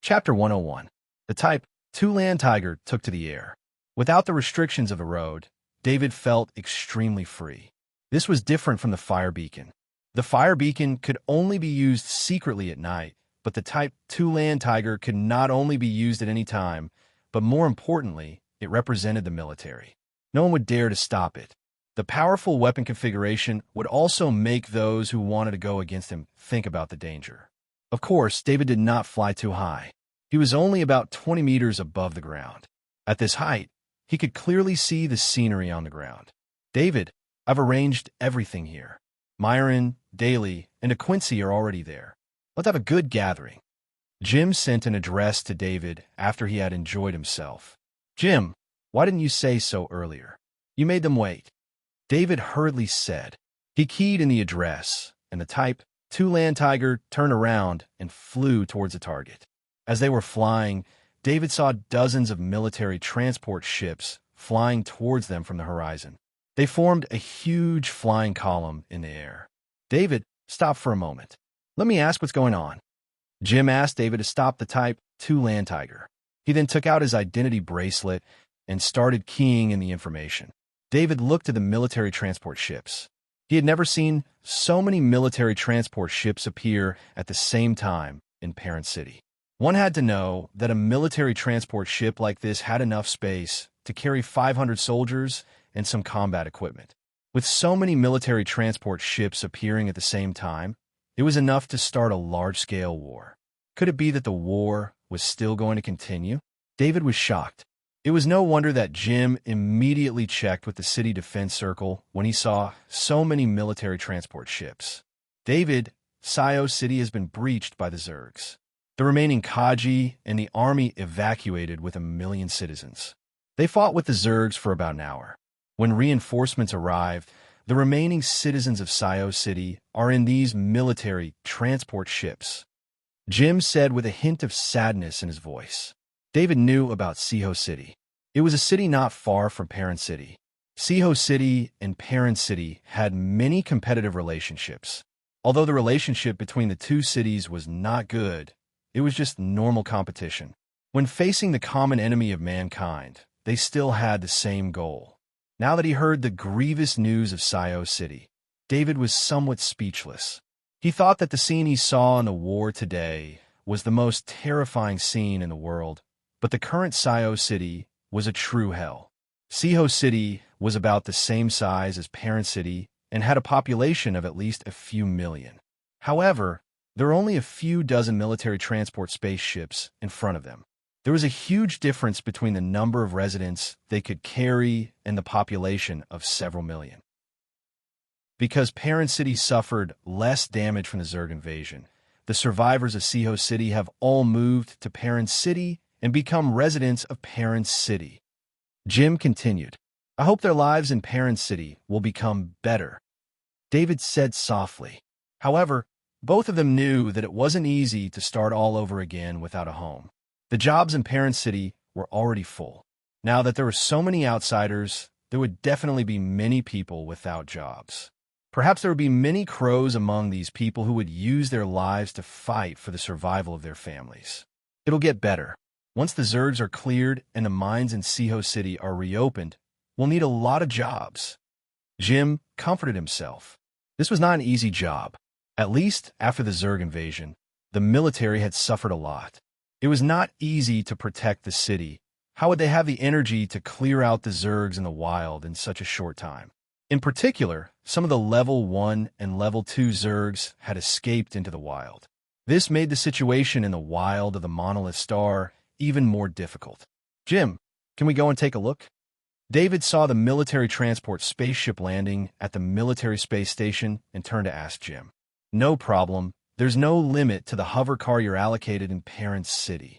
Chapter 101. The Type 2 Land Tiger took to the air. Without the restrictions of the road, David felt extremely free. This was different from the fire beacon. The fire beacon could only be used secretly at night, but the Type 2 Land Tiger could not only be used at any time, but more importantly, it represented the military. No one would dare to stop it. The powerful weapon configuration would also make those who wanted to go against him think about the danger. Of course, David did not fly too high. He was only about 20 meters above the ground. At this height, he could clearly see the scenery on the ground. David, I've arranged everything here. Myron, Daly, and DeQuincy are already there. Let's have a good gathering. Jim sent an address to David after he had enjoyed himself. Jim, why didn't you say so earlier? You made them wait. David hurriedly said. He keyed in the address, and the Type 2 Land Tiger turned around and flew towards the target. As they were flying, David saw dozens of military transport ships flying towards them from the horizon. They formed a huge flying column in the air. David, stop for a moment. Let me ask what's going on. Jim asked David to stop the Type 2 Land Tiger. He then took out his identity bracelet and started keying in the information. David looked at the military transport ships. He had never seen so many military transport ships appear at the same time in Parent City. One had to know that a military transport ship like this had enough space to carry 500 soldiers and some combat equipment. With so many military transport ships appearing at the same time, it was enough to start a large-scale war. Could it be that the war was still going to continue? David was shocked. It was no wonder that Jim immediately checked with the city defense circle when he saw so many military transport ships. David, Sio City has been breached by the Zergs. The remaining Kaji and the army evacuated with 1 million citizens. They fought with the Zergs for about an hour. When reinforcements arrived, the remaining citizens of Sio City are in these military transport ships. Jim said with a hint of sadness in his voice. David knew about Sio City. It was a city not far from Parent City. Sio City and Parent City had many competitive relationships. Although the relationship between the two cities was not good, it was just normal competition. When facing the common enemy of mankind, they still had the same goal. Now that he heard the grievous news of Sio City, David was somewhat speechless. He thought that the scene he saw in the war today was the most terrifying scene in the world, but the current Sio City was a true hell. Sio City was about the same size as Parent City and had a population of at least a few million. However, there were only a few dozen military transport spaceships in front of them. There was a huge difference between the number of residents they could carry and the population of several million. Because Parent City suffered less damage from the Zerg invasion, the survivors of Sio City have all moved to Parent City and become residents of Parent City. Jim continued, I hope their lives in Parent City will become better. David said softly. However, both of them knew that it wasn't easy to start all over again without a home. The jobs in Parent City were already full. Now that there were so many outsiders, there would definitely be many people without jobs. Perhaps there would be many crows among these people who would use their lives to fight for the survival of their families. It'll get better. Once the Zergs are cleared and the mines in Sio City are reopened, we'll need a lot of jobs. Jim comforted himself. This was not an easy job. At least after the Zerg invasion, the military had suffered a lot. It was not easy to protect the city. How would they have the energy to clear out the Zergs in the wild in such a short time? In particular, some of the Level 1 and Level 2 Zergs had escaped into the wild. This made the situation in the wild of the Monolith Star even more difficult. Jim, can we go and take a look? David saw the military transport spaceship landing at the military space station and turned to ask Jim. No problem. There's no limit to the hover car you're allocated in Parent City.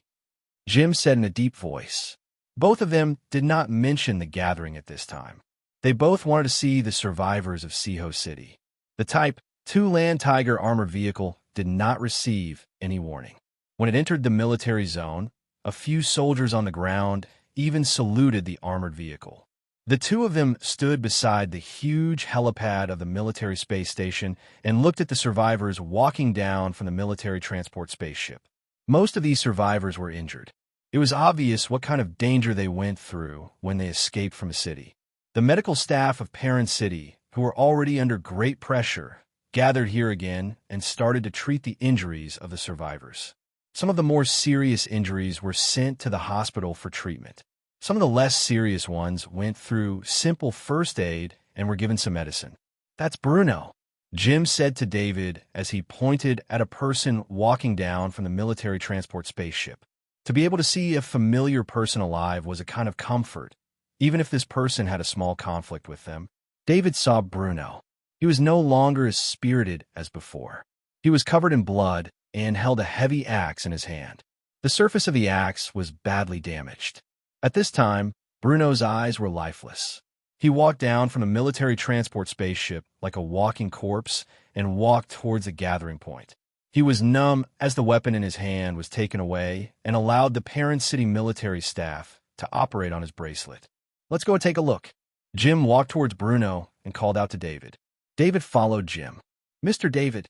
Jim said in a deep voice. Both of them did not mention the gathering at this time. They both wanted to see the survivors of Sio City. The Type 2 Land Tiger armored vehicle did not receive any warning. When it entered the military zone, a few soldiers on the ground even saluted the armored vehicle. The two of them stood beside the huge helipad of the military space station and looked at the survivors walking down from the military transport spaceship. Most of these survivors were injured. It was obvious what kind of danger they went through when they escaped from a city. The medical staff of Perrin City, who were already under great pressure, gathered here again and started to treat the injuries of the survivors. Some of the more serious injuries were sent to the hospital for treatment. Some of the less serious ones went through simple first aid and were given some medicine. "That's Bruno," Jim said to David as he pointed at a person walking down from the military transport spaceship. To be able to see a familiar person alive was a kind of comfort, even if this person had a small conflict with them. David saw Bruno. He was no longer as spirited as before. He was covered in blood and held a heavy axe in his hand. The surface of the axe was badly damaged. At this time, Bruno's eyes were lifeless. He walked down from the military transport spaceship like a walking corpse and walked towards the gathering point. He was numb as the weapon in his hand was taken away and allowed the Perrin City military staff to operate on his bracelet. "Let's go take a look." Jim walked towards Bruno and called out to David. David followed Jim. "Mr. David."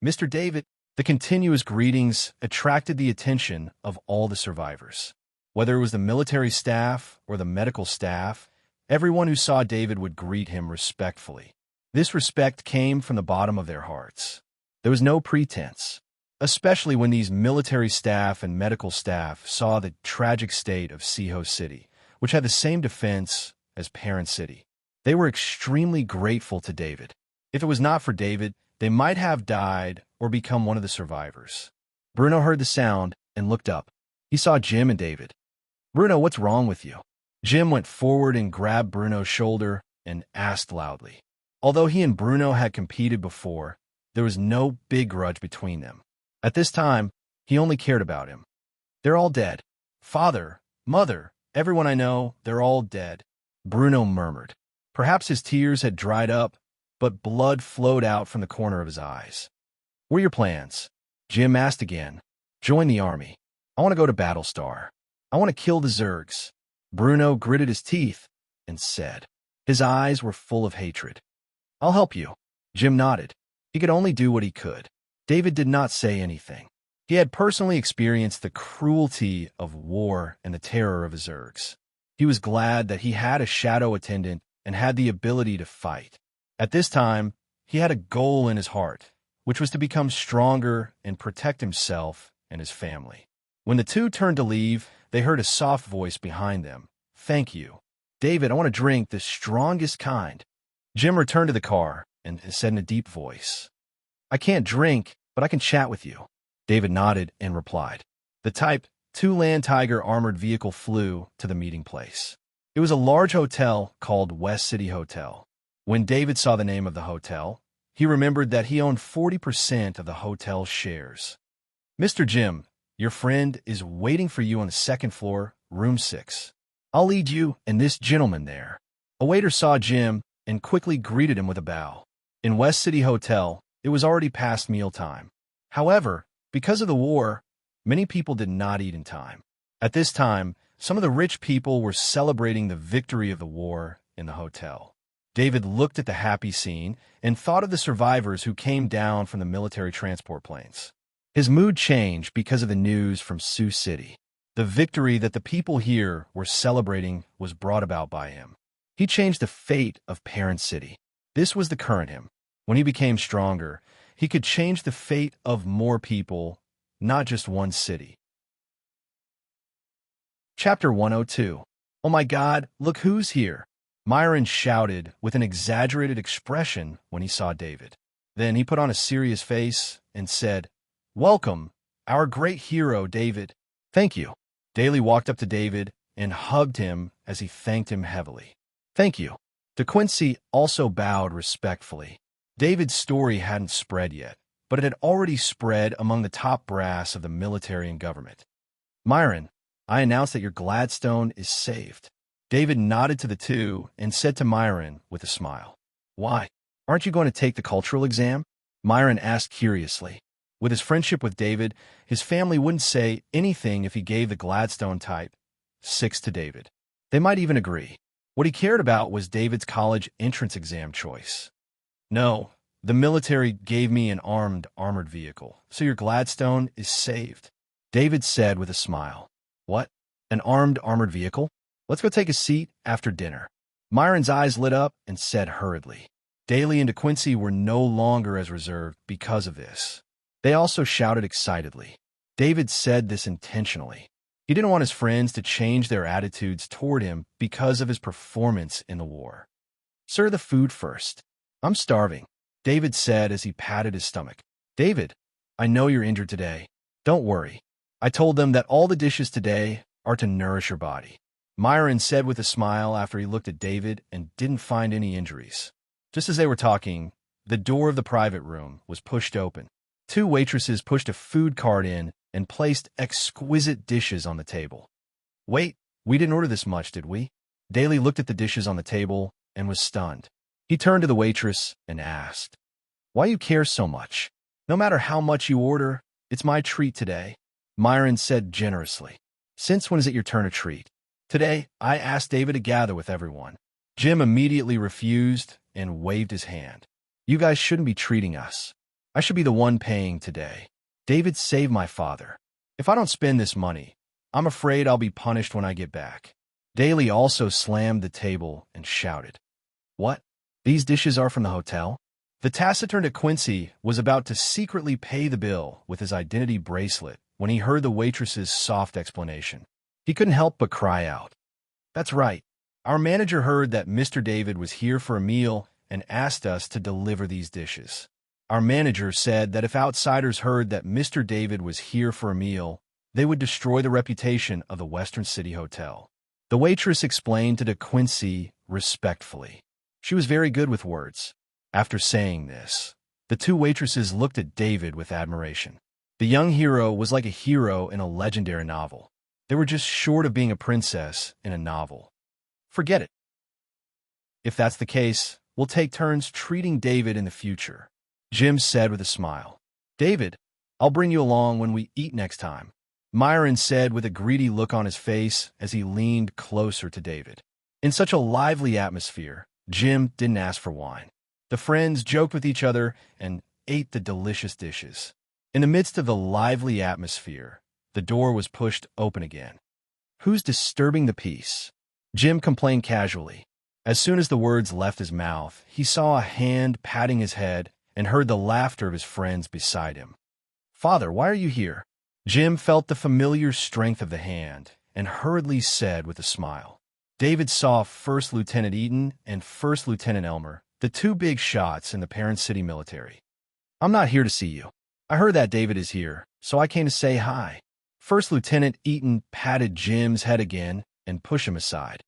"Mr. David." The continuous greetings attracted the attention of all the survivors. Whether it was the military staff or the medical staff, everyone who saw David would greet him respectfully. This respect came from the bottom of their hearts. There was no pretense, especially when these military staff and medical staff saw the tragic state of Seho City, which had the same defense as Perrin City. They were extremely grateful to David. If it was not for David, they might have died or become one of the survivors. Bruno heard the sound and looked up. He saw Jim and David. "Bruno, what's wrong with you?" Jim went forward and grabbed Bruno's shoulder and asked loudly. Although he and Bruno had competed before, there was no big grudge between them. At this time, he only cared about him. "They're all dead. Father, mother, everyone I know, they're all dead," Bruno murmured. Perhaps his tears had dried up, but blood flowed out from the corner of his eyes. "What are your plans?" Jim asked again. "Join the army. I want to go to Battlestar. I want to kill the Zergs." Bruno gritted his teeth and said. His eyes were full of hatred. "I'll help you." Jim nodded. He could only do what he could. David did not say anything. He had personally experienced the cruelty of war and the terror of the Zergs. He was glad that he had a shadow attendant and had the ability to fight. At this time, he had a goal in his heart, which was to become stronger and protect himself and his family. When the two turned to leave, they heard a soft voice behind them. "Thank you. David, I want a drink, the strongest kind." Jim returned to the car and said in a deep voice, "I can't drink, but I can chat with you." David nodded and replied. The Type 2 Land Tiger armored vehicle flew to the meeting place. It was a large hotel called West City Hotel. When David saw the name of the hotel, he remembered that he owned 40% of the hotel's shares. "Mr. Jim, your friend is waiting for you on the second floor, room 6. I'll lead you and this gentleman there." A waiter saw Jim and quickly greeted him with a bow. In West City Hotel, it was already past mealtime. However, because of the war, many people did not eat in time. At this time, some of the rich people were celebrating the victory of the war in the hotel. David looked at the happy scene and thought of the survivors who came down from the military transport planes. His mood changed because of the news from Sioux City. The victory that the people here were celebrating was brought about by him. He changed the fate of Perrin City. This was the current him. When he became stronger, he could change the fate of more people, not just one city. Chapter 102. "Oh my God, look who's here!" Myron shouted with an exaggerated expression when he saw David. Then he put on a serious face and said, "Welcome, our great hero, David." "Thank you." Daly walked up to David and hugged him as he thanked him heavily. "Thank you." De Quincy also bowed respectfully. David's story hadn't spread yet, but it had already spread among the top brass of the military and government. "Myron, I announce that your Gladstone is saved." David nodded to the two and said to Myron with a smile, "Why? Aren't you going to take the cultural exam?" Myron asked curiously. With his friendship with David, his family wouldn't say anything if he gave the Gladstone Type 6 to David. They might even agree. What he cared about was David's college entrance exam choice. "No, The military gave me an armored vehicle, so your Gladstone is saved, David said with a smile. What? An armored vehicle? Let's go take a seat after dinner. Myron's eyes lit up and said hurriedly. Daly and DeQuincy were no longer as reserved because of this. They also shouted excitedly. David said this intentionally. He didn't want his friends to change their attitudes toward him because of his performance in the war. Serve the food first. I'm starving, David said as he patted his stomach. David, I know you're injured today. Don't worry. I told them that all the dishes today are to nourish your body, Myron said with a smile after he looked at David and didn't find any injuries. Just as they were talking, the door of the private room was pushed open. Two waitresses pushed a food cart in and placed exquisite dishes on the table. Wait, we didn't order this much, did we? Daly looked at the dishes on the table and was stunned. He turned to the waitress and asked, Why you care so much? No matter how much you order, it's my treat today, Myron said generously. Since when is it your turn to treat? Today, I asked David to gather with everyone. Jim immediately refused and waved his hand. You guys shouldn't be treating us. I should be the one paying today. David saved my father. If I don't spend this money, I'm afraid I'll be punished when I get back. Daly also slammed the table and shouted. What? These dishes are from the hotel? The taciturn DeQuincy was about to secretly pay the bill with his identity bracelet when he heard the waitress's soft explanation. He couldn't help but cry out. That's right. Our manager heard that Mr. David was here for a meal and asked us to deliver these dishes. Our manager said that if outsiders heard that Mr. David was here for a meal, they would destroy the reputation of the Western City Hotel. The waitress explained to DeQuincy respectfully. She was very good with words. After saying this, the two waitresses looked at David with admiration. The young hero was like a hero in a legendary novel. They were just short of being a princess in a novel. Forget it. If that's the case, we'll take turns treating David in the future, Jim said with a smile. David, I'll bring you along when we eat next time, Myron said with a greedy look on his face as he leaned closer to David. In such a lively atmosphere, Jim didn't ask for wine. The friends joked with each other and ate the delicious dishes. In the midst of the lively atmosphere, the door was pushed open again. Who's disturbing the peace? Jim complained casually. As soon as the words left his mouth, he saw a hand patting his head and heard the laughter of his friends beside him. Father, why are you here? Jim felt the familiar strength of the hand and hurriedly said with a smile. David saw First Lieutenant Eaton and First Lieutenant Elmer, the two big shots in the Parent City military. I'm not here to see you. I heard that David is here, so I came to say hi. First Lieutenant Eaton patted Jim's head again and pushed him aside.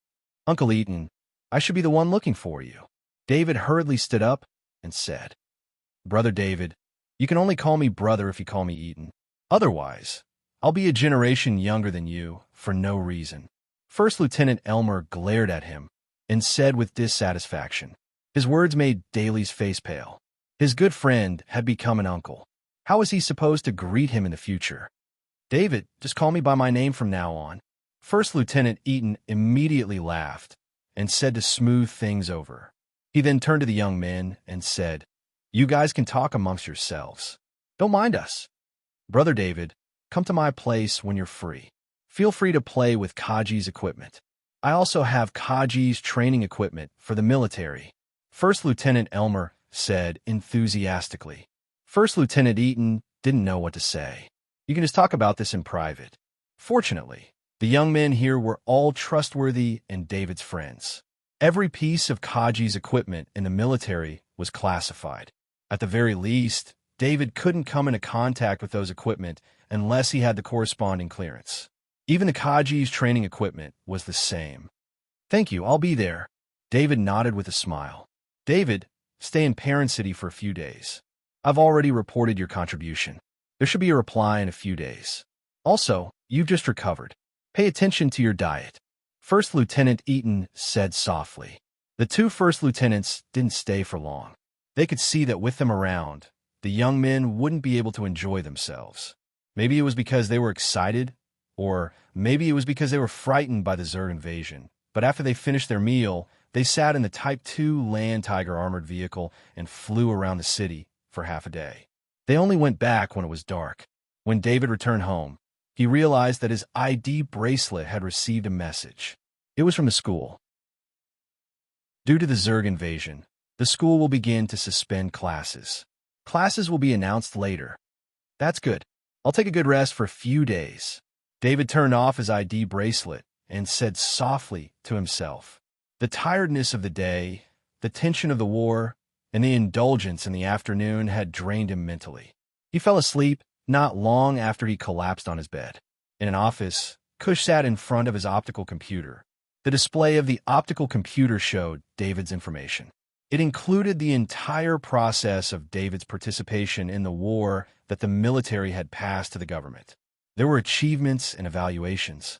Uncle Eaton, I should be the one looking for you. David hurriedly stood up and said, Brother David, you can only call me brother if you call me Eaton. Otherwise, I'll be a generation younger than you for no reason. First Lieutenant Elmer glared at him and said with dissatisfaction. His words made Daly's face pale. His good friend had become an uncle. How was he supposed to greet him in the future? David, just call me by my name from now on. First Lieutenant Eaton immediately laughed and said to smooth things over. He then turned to the young men and said, You guys can talk amongst yourselves. Don't mind us. Brother David, come to my place when you're free. Feel free to play with Kaji's equipment. I also have Kaji's training equipment for the military, First Lieutenant Elmer said enthusiastically. First Lieutenant Eaton didn't know what to say. You can just talk about this in private. Fortunately, the young men here were all trustworthy and David's friends. Every piece of Kaji's equipment in the military was classified. At the very least, David couldn't come into contact with those equipment unless he had the corresponding clearance. Even the Kaji's training equipment was the same. Thank you, I'll be there. David nodded with a smile. David, stay in Parent City for a few days. I've already reported your contribution. There should be a reply in a few days. Also, you've just recovered. Pay attention to your diet. First Lieutenant Eaton said softly. The two first lieutenants didn't stay for long. They could see that with them around, the young men wouldn't be able to enjoy themselves. Maybe it was because they were excited, or maybe it was because they were frightened by the Zerg invasion. But after they finished their meal, they sat in the Type 2 Land Tiger armored vehicle and flew around the city for half a day. They only went back when it was dark. When David returned home, he realized that his ID bracelet had received a message. It was from the school. Due to the Zerg invasion, the school will begin to suspend classes. Classes will be announced later. That's good. I'll take a good rest for a few days. David turned off his ID bracelet and said softly to himself. The tiredness of the day, the tension of the war, and the indulgence in the afternoon had drained him mentally. He fell asleep not long after he collapsed on his bed. In an office, Kush sat in front of his optical computer. The display of the optical computer showed David's information. It included the entire process of David's participation in the war that the military had passed to the government. There were achievements and evaluations.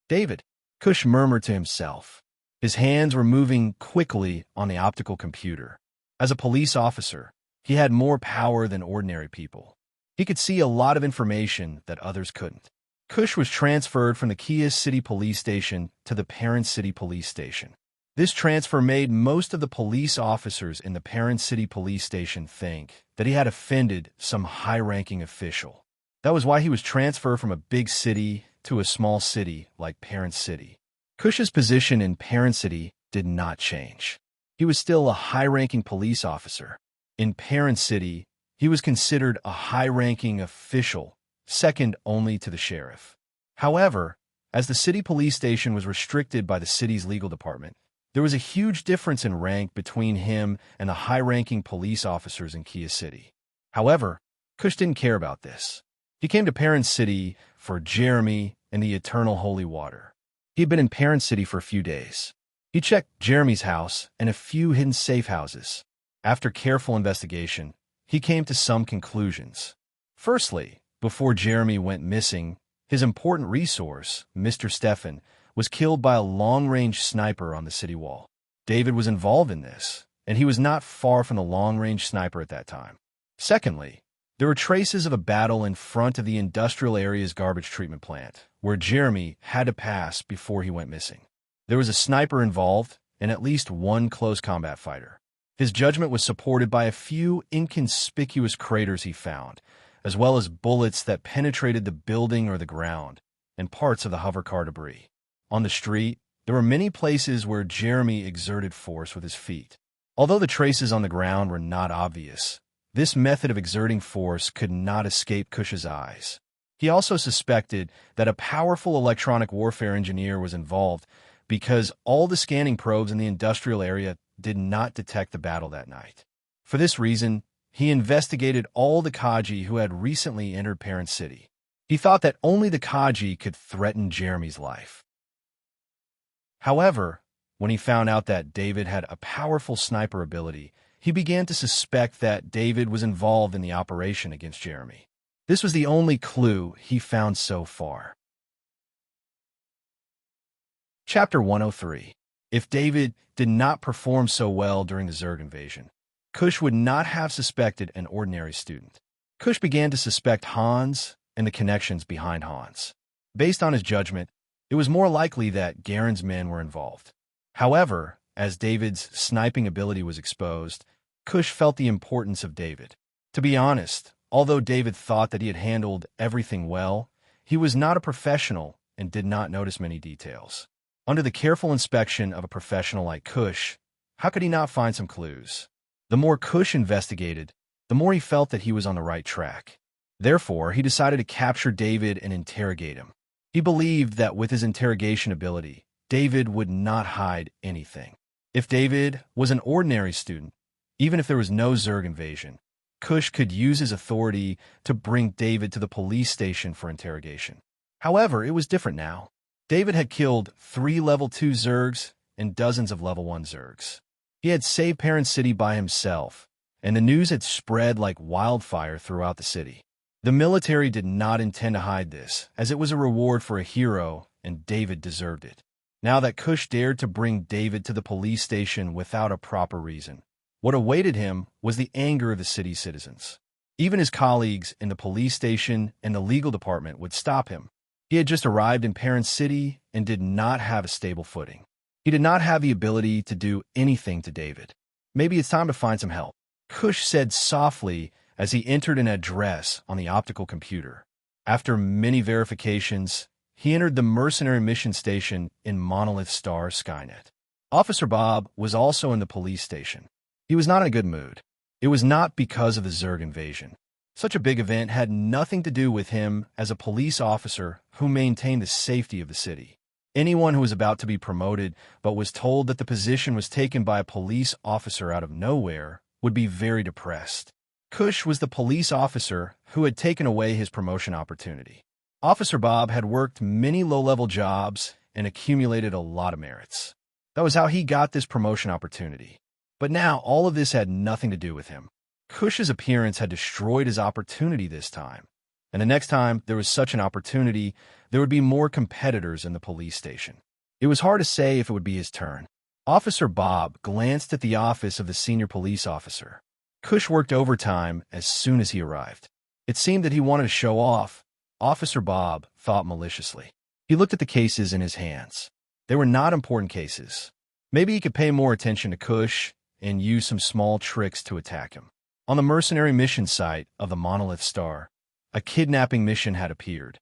David, Kush murmured to himself. His hands were moving quickly on the optical computer. As a police officer, he had more power than ordinary people. He could see a lot of information that others couldn't. Kush was transferred from the Kiev City Police Station to the Parent City Police Station. This transfer made most of the police officers in the Parent City Police Station think that he had offended some high-ranking official. That was why he was transferred from a big city to a small city like Parent City. Kush's position in Parent City did not change. He was still a high-ranking police officer. In Parent City, he was considered a high-ranking official, second only to the sheriff. However, as the city police station was restricted by the city's legal department, there was a huge difference in rank between him and the high-ranking police officers in Kiev City. However, Kush didn't care about this. He came to Parent City for Jeremy and the eternal holy water. He had been in Parent City for a few days. He checked Jeremy's house and a few hidden safe houses. After careful investigation, he came to some conclusions. Firstly, before Jeremy went missing, his important resource, Mr. Stefan, was killed by a long-range sniper on the city wall. David was involved in this, and he was not far from the long-range sniper at that time. Secondly, there were traces of a battle in front of the industrial area's garbage treatment plant, where Jeremy had to pass before he went missing. There was a sniper involved and at least one close combat fighter. His judgment was supported by a few inconspicuous craters he found, as well as bullets that penetrated the building or the ground, and parts of the hovercar debris. On the street, there were many places where Jeremy exerted force with his feet. Although the traces on the ground were not obvious, this method of exerting force could not escape Kush's eyes. He also suspected that a powerful electronic warfare engineer was involved because all the scanning probes in the industrial area did not detect the battle that night. For this reason, he investigated all the Kaji who had recently entered Parent City. He thought that only the Kaji could threaten Jeremy's life. However, when he found out that David had a powerful sniper ability, he began to suspect that David was involved in the operation against Jeremy. This was the only clue he found so far. Chapter 103. If David did not perform so well during the Zerg invasion, Kush would not have suspected an ordinary student. Kush began to suspect Hans and the connections behind Hans. Based on his judgment, it was more likely that Garen's men were involved. However, as David's sniping ability was exposed, Kush felt the importance of David. To be honest, although David thought that he had handled everything well, he was not a professional and did not notice many details. Under the careful inspection of a professional like Kush, how could he not find some clues? The more Kush investigated, the more he felt that he was on the right track. Therefore, he decided to capture David and interrogate him. He believed that with his interrogation ability, David would not hide anything. If David was an ordinary student, even if there was no Zerg invasion, Kush could use his authority to bring David to the police station for interrogation. However, it was different now. David had killed 3 level 2 Zergs and dozens of level 1 Zergs. He had saved Parent City by himself, and the news had spread like wildfire throughout the city. The military did not intend to hide this, as it was a reward for a hero, and David deserved it. Now that Kush dared to bring David to the police station without a proper reason, what awaited him was the anger of the city's citizens. Even his colleagues in the police station and the legal department would stop him. He had just arrived in Parent City and did not have a stable footing. He did not have the ability to do anything to David. Maybe it's time to find some help, Kush said softly as he entered an address on the optical computer. After many verifications, he entered the mercenary mission station in Monolith Star Skynet. Officer Bob was also in the police station. He was not in a good mood. It was not because of the Zerg invasion. Such a big event had nothing to do with him as a police officer who maintained the safety of the city. Anyone who was about to be promoted but was told that the position was taken by a police officer out of nowhere would be very depressed. Kush was the police officer who had taken away his promotion opportunity. Officer Bob had worked many low-level jobs and accumulated a lot of merits. That was how he got this promotion opportunity. But now all of this had nothing to do with him. Kush's appearance had destroyed his opportunity this time. And the next time there was such an opportunity, there would be more competitors in the police station. It was hard to say if it would be his turn. Officer Bob glanced at the office of the senior police officer. Kush worked overtime as soon as he arrived. It seemed that he wanted to show off. Officer Bob thought maliciously. He looked at the cases in his hands. They were not important cases. Maybe he could pay more attention to Kush and use some small tricks to attack him. On the mercenary mission site of the Monolith Star, a kidnapping mission had appeared.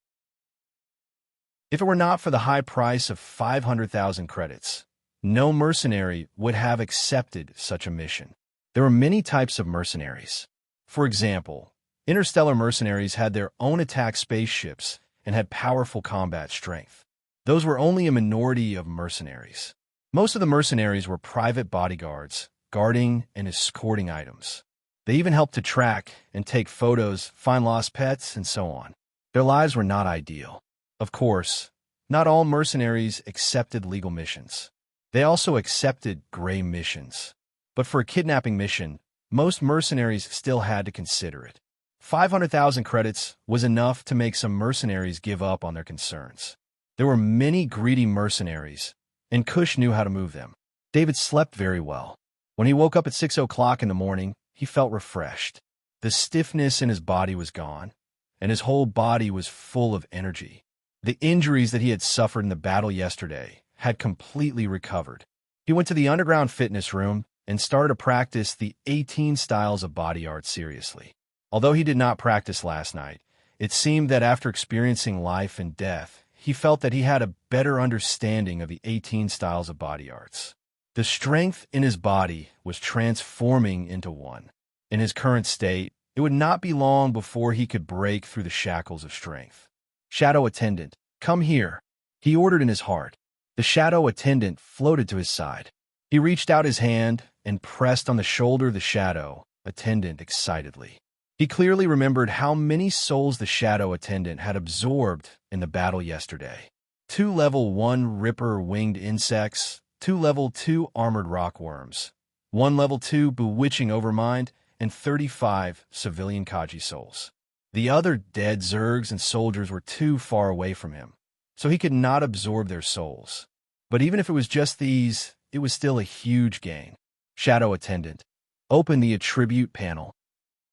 If it were not for the high price of 500,000 credits, no mercenary would have accepted such a mission. There were many types of mercenaries. For example, interstellar mercenaries had their own attack spaceships and had powerful combat strength. Those were only a minority of mercenaries. Most of the mercenaries were private bodyguards, guarding and escorting items. They even helped to track and take photos, find lost pets, and so on. Their lives were not ideal. Of course, not all mercenaries accepted legal missions. They also accepted gray missions. But for a kidnapping mission, most mercenaries still had to consider it. 500,000 credits was enough to make some mercenaries give up on their concerns. There were many greedy mercenaries, and Kush knew how to move them. David slept very well. When he woke up at 6 o'clock in the morning, he felt refreshed. The stiffness in his body was gone, and his whole body was full of energy. The injuries that he had suffered in the battle yesterday had completely recovered. He went to the underground fitness room and started to practice the 18 styles of body art seriously. Although he did not practice last night, it seemed that after experiencing life and death, he felt that he had a better understanding of the 18 styles of body arts. The strength in his body was transforming into one. In his current state, it would not be long before he could break through the shackles of strength. Shadow attendant, come here, he ordered in his heart. The shadow attendant floated to his side. He reached out his hand and pressed on the shoulder of the shadow attendant excitedly. He clearly remembered how many souls the shadow attendant had absorbed in the battle yesterday. 2 level 1 Ripper winged insects, 2 level 2 armored rockworms, 1 level 2 bewitching overmind, and 35 civilian Kaji souls. The other dead Zergs and soldiers were too far away from him, so he could not absorb their souls. But even if it was just these, it was still a huge gain. Shadow attendant, open the attribute panel.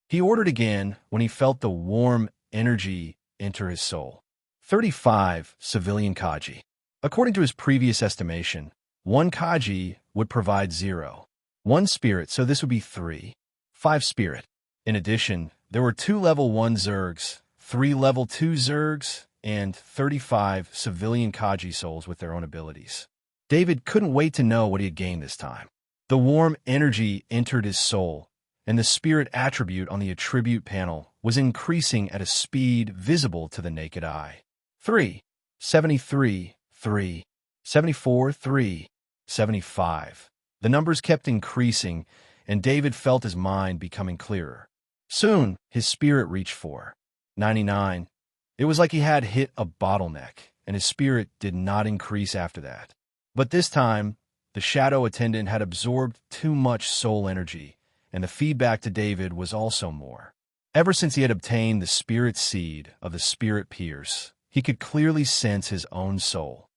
He ordered again when he felt the warm energy enter his soul. 35 civilian Kaji. According to his previous estimation, 1 Kaji would provide 0. 1 spirit, so this would be 3. 5 spirit. In addition, there were 2 level 1 Zergs, 3 level 2 Zergs, and 35 civilian Kaji souls with their own abilities. David couldn't wait to know what he had gained this time. The warm energy entered his soul, and the spirit attribute on the attribute panel was increasing at a speed visible to the naked eye. 3, 73, 3, 74, 3, 75. The numbers kept increasing, and David felt his mind becoming clearer. Soon, his spirit reached 4, 99. It was like he had hit a bottleneck, and his spirit did not increase after that. But this time, the shadow attendant had absorbed too much soul energy, and the feedback to David was also more. Ever since he had obtained the spirit seed of the spirit Pierce, he could clearly sense his own soul.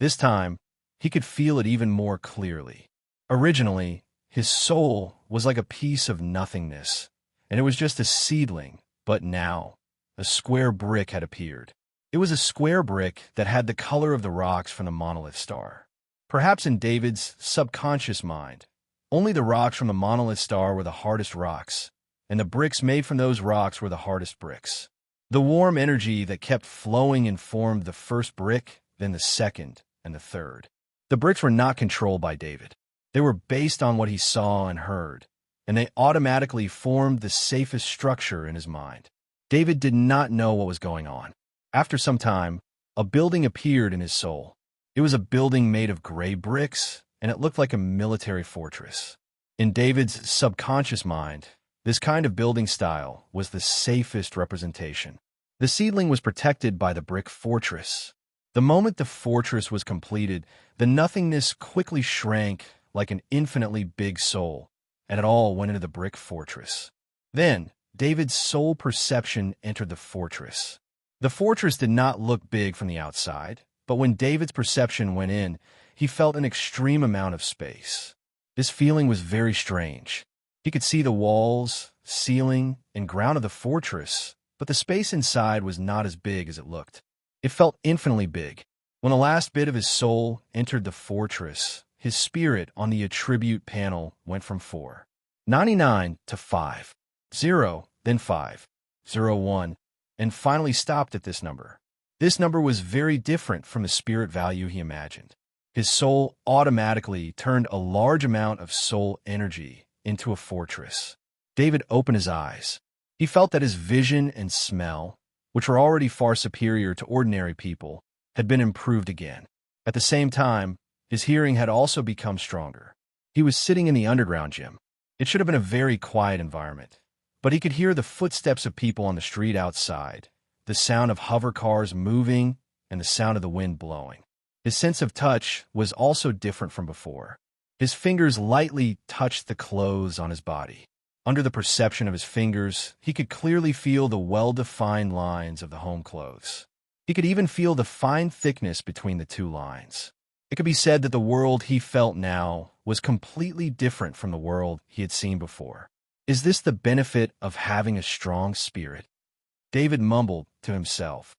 This time, he could feel it even more clearly. Originally, his soul was like a piece of nothingness, and it was just a seedling, but now, a square brick had appeared. It was a square brick that had the color of the rocks from the monolith star. Perhaps in David's subconscious mind, only the rocks from the monolith star were the hardest rocks, and the bricks made from those rocks were the hardest bricks. The warm energy that kept flowing informed the first brick, then the second, and the third. The bricks were not controlled by David. They were based on what he saw and heard, and they automatically formed the safest structure in his mind. David did not know what was going on. After some time, a building appeared in his soul. It was a building made of gray bricks, and it looked like a military fortress. In David's subconscious mind, this kind of building style was the safest representation. The seedling was protected by the brick fortress. The moment the fortress was completed, the nothingness quickly shrank like an infinitely big soul, and it all went into the brick fortress. Then, David's soul perception entered the fortress. The fortress did not look big from the outside, but when David's perception went in, he felt an extreme amount of space. This feeling was very strange. He could see the walls, ceiling, and ground of the fortress, but the space inside was not as big as it looked. It felt infinitely big. When the last bit of his soul entered the fortress, his spirit on the attribute panel went from 499 to 50, then 501, and finally stopped at this number. This number was very different from the spirit value he imagined. His soul automatically turned a large amount of soul energy into a fortress. David opened his eyes. He felt that his vision and smell, which were already far superior to ordinary people, had been improved again. At the same time, his hearing had also become stronger. He was sitting in the underground gym. It should have been a very quiet environment, but he could hear the footsteps of people on the street outside, the sound of hover cars moving, and the sound of the wind blowing. His sense of touch was also different from before. His fingers lightly touched the clothes on his body. Under the perception of his fingers, he could clearly feel the well-defined lines of the home clothes. He could even feel the fine thickness between the two lines. It could be said that the world he felt now was completely different from the world he had seen before. Is this the benefit of having a strong spirit? David mumbled to himself.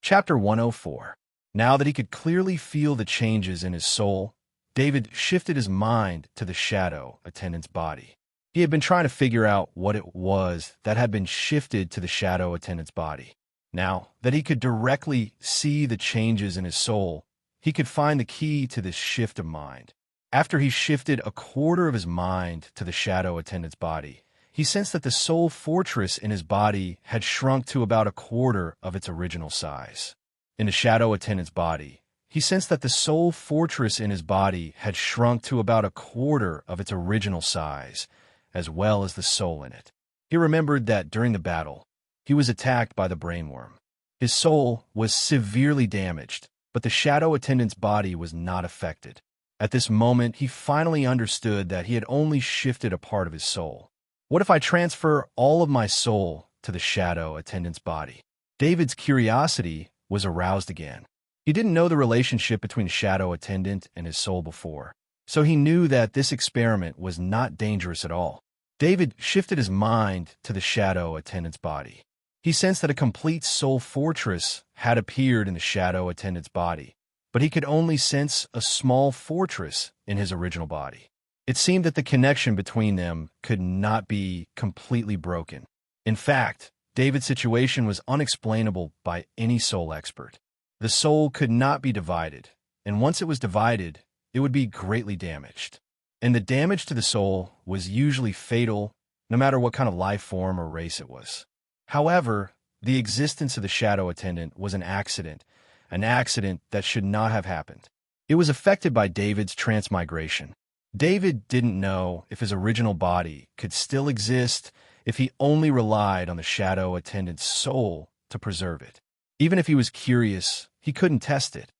Chapter 104. Now that he could clearly feel the changes in his soul, David shifted his mind to the shadow attendant's body. He had been trying to figure out what it was that had been shifted to the shadow attendant's body. Now that he could directly see the changes in his soul, he could find the key to this shift of mind. After he shifted a quarter of his mind to the shadow attendant's body, he sensed that the soul fortress in his body had shrunk to about a quarter of its original size. In the shadow attendant's body, he sensed that the soul fortress in his body had shrunk to about a quarter of its original size, as well as the soul in it. He remembered that during the battle, he was attacked by the brainworm. His soul was severely damaged, but the shadow attendant's body was not affected. At this moment, he finally understood that he had only shifted a part of his soul. What if I transfer all of my soul to the shadow attendant's body? David's curiosity was aroused again. He didn't know the relationship between shadow attendant and his soul before, so he knew that this experiment was not dangerous at all. David shifted his mind to the shadow attendant's body. He sensed that a complete soul fortress had appeared in the shadow attendant's body, but he could only sense a small fortress in his original body. It seemed that the connection between them could not be completely broken. In fact, David's situation was unexplainable by any soul expert. The soul could not be divided, and once it was divided, it would be greatly damaged. And the damage to the soul was usually fatal, no matter what kind of life form or race it was. However, the existence of the shadow attendant was an accident that should not have happened. It was affected by David's transmigration. David didn't know if his original body could still exist if he only relied on the shadow attendant's soul to preserve it. Even if he was curious, he couldn't test it,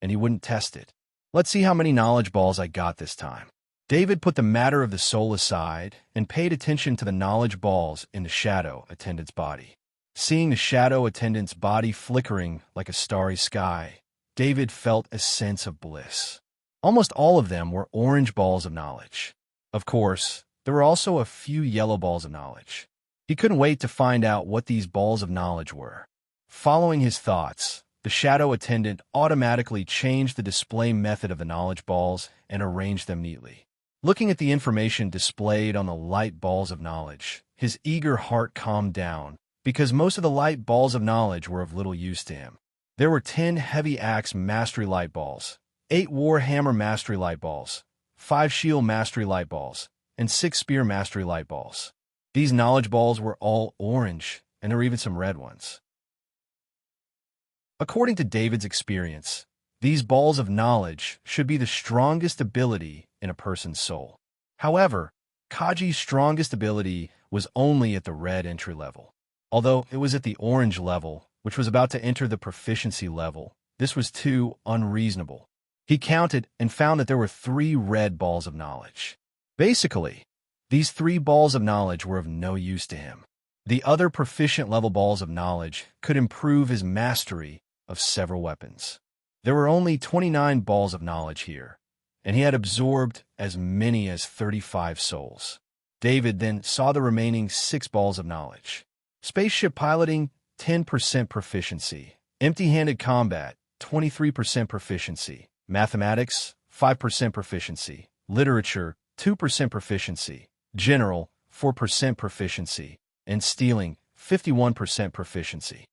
and he wouldn't test it. Let's see how many knowledge balls I got this time. David put the matter of the soul aside and paid attention to the knowledge balls in the shadow attendant's body. Seeing the shadow attendant's body flickering like a starry sky, David felt a sense of bliss. Almost all of them were orange balls of knowledge. Of course, there were also a few yellow balls of knowledge. He couldn't wait to find out what these balls of knowledge were. Following his thoughts, the shadow attendant automatically changed the display method of the knowledge balls and arranged them neatly. Looking at the information displayed on the light balls of knowledge, his eager heart calmed down, because most of the light balls of knowledge were of little use to him. There were 10 heavy axe mastery light balls, 8 war hammer mastery light balls, 5 shield mastery light balls, and 6 spear mastery light balls. These knowledge balls were all orange, and there were even some red ones. According to David's experience, these balls of knowledge should be the strongest ability in a person's soul. However, Kaji's strongest ability was only at the red entry level. Although it was at the orange level, which was about to enter the proficiency level, this was too unreasonable. He counted and found that there were 3 red balls of knowledge. Basically, these 3 balls of knowledge were of no use to him. The other proficient level balls of knowledge could improve his mastery of several weapons. There were only 29 balls of knowledge here, and he had absorbed as many as 35 souls. David then saw the remaining 6 balls of knowledge. Spaceship piloting, 10% proficiency. Empty-handed combat, 23% proficiency. Mathematics, 5% proficiency. Literature, 2% proficiency. General, 4% proficiency. And stealing, 51% proficiency.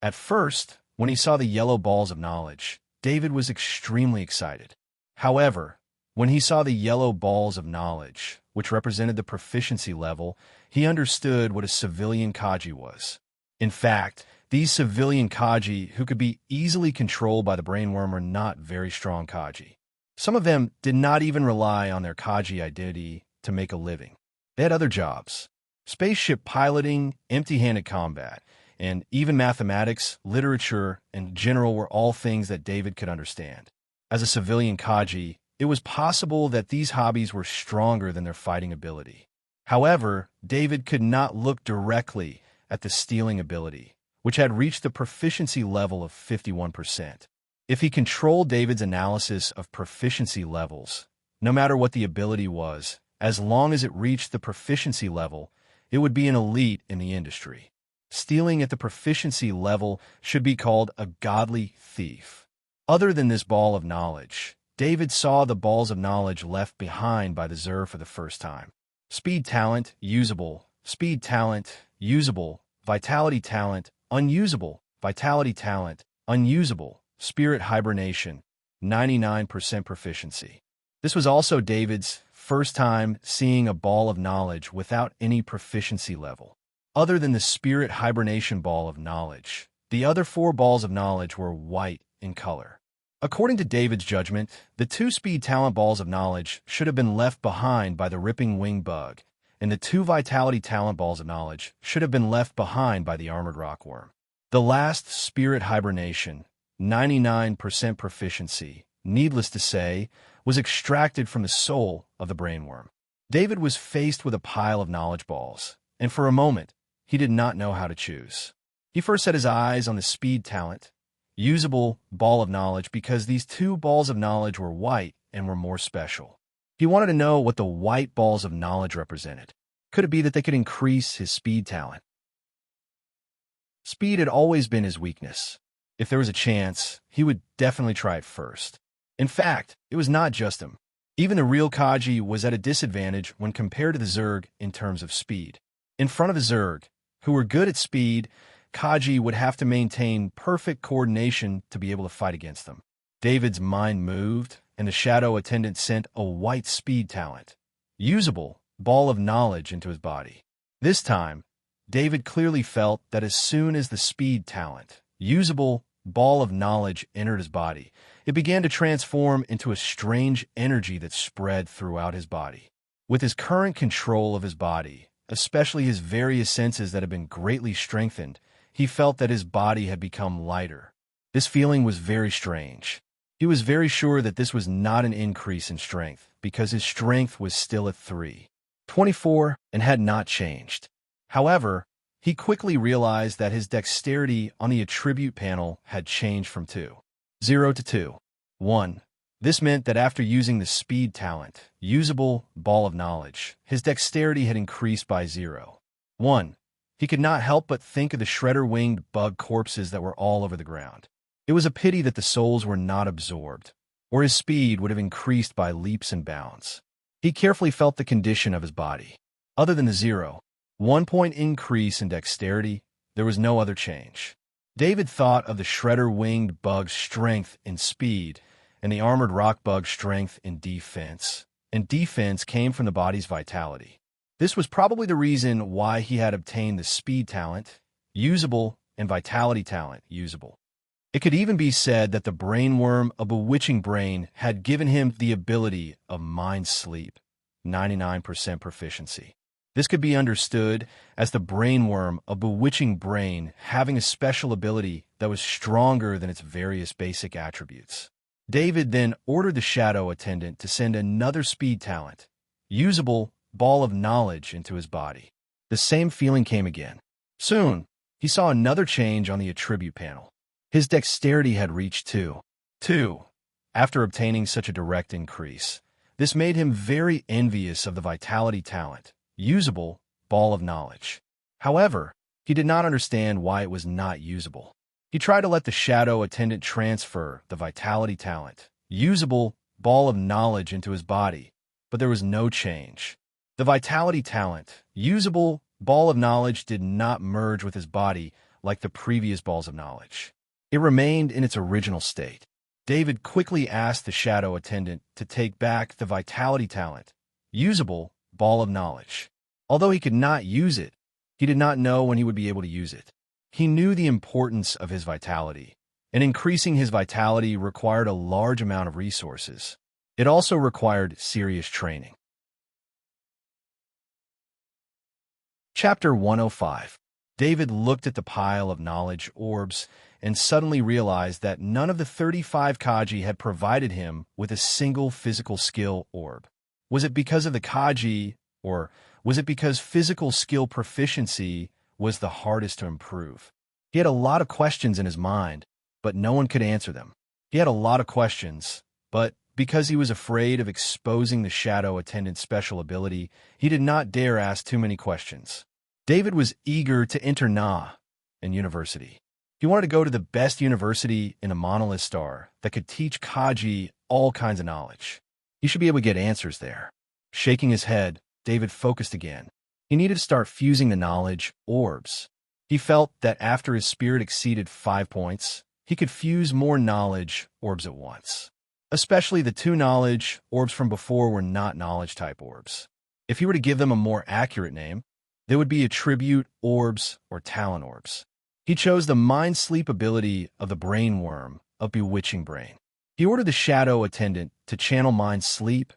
At first, when he saw the yellow balls of knowledge, David was extremely excited. However, when he saw the yellow balls of knowledge, which represented the proficiency level, he understood what a civilian Kaji was. In fact, these civilian Kaji who could be easily controlled by the brainworm were not very strong Kaji. Some of them did not even rely on their Kaji identity to make a living. They had other jobs. Spaceship piloting, empty-handed combat, and even mathematics, literature, and general were all things that David could understand. As a civilian Kaji, it was possible that these hobbies were stronger than their fighting ability. However, David could not look directly at the stealing ability, which had reached the proficiency level of 51%. If he controlled David's analysis of proficiency levels, no matter what the ability was, as long as it reached the proficiency level, it would be an elite in the industry. Stealing at the proficiency level should be called a godly thief. Other than this ball of knowledge, David saw the balls of knowledge left behind by the Zur for the first time. Speed talent, usable. Speed talent, usable. Vitality talent, unusable. Vitality talent, unusable. Spirit hibernation, 99% proficiency. This was also David's first time seeing a ball of knowledge without any proficiency level. Other than the spirit hibernation ball of knowledge, the other 4 balls of knowledge were white in color. According to David's judgment, the 2 speed talent balls of knowledge should have been left behind by the ripping wing bug, and the 2 vitality talent balls of knowledge should have been left behind by the armored rockworm. The last spirit hibernation, 99% proficiency, needless to say, was extracted from the soul of the brainworm. David was faced with a pile of knowledge balls, and for a moment, he did not know how to choose. He first set his eyes on the speed talent, usable ball of knowledge, because these 2 balls of knowledge were white and were more special. He wanted to know what the white balls of knowledge represented. Could it be that they could increase his speed talent? Speed had always been his weakness. If there was a chance, he would definitely try it first. In fact, it was not just him. Even the real Kaji was at a disadvantage when compared to the Zerg in terms of speed. In front of the Zerg, who were good at speed, Kaji would have to maintain perfect coordination to be able to fight against them. David's mind moved, and the shadow attendant sent a white speed talent, usable ball of knowledge into his body. This time, David clearly felt that as soon as the speed talent, usable ball of knowledge entered his body, it began to transform into a strange energy that spread throughout his body. With his current control of his body, especially his various senses that had been greatly strengthened, he felt that his body had become lighter. This feeling was very strange. He was very sure that this was not an increase in strength, because his strength was still at 324 and had not changed. However, he quickly realized that his dexterity on the attribute panel had changed from 2.0 to 2.1. This meant that after using the speed talent, usable ball of knowledge, his dexterity had increased by 0.1. He could not help but think of the shredder-winged bug corpses that were all over the ground. It was a pity that the souls were not absorbed, or his speed would have increased by leaps and bounds. He carefully felt the condition of his body. Other than the 0.1 increase in dexterity, there was no other change. David thought of the shredder-winged bug's strength and speed, and the armored rock bug's strength and defense. And defense came from the body's vitality. This was probably the reason why he had obtained the speed talent, usable, and vitality talent, usable. It could even be said that the brainworm, a bewitching brain, had given him the ability of mind sleep, 99% proficiency. This could be understood as the brainworm, a bewitching brain, having a special ability that was stronger than its various basic attributes. David then ordered the shadow attendant to send another speed talent, usable, ball of knowledge into his body. The same feeling came again. Soon, he saw another change on the attribute panel. His dexterity had reached 2. After obtaining such a direct increase, this made him very envious of the vitality talent, usable, ball of knowledge. However, he did not understand why it was not usable. He tried to let the shadow attendant transfer the vitality talent, usable, ball of knowledge into his body, but there was no change. The vitality talent, usable, ball of knowledge did not merge with his body like the previous balls of knowledge. It remained in its original state. David quickly asked the shadow attendant to take back the vitality talent, usable, ball of knowledge. Although he could not use it, he did not know when he would be able to use it. He knew the importance of his vitality, and increasing his vitality required a large amount of resources. It also required serious training. Chapter 105. David looked at the pile of knowledge orbs and suddenly realized that none of the 35 Kaji had provided him with a single physical skill orb. Was it because of the Kaji, or was it because physical skill proficiency was the hardest to improve? He had a lot of questions in his mind, but no one could answer them. He had a lot of questions, but because he was afraid of exposing the shadow attendant's special ability, he did not dare ask too many questions. David was eager to enter in university. He wanted to go to the best university in a monolith star that could teach Kaji all kinds of knowledge. He should be able to get answers there. Shaking his head, David focused again. He needed to start fusing the knowledge orbs. He felt that after his spirit exceeded 5 points, he could fuse more knowledge orbs at once. Especially the 2 knowledge orbs from before were not knowledge-type orbs. If he were to give them a more accurate name, they would be attribute orbs or talent orbs. He chose the mind sleep ability of the brainworm, a bewitching brain. He ordered the shadow attendant to channel mind sleep,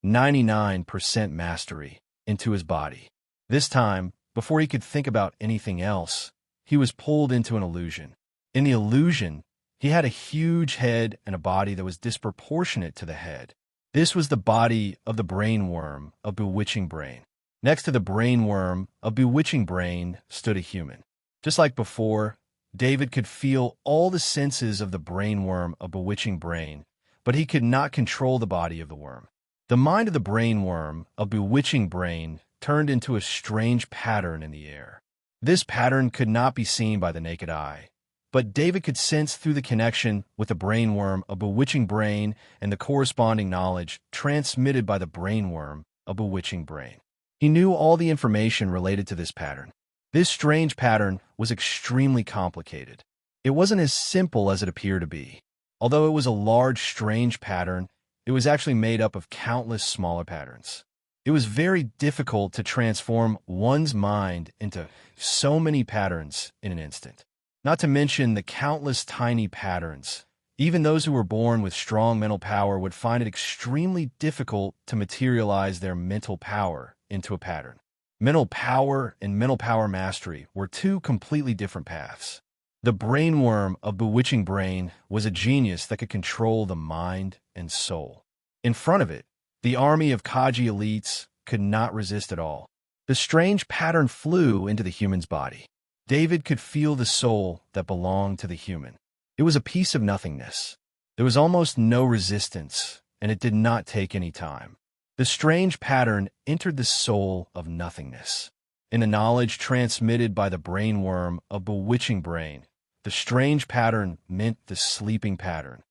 99% mastery, into his body. This time, before he could think about anything else, he was pulled into an illusion. In the illusion, he had a huge head and a body that was disproportionate to the head. This was the body of the brainworm, a bewitching brain. Next to the brainworm, a bewitching brain, stood a human. Just like before, David could feel all the senses of the brainworm, a bewitching brain, but he could not control the body of the worm. The mind of the brainworm, a bewitching brain, turned into a strange pattern in the air. This pattern could not be seen by the naked eye, but David could sense through the connection with the brainworm, a bewitching brain, and the corresponding knowledge transmitted by the brainworm, a bewitching brain. He knew all the information related to this pattern. This strange pattern was extremely complicated. It wasn't as simple as it appeared to be. Although it was a large, strange pattern, it was actually made up of countless smaller patterns. It was very difficult to transform one's mind into so many patterns in an instant. Not to mention the countless tiny patterns. Even those who were born with strong mental power would find it extremely difficult to materialize their mental power into a pattern. Mental power and mental power mastery were 2 completely different paths. The brainworm of bewitching brain was a genius that could control the mind and soul. In front of it, the army of Kaji elites could not resist at all. The strange pattern flew into the human's body. David could feel the soul that belonged to the human. It was a piece of nothingness. There was almost no resistance, and it did not take any time. The strange pattern entered the soul of nothingness. in the knowledge transmitted by the brainworm of bewitching brain. The strange pattern meant the sleeping pattern.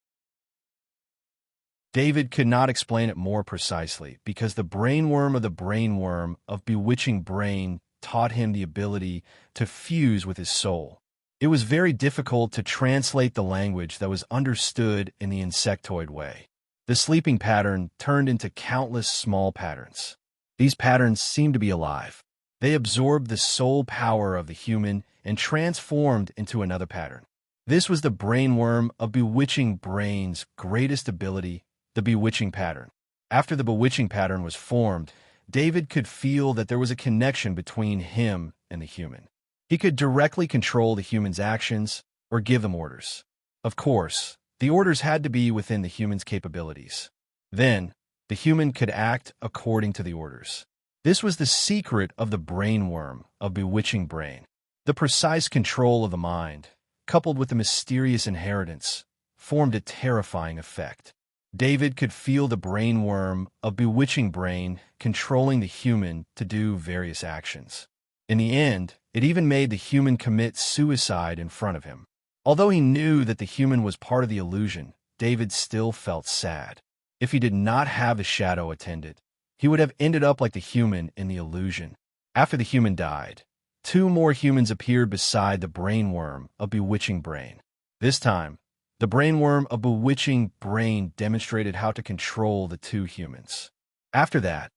David could not explain it more precisely because the brainworm of bewitching brain taught him the ability to fuse with his soul. It was very difficult to translate the language that was understood in the insectoid way. The sleeping pattern turned into countless small patterns. These patterns seemed to be alive. They absorbed the soul power of the human and transformed into another pattern. This was the brainworm of bewitching brain's greatest ability, the bewitching pattern. After the bewitching pattern was formed, David could feel that there was a connection between him and the human. He could directly control the human's actions or give them orders. Of course, the orders had to be within the human's capabilities. Then, the human could act according to the orders. This was the secret of the brainworm of bewitching brain. The precise control of the mind, coupled with the mysterious inheritance, formed a terrifying effect. David could feel the brainworm of bewitching brain controlling the human to do various actions. In the end, it even made the human commit suicide in front of him. Although he knew that the human was part of the illusion, David still felt sad. If he did not have the shadow attendant, he would have ended up like the human in the illusion. After the human died, 2 more humans appeared beside the brainworm of bewitching brain. This time, the brainworm of bewitching brain demonstrated how to control the 2 humans. After that,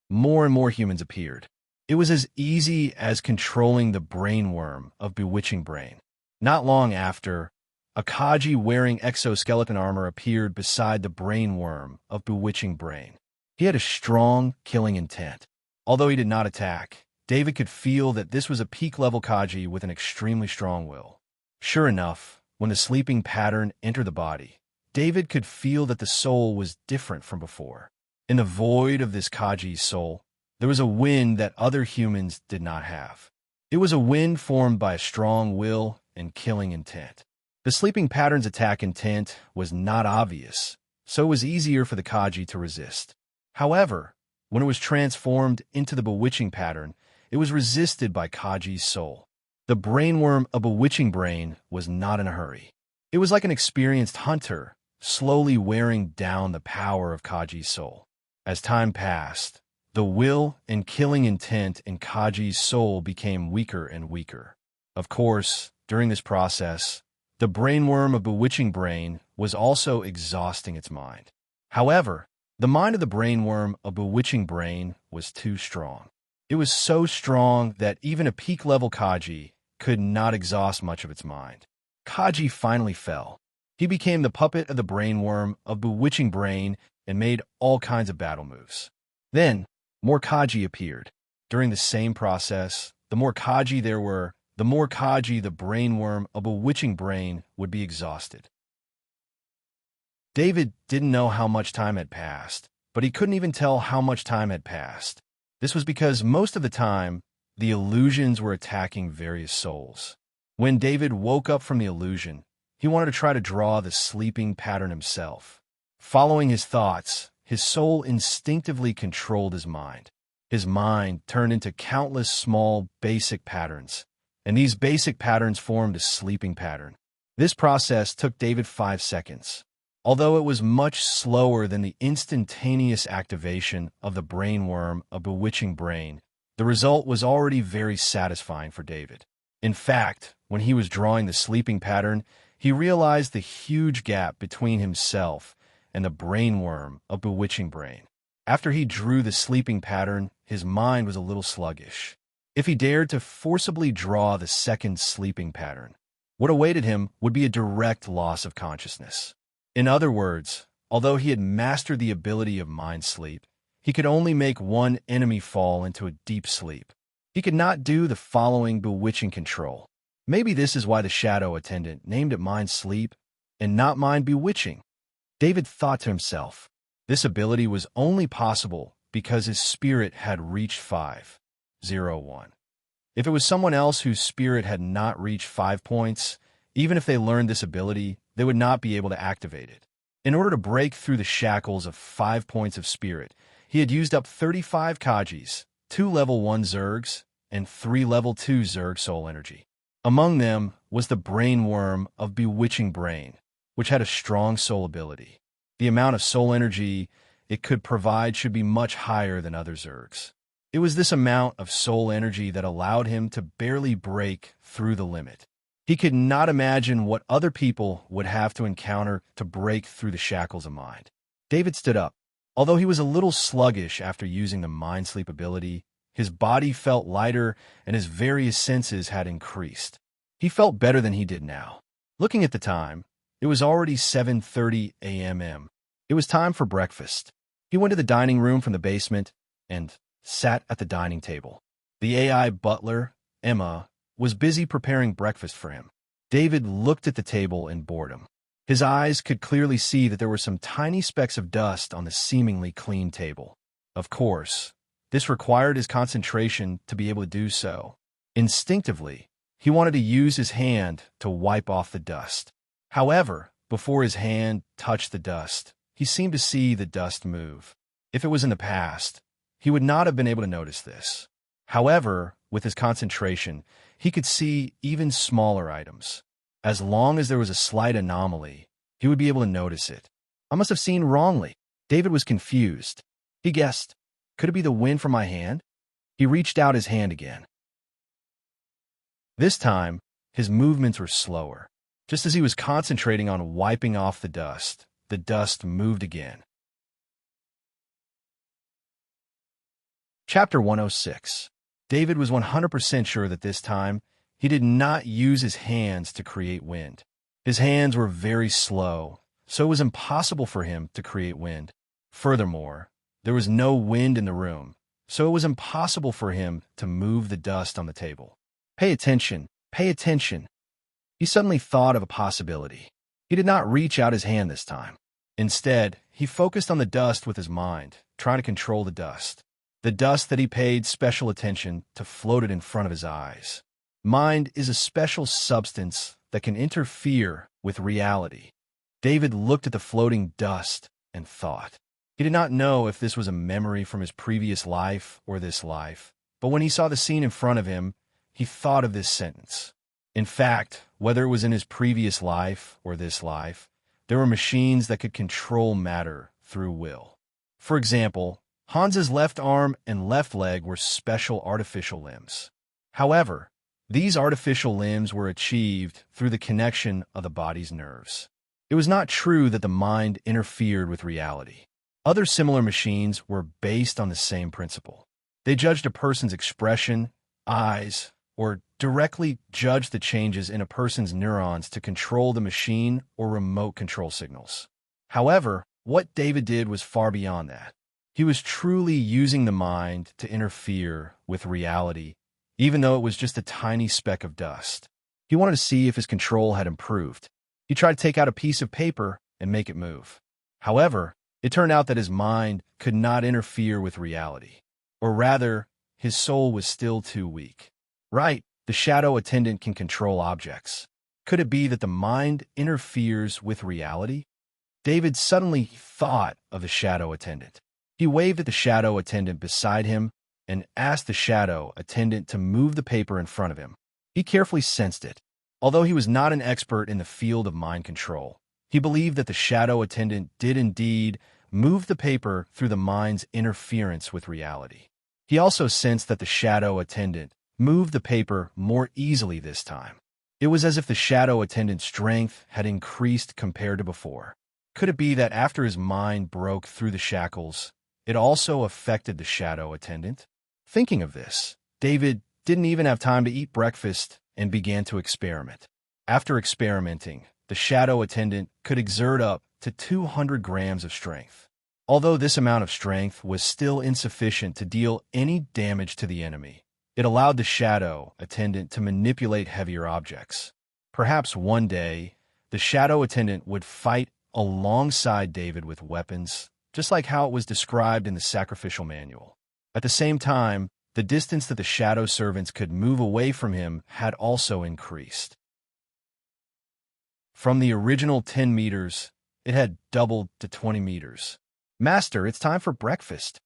more and more humans appeared. It was as easy as controlling the brainworm of bewitching brain. Not long after, a Kaji wearing exoskeleton armor appeared beside the brainworm of bewitching brain. He had a strong, killing intent. Although he did not attack, David could feel that this was a peak-level Kaji with an extremely strong will. Sure enough, when the sleeping pattern entered the body, David could feel that the soul was different from before. In the void of this Kaji's soul, there was a wind that other humans did not have. It was a wind formed by a strong will and killing intent. The sleeping pattern's attack intent was not obvious, so it was easier for the Kaji to resist. However, when it was transformed into the bewitching pattern, it was resisted by Kaji's soul. The brainworm of bewitching brain was not in a hurry. It was like an experienced hunter, slowly wearing down the power of Kaji's soul. As time passed, the will and killing intent in Kaji's soul became weaker and weaker. Of course, during this process, the brainworm of bewitching brain was also exhausting its mind. However, the mind of the brainworm of bewitching brain was too strong. It was so strong that even a peak-level Kaji could not exhaust much of its mind. Kaji finally fell. He became the puppet of the brainworm of bewitching brain and made all kinds of battle moves. Then, more Kaji appeared. During the same process, the more Kaji there were, the more Kaji the brainworm of bewitching brain would be exhausted. David didn't know how much time had passed, but he couldn't even tell how much time had passed. This was because most of the time, the illusions were attacking various souls. When David woke up from the illusion, he wanted to try to draw the sleeping pattern himself. Following his thoughts, his soul instinctively controlled his mind. His mind turned into countless small, basic patterns, and these basic patterns formed a sleeping pattern. This process took David 5 seconds. Although it was much slower than the instantaneous activation of the brainworm of bewitching brain, the result was already very satisfying for David. In fact, when he was drawing the sleeping pattern, he realized the huge gap between himself and the brainworm of bewitching brain. After he drew the sleeping pattern, his mind was a little sluggish. If he dared to forcibly draw the second sleeping pattern, what awaited him would be a direct loss of consciousness. In other words, although he had mastered the ability of mind sleep, he could only make one enemy fall into a deep sleep. He could not do the following bewitching control. Maybe this is why the shadow attendant named it mind sleep and not mind bewitching. David thought to himself, this ability was only possible because his spirit had reached 501. If it was someone else whose spirit had not reached 5 points, even if they learned this ability, they would not be able to activate it. In order to break through the shackles of 5 points of spirit, he had used up 35 Kajis, 2 level 1 Zergs, and 3 level 2 Zerg soul energy. Among them was the brain worm of Bewitching Brain, which had a strong soul ability. The amount of soul energy it could provide should be much higher than other Zergs. It was this amount of soul energy that allowed him to barely break through the limit. He could not imagine what other people would have to encounter to break through the shackles of mind. David stood up. Although he was a little sluggish after using the mind sleep ability, his body felt lighter and his various senses had increased. He felt better than he did now. Looking at the time, it was already 7:30 a.m. It was time for breakfast. He went to the dining room from the basement and sat at the dining table. The AI butler, Emma, was busy preparing breakfast for him. David looked at the table in boredom. His eyes could clearly see that there were some tiny specks of dust on the seemingly clean table. Of course, this required his concentration to be able to do so. Instinctively, he wanted to use his hand to wipe off the dust. However, before his hand touched the dust, he seemed to see the dust move. If it was in the past, he would not have been able to notice this. However, with his concentration, he could see even smaller items. As long as there was a slight anomaly, he would be able to notice it. I must have seen wrongly. David was confused. He guessed, could it be the wind from my hand? He reached out his hand again. This time, his movements were slower. Just as he was concentrating on wiping off the dust moved again. Chapter 106. David was 100% sure that this time, he did not use his hands to create wind. His hands were very slow, so it was impossible for him to create wind. Furthermore, there was no wind in the room, so it was impossible for him to move the dust on the table. Pay attention, pay attention. He suddenly thought of a possibility. He did not reach out his hand this time. Instead, he focused on the dust with his mind, trying to control the dust. The dust that he paid special attention to floated in front of his eyes. Mind is a special substance that can interfere with reality. David looked at the floating dust and thought. He did not know if this was a memory from his previous life or this life, but when he saw the scene in front of him, he thought of this sentence. In fact, whether it was in his previous life or this life, there were machines that could control matter through will. For example, Hans's left arm and left leg were special artificial limbs. However, these artificial limbs were achieved through the connection of the body's nerves. It was not true that the mind interfered with reality. Other similar machines were based on the same principle. They judged a person's expression, eyes, or directly judged the changes in a person's neurons to control the machine or remote control signals. However, what David did was far beyond that. He was truly using the mind to interfere with reality, even though it was just a tiny speck of dust. He wanted to see if his control had improved. He tried to take out a piece of paper and make it move. However, it turned out that his mind could not interfere with reality. Or rather, his soul was still too weak. Right, the shadow attendant can control objects. Could it be that the mind interferes with reality? David suddenly thought of the shadow attendant. He waved at the shadow attendant beside him and asked the shadow attendant to move the paper in front of him. He carefully sensed it. Although he was not an expert in the field of mind control, he believed that the shadow attendant did indeed move the paper through the mind's interference with reality. He also sensed that the shadow attendant moved the paper more easily this time. It was as if the shadow attendant's strength had increased compared to before. Could it be that after his mind broke through the shackles, it also affected the shadow attendant? Thinking of this, David didn't even have time to eat breakfast and began to experiment. After experimenting, the shadow attendant could exert up to 200 grams of strength. Although this amount of strength was still insufficient to deal any damage to the enemy, it allowed the shadow attendant to manipulate heavier objects. Perhaps one day, the shadow attendant would fight alongside David with weapons, just like how it was described in the sacrificial manual. At the same time, the distance that the shadow servants could move away from him had also increased. From the original 10 meters, it had doubled to 20 meters. "Master, it's time for breakfast,"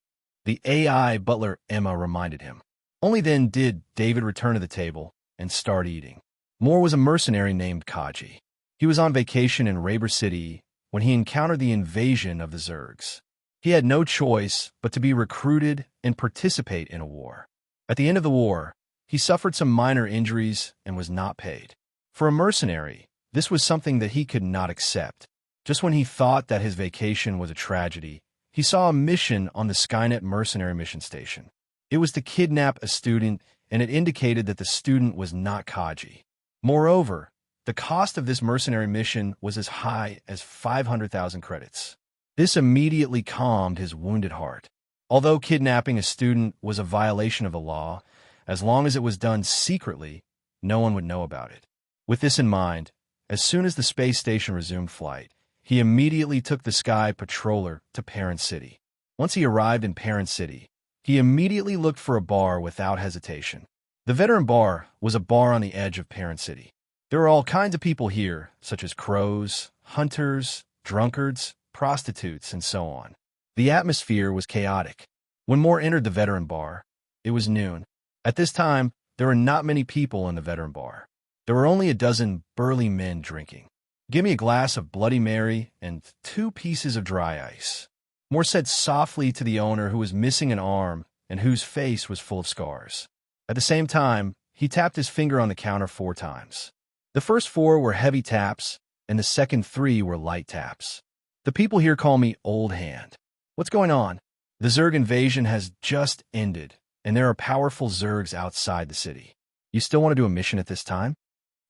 the AI butler Emma reminded him. Only then did David return to the table and start eating. Moore was a mercenary named Kaji. He was on vacation in Raber City when he encountered the invasion of the Zergs. He had no choice but to be recruited and participate in a war. At the end of the war, he suffered some minor injuries and was not paid. For a mercenary, this was something that he could not accept. Just when he thought that his vacation was a tragedy, he saw a mission on the Skynet mercenary mission station. It was to kidnap a student, and it indicated that the student was not Kaji. Moreover, the cost of this mercenary mission was as high as 500,000 credits. This immediately calmed his wounded heart. Although kidnapping a student was a violation of the law, as long as it was done secretly, no one would know about it. With this in mind, as soon as the space station resumed flight, he immediately took the Sky Patroller to Parent City. Once he arrived in Parent City, he immediately looked for a bar without hesitation. The Veteran Bar was a bar on the edge of Parent City. There were all kinds of people here, such as crows, hunters, drunkards, prostitutes, and so on. The atmosphere was chaotic. When Moore entered the Veteran Bar, it was noon. At this time, there were not many people in the Veteran Bar. There were only a dozen burly men drinking. "Give me a glass of Bloody Mary and 2 pieces of dry ice," Moore said softly to the owner, who was missing an arm and whose face was full of scars. At the same time, he tapped his finger on the counter 4 times. The first 4 were heavy taps, and the second 3 were light taps. "The people here call me Old Hand. What's going on?" "The Zerg invasion has just ended, and there are powerful Zergs outside the city. You still want to do a mission at this time?"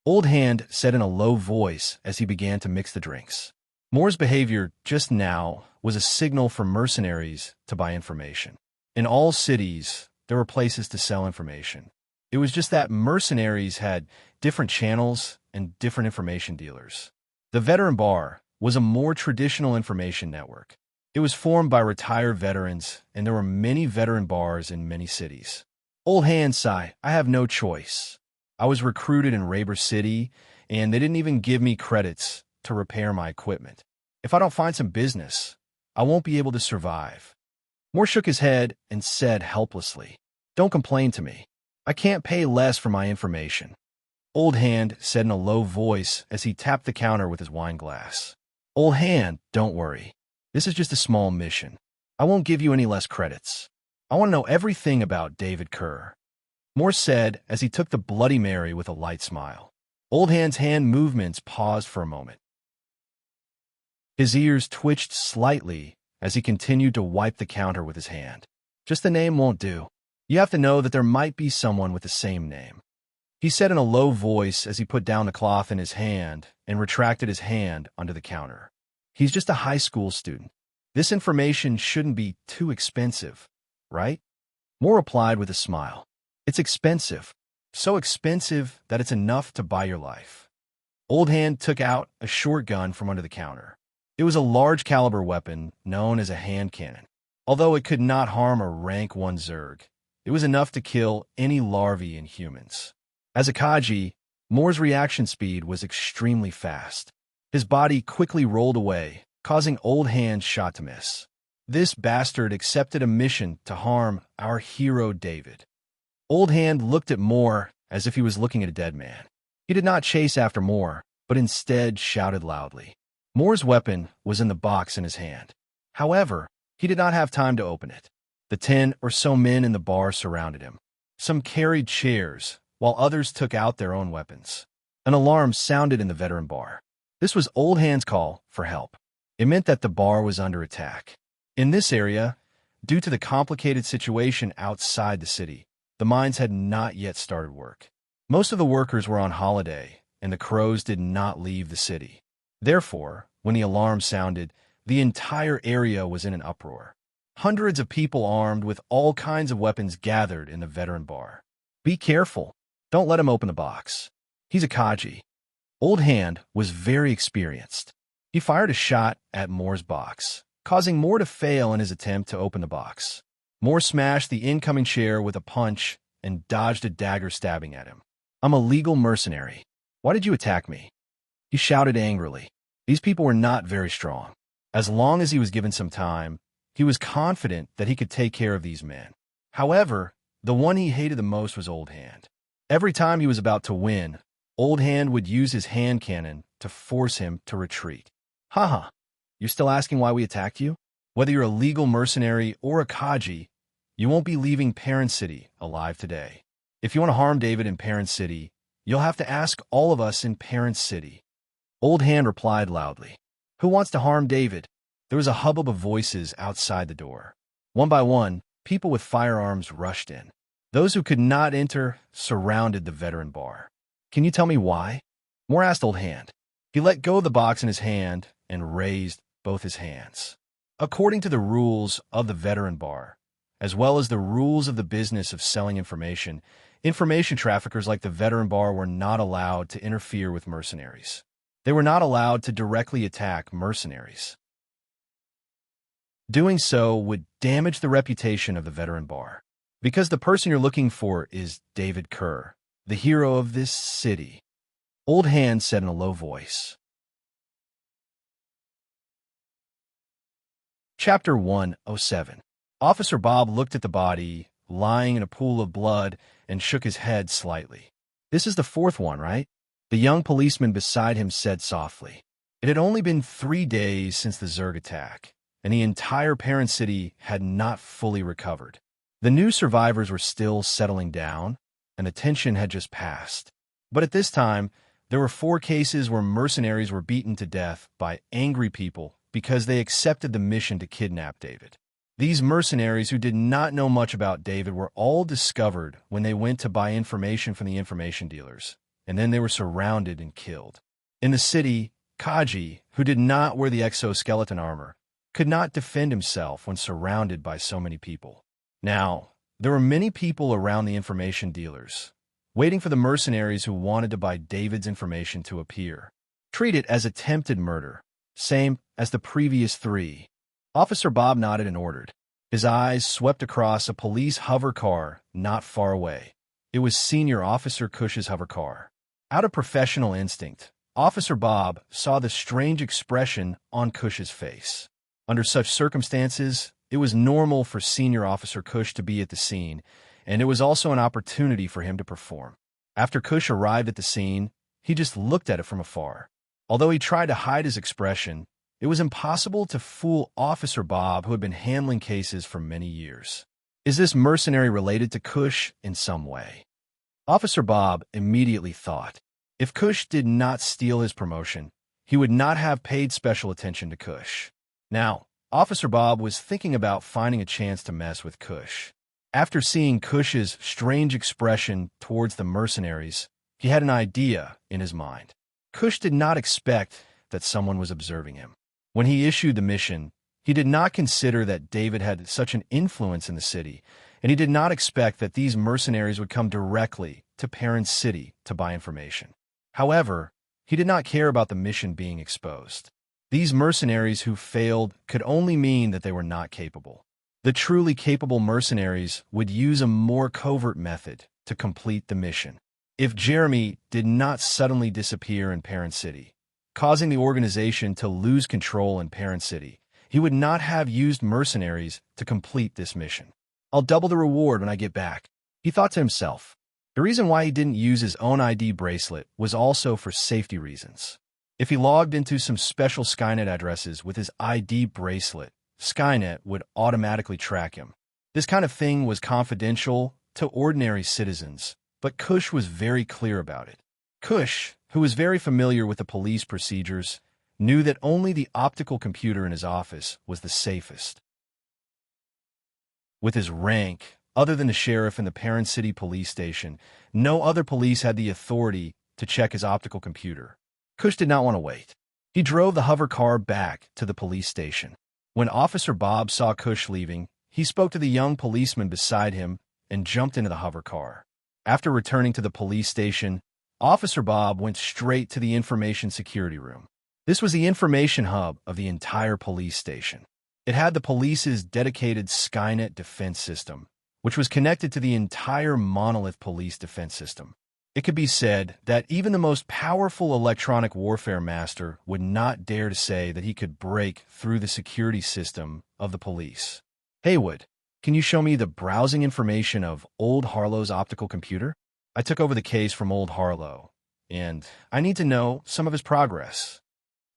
Old Hand said in a low voice as he began to mix the drinks. Moore's behavior just now was a signal for mercenaries to buy information. In all cities, there were places to sell information. It was just that mercenaries had different channels and different information dealers. The Veteran Bar was a more traditional information network. It was formed by retired veterans, and there were many veteran bars in many cities. Old Hand sighed, "I have no choice. I was recruited in Raber City, and they didn't even give me credits to repair my equipment. If I don't find some business, I won't be able to survive." Moore shook his head and said helplessly, "Don't complain to me. I can't pay less for my information." Old Hand said in a low voice as he tapped the counter with his wine glass. "Old Hand, don't worry. This is just a small mission. I won't give you any less credits. I want to know everything about David Kerr," Moore said as he took the Bloody Mary with a light smile. Old Hand's hand movements paused for a moment. His ears twitched slightly as he continued to wipe the counter with his hand. "Just the name won't do. You have to know that there might be someone with the same name," he said in a low voice as he put down the cloth in his hand and retracted his hand under the counter. "He's just a high school student. This information shouldn't be too expensive, right?" Moore replied with a smile. "It's expensive. So expensive that it's enough to buy your life." Old Hand took out a short gun from under the counter. It was a large caliber weapon known as a hand cannon. Although it could not harm a rank 1 Zerg, it was enough to kill any larvae in humans. As a Kaji, Moore's reaction speed was extremely fast. His body quickly rolled away, causing Old Hand's shot to miss. This bastard accepted a mission to harm our hero David. Old Hand looked at Moore as if he was looking at a dead man. He did not chase after Moore, but instead shouted loudly. Moore's weapon was in the box in his hand. However, he did not have time to open it. The 10 or so men in the bar surrounded him. Some carried chairs, while others took out their own weapons. An alarm sounded in the Veteran Bar. This was Old Hand's call for help. It meant that the bar was under attack. In this area, due to the complicated situation outside the city, the mines had not yet started work. Most of the workers were on holiday, and the crows did not leave the city. Therefore, when the alarm sounded, the entire area was in an uproar. Hundreds of people armed with all kinds of weapons gathered in the Veteran Bar. "Be careful. Don't let him open the box. He's a Kaji." Old Hand was very experienced. He fired a shot at Moore's box, causing Moore to fail in his attempt to open the box. Moore smashed the incoming chair with a punch and dodged a dagger stabbing at him. "I'm a legal mercenary. Why did you attack me?" he shouted angrily. These people were not very strong. As long as he was given some time, he was confident that he could take care of these men. However, The one he hated the most was Old Hand. Every time he was about to win, Old Hand would use his hand cannon to force him to retreat. Haha, you're still asking why we attacked you? Whether you're a legal mercenary or a Kaji, you won't be leaving Parent City alive today. If you want to harm David in Parent City, you'll have to ask all of us in Parent City. Old Hand replied loudly. Who wants to harm David? There was a hubbub of voices outside the door. One by one, people with firearms rushed in. Those who could not enter surrounded the veteran bar. Can you tell me why? Moore asked Old Hand. He let go of the box in his hand and raised both his hands. According to the rules of the veteran bar, as well as the rules of the business of selling information, information traffickers like the veteran bar were not allowed to interfere with mercenaries. They were not allowed to directly attack mercenaries. Doing so would damage the reputation of the veteran bar. Because the person you're looking for is David Kerr, the hero of this city, Old Hand said in a low voice. Chapter 107. Officer Bob looked at the body, lying in a pool of blood, and shook his head slightly. This is the fourth one, right? The young policeman beside him said softly. It had only been 3 days since the Zerg attack, and the entire Parent City had not fully recovered. The new survivors were still settling down, and the tension had just passed. But at this time, there were 4 cases where mercenaries were beaten to death by angry people because they accepted the mission to kidnap David. These mercenaries who did not know much about David were all discovered when they went to buy information from the information dealers, and then they were surrounded and killed. In the city, Kaji, who did not wear the exoskeleton armor, could not defend himself when surrounded by so many people. Now, there were many people around the information dealers, waiting for the mercenaries who wanted to buy David's information to appear. Treat it as attempted murder, same as the previous 3. Officer Bob nodded and ordered. His eyes swept across a police hover car not far away. It was Senior Officer Cush's hover car. Out of professional instinct, Officer Bob saw the strange expression on Cush's face. Under such circumstances, it was normal for Senior Officer Cush to be at the scene, and it was also an opportunity for him to perform. After Cush arrived at the scene, he just looked at it from afar. Although he tried to hide his expression, it was impossible to fool Officer Bob, who had been handling cases for many years. Is this mercenary related to Cush in some way? Officer Bob immediately thought. If Cush did not steal his promotion, he would not have paid special attention to Cush. Now, Officer Bob was thinking about finding a chance to mess with Cush. After seeing Cush's strange expression towards the mercenaries, he had an idea in his mind. Cush did not expect that someone was observing him. When he issued the mission, he did not consider that David had such an influence in the city, and he did not expect that these mercenaries would come directly to Parent City to buy information. However, he did not care about the mission being exposed. These mercenaries who failed could only mean that they were not capable. The truly capable mercenaries would use a more covert method to complete the mission. If Jeremy did not suddenly disappear in Parent City, causing the organization to lose control in Parent City, he would not have used mercenaries to complete this mission. I'll double the reward when I get back, he thought to himself. The reason why he didn't use his own ID bracelet was also for safety reasons. If he logged into some special Skynet addresses with his ID bracelet, Skynet would automatically track him. This kind of thing was confidential to ordinary citizens, but Cush was very clear about it. Cush, who was very familiar with the police procedures, knew that only the optical computer in his office was the safest. With his rank, other than the sheriff in the Parent City police station, no other police had the authority to check his optical computer. Cush did not want to wait. He drove the hover car back to the police station. When Officer Bob saw Cush leaving, he spoke to the young policeman beside him and jumped into the hover car. After returning to the police station, Officer Bob went straight to the information security room. This was the information hub of the entire police station. It had the police's dedicated Skynet defense system, which was connected to the entire monolith police defense system. It could be said that even the most powerful electronic warfare master would not dare to say that he could break through the security system of the police. Haywood, can you show me the browsing information of old Harlow's optical computer? I took over the case from old Harlow, and I need to know some of his progress.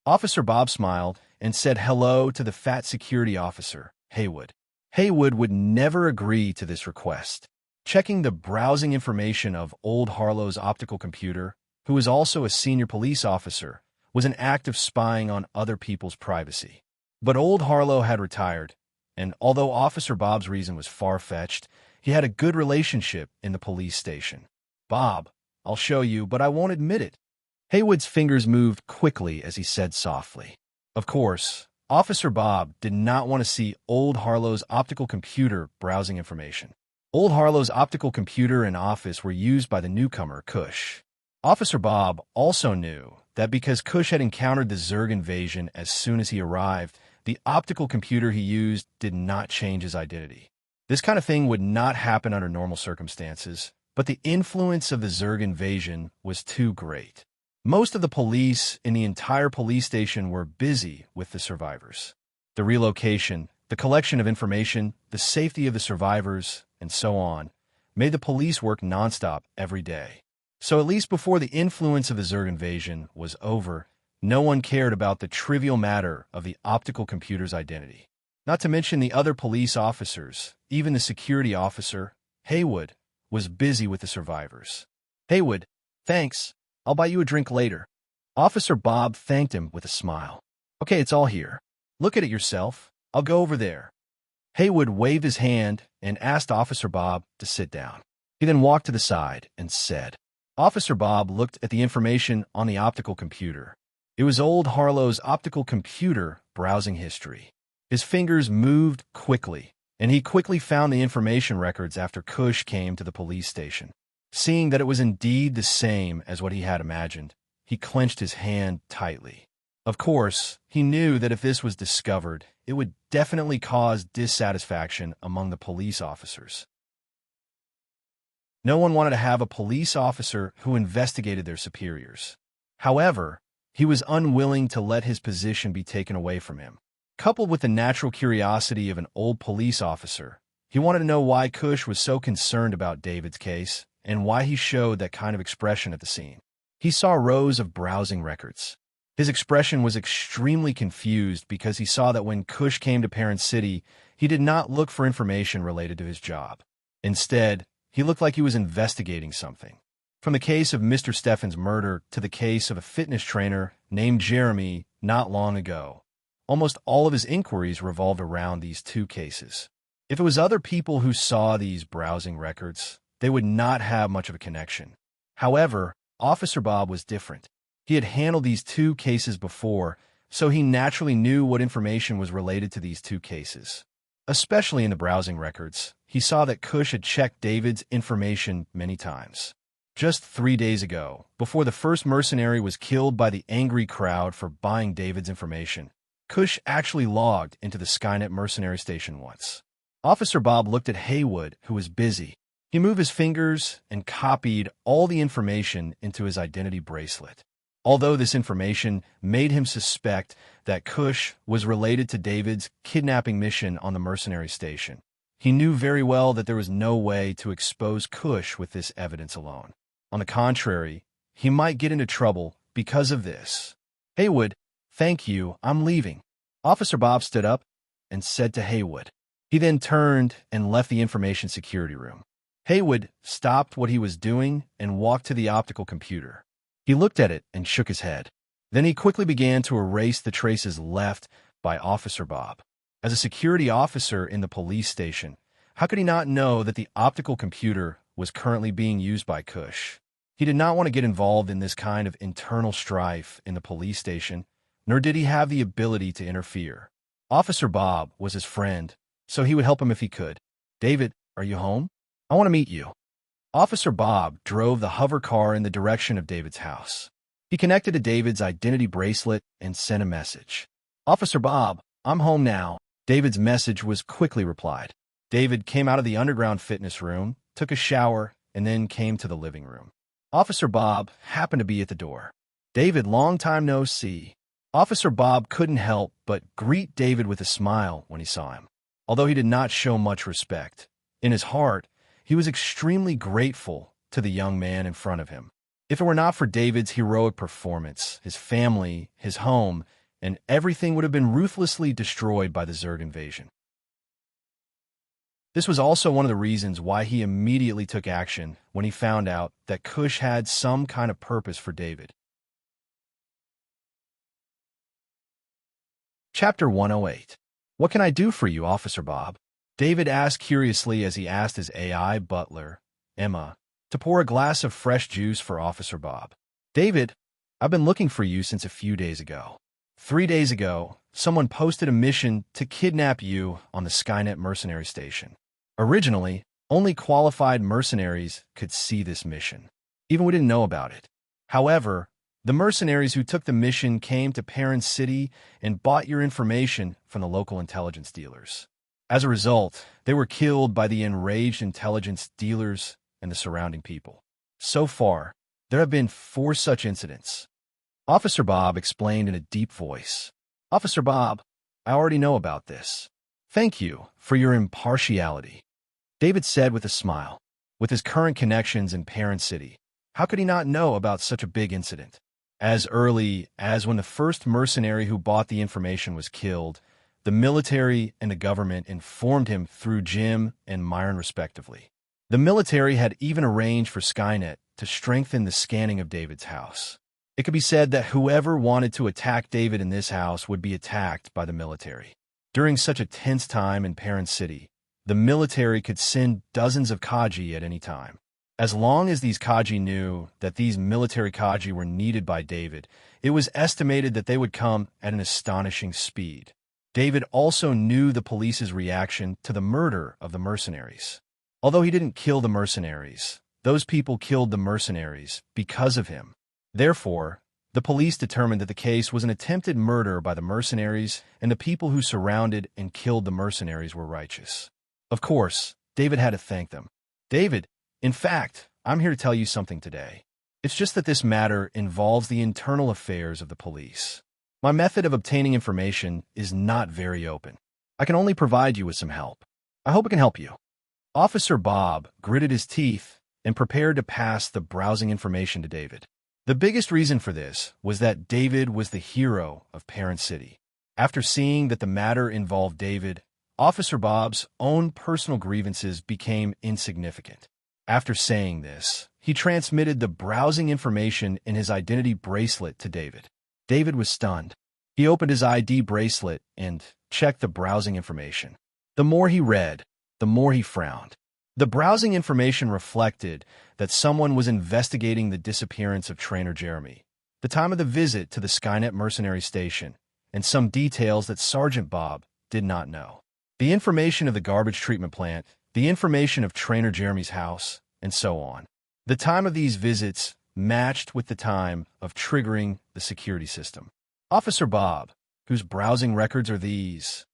Officer Bob smiled and said hello to the fat security officer, Haywood. Haywood would never agree to this request. Checking the browsing information of old Harlow's optical computer, who was also a senior police officer, was an act of spying on other people's privacy. But old Harlow had retired, and although Officer Bob's reason was far-fetched, he had a good relationship in the police station. Bob, I'll show you, but I won't admit it. Haywood's fingers moved quickly as he said softly. Of course, Officer Bob did not want to see old Harlow's optical computer browsing information. Old Harlow's optical computer and office were used by the newcomer, Cush. Officer Bob also knew that because Cush had encountered the Zerg invasion as soon as he arrived, the optical computer he used did not change his identity. This kind of thing would not happen under normal circumstances, but the influence of the Zerg invasion was too great. Most of the police in the entire police station were busy with the survivors. The relocation, the collection of information, the safety of the survivors, and so on, made the police work nonstop every day. So at least before the influence of the Zerg invasion was over, no one cared about the trivial matter of the optical computer's identity. Not to mention the other police officers, even the security officer, Haywood, was busy with the survivors. Haywood, thanks. I'll buy you a drink later. Officer Bob thanked him with a smile. Okay, it's all here. Look at it yourself. I'll go over there. Haywood waved his hand and asked Officer Bob to sit down. He then walked to the side and said, Officer Bob looked at the information on the optical computer. It was old Harlow's optical computer browsing history. His fingers moved quickly, and he quickly found the information records after Cush came to the police station. Seeing that it was indeed the same as what he had imagined, he clenched his hand tightly. Of course, he knew that if this was discovered, it would definitely cause dissatisfaction among the police officers. No one wanted to have a police officer who investigated their superiors. However, he was unwilling to let his position be taken away from him. Coupled with the natural curiosity of an old police officer, he wanted to know why Cush was so concerned about David's case and why he showed that kind of expression at the scene. He saw rows of browsing records. His expression was extremely confused because he saw that when Cush came to Parent City, he did not look for information related to his job. Instead, he looked like he was investigating something. From the case of Mr. Steffen's murder to the case of a fitness trainer named Jeremy not long ago, almost all of his inquiries revolved around these two cases. If it was other people who saw these browsing records, they would not have much of a connection. However, Officer Bob was different. He had handled these two cases before, so he naturally knew what information was related to these two cases. Especially in the browsing records, he saw that Cush had checked David's information many times. Just 3 days ago, before the first mercenary was killed by the angry crowd for buying David's information, Cush actually logged into the Skynet mercenary station once. Officer Bob looked at Haywood, who was busy. He moved his fingers and copied all the information into his identity bracelet. Although this information made him suspect that Cush was related to David's kidnapping mission on the mercenary station, he knew very well that there was no way to expose Cush with this evidence alone. On the contrary, he might get into trouble because of this. Haywood, thank you, I'm leaving. Officer Bob stood up and said to Haywood. He then turned and left the information security room. Haywood stopped what he was doing and walked to the optical computer. He looked at it and shook his head. Then he quickly began to erase the traces left by Officer Bob. As a security officer in the police station, how could he not know that the optical computer was currently being used by Cush? He did not want to get involved in this kind of internal strife in the police station, nor did he have the ability to interfere. Officer Bob was his friend, so he would help him if he could. David, are you home? I want to meet you. Officer Bob drove the hover car in the direction of David's house. He connected to David's identity bracelet and sent a message. Officer Bob, I'm home now. David's message was quickly replied. David came out of the underground fitness room, took a shower, and then came to the living room. Officer Bob happened to be at the door. David, long time no see. Officer Bob couldn't help but greet David with a smile when he saw him. although he did not show much respect. In his heart, he was extremely grateful to the young man in front of him. If it were not for David's heroic performance, his family, his home, and everything would have been ruthlessly destroyed by the Zerg invasion. This was also one of the reasons why he immediately took action when he found out that Kush had some kind of purpose for David. Chapter 108. What can I do for you, Officer Bob? David asked curiously as he asked his AI butler, Emma, to pour a glass of fresh juice for Officer Bob. David, I've been looking for you since a few days ago. 3 days ago, someone posted a mission to kidnap you on the Skynet mercenary station. Originally, only qualified mercenaries could see this mission. Even we didn't know about it. However, the mercenaries who took the mission came to Perrin City and bought your information from the local intelligence dealers. As a result, they were killed by the enraged intelligence dealers and the surrounding people. So far, there have been 4 such incidents. Officer Bob explained in a deep voice. Officer Bob, I already know about this. Thank you for your impartiality, David said with a smile. With his current connections in Perrin City, how could he not know about such a big incident? As early as when the first mercenary who bought the information was killed, the military and the government informed him through Jim and Myron respectively. The military had even arranged for Skynet to strengthen the scanning of David's house. It could be said that whoever wanted to attack David in this house would be attacked by the military. During such a tense time in Perrin City, the military could send dozens of Kaji at any time. As long as these Kaji knew that these military Kaji were needed by David, it was estimated that they would come at an astonishing speed. David also knew the police's reaction to the murder of the mercenaries. Although he didn't kill the mercenaries, those people killed the mercenaries because of him. Therefore, the police determined that the case was an attempted murder by the mercenaries, and the people who surrounded and killed the mercenaries were righteous. Of course, David had to thank them. David, in fact, I'm here to tell you something today. It's just that this matter involves the internal affairs of the police. My method of obtaining information is not very open. I can only provide you with some help. I hope it can help you. Officer Bob gritted his teeth and prepared to pass the browsing information to David. The biggest reason for this was that David was the hero of Perrin City. After seeing that the matter involved David, Officer Bob's own personal grievances became insignificant. After saying this, he transmitted the browsing information in his identity bracelet to David. David was stunned. He opened his ID bracelet and checked the browsing information. The more he read, the more he frowned. The browsing information reflected that someone was investigating the disappearance of Trainer Jeremy, the time of the visit to the Skynet mercenary station, and some details that Sergeant Bob did not know. The information of the garbage treatment plant, the information of Trainer Jeremy's house, and so on. The time of these visits matched with the time of triggering the security system. Officer Bob, whose browsing records are these?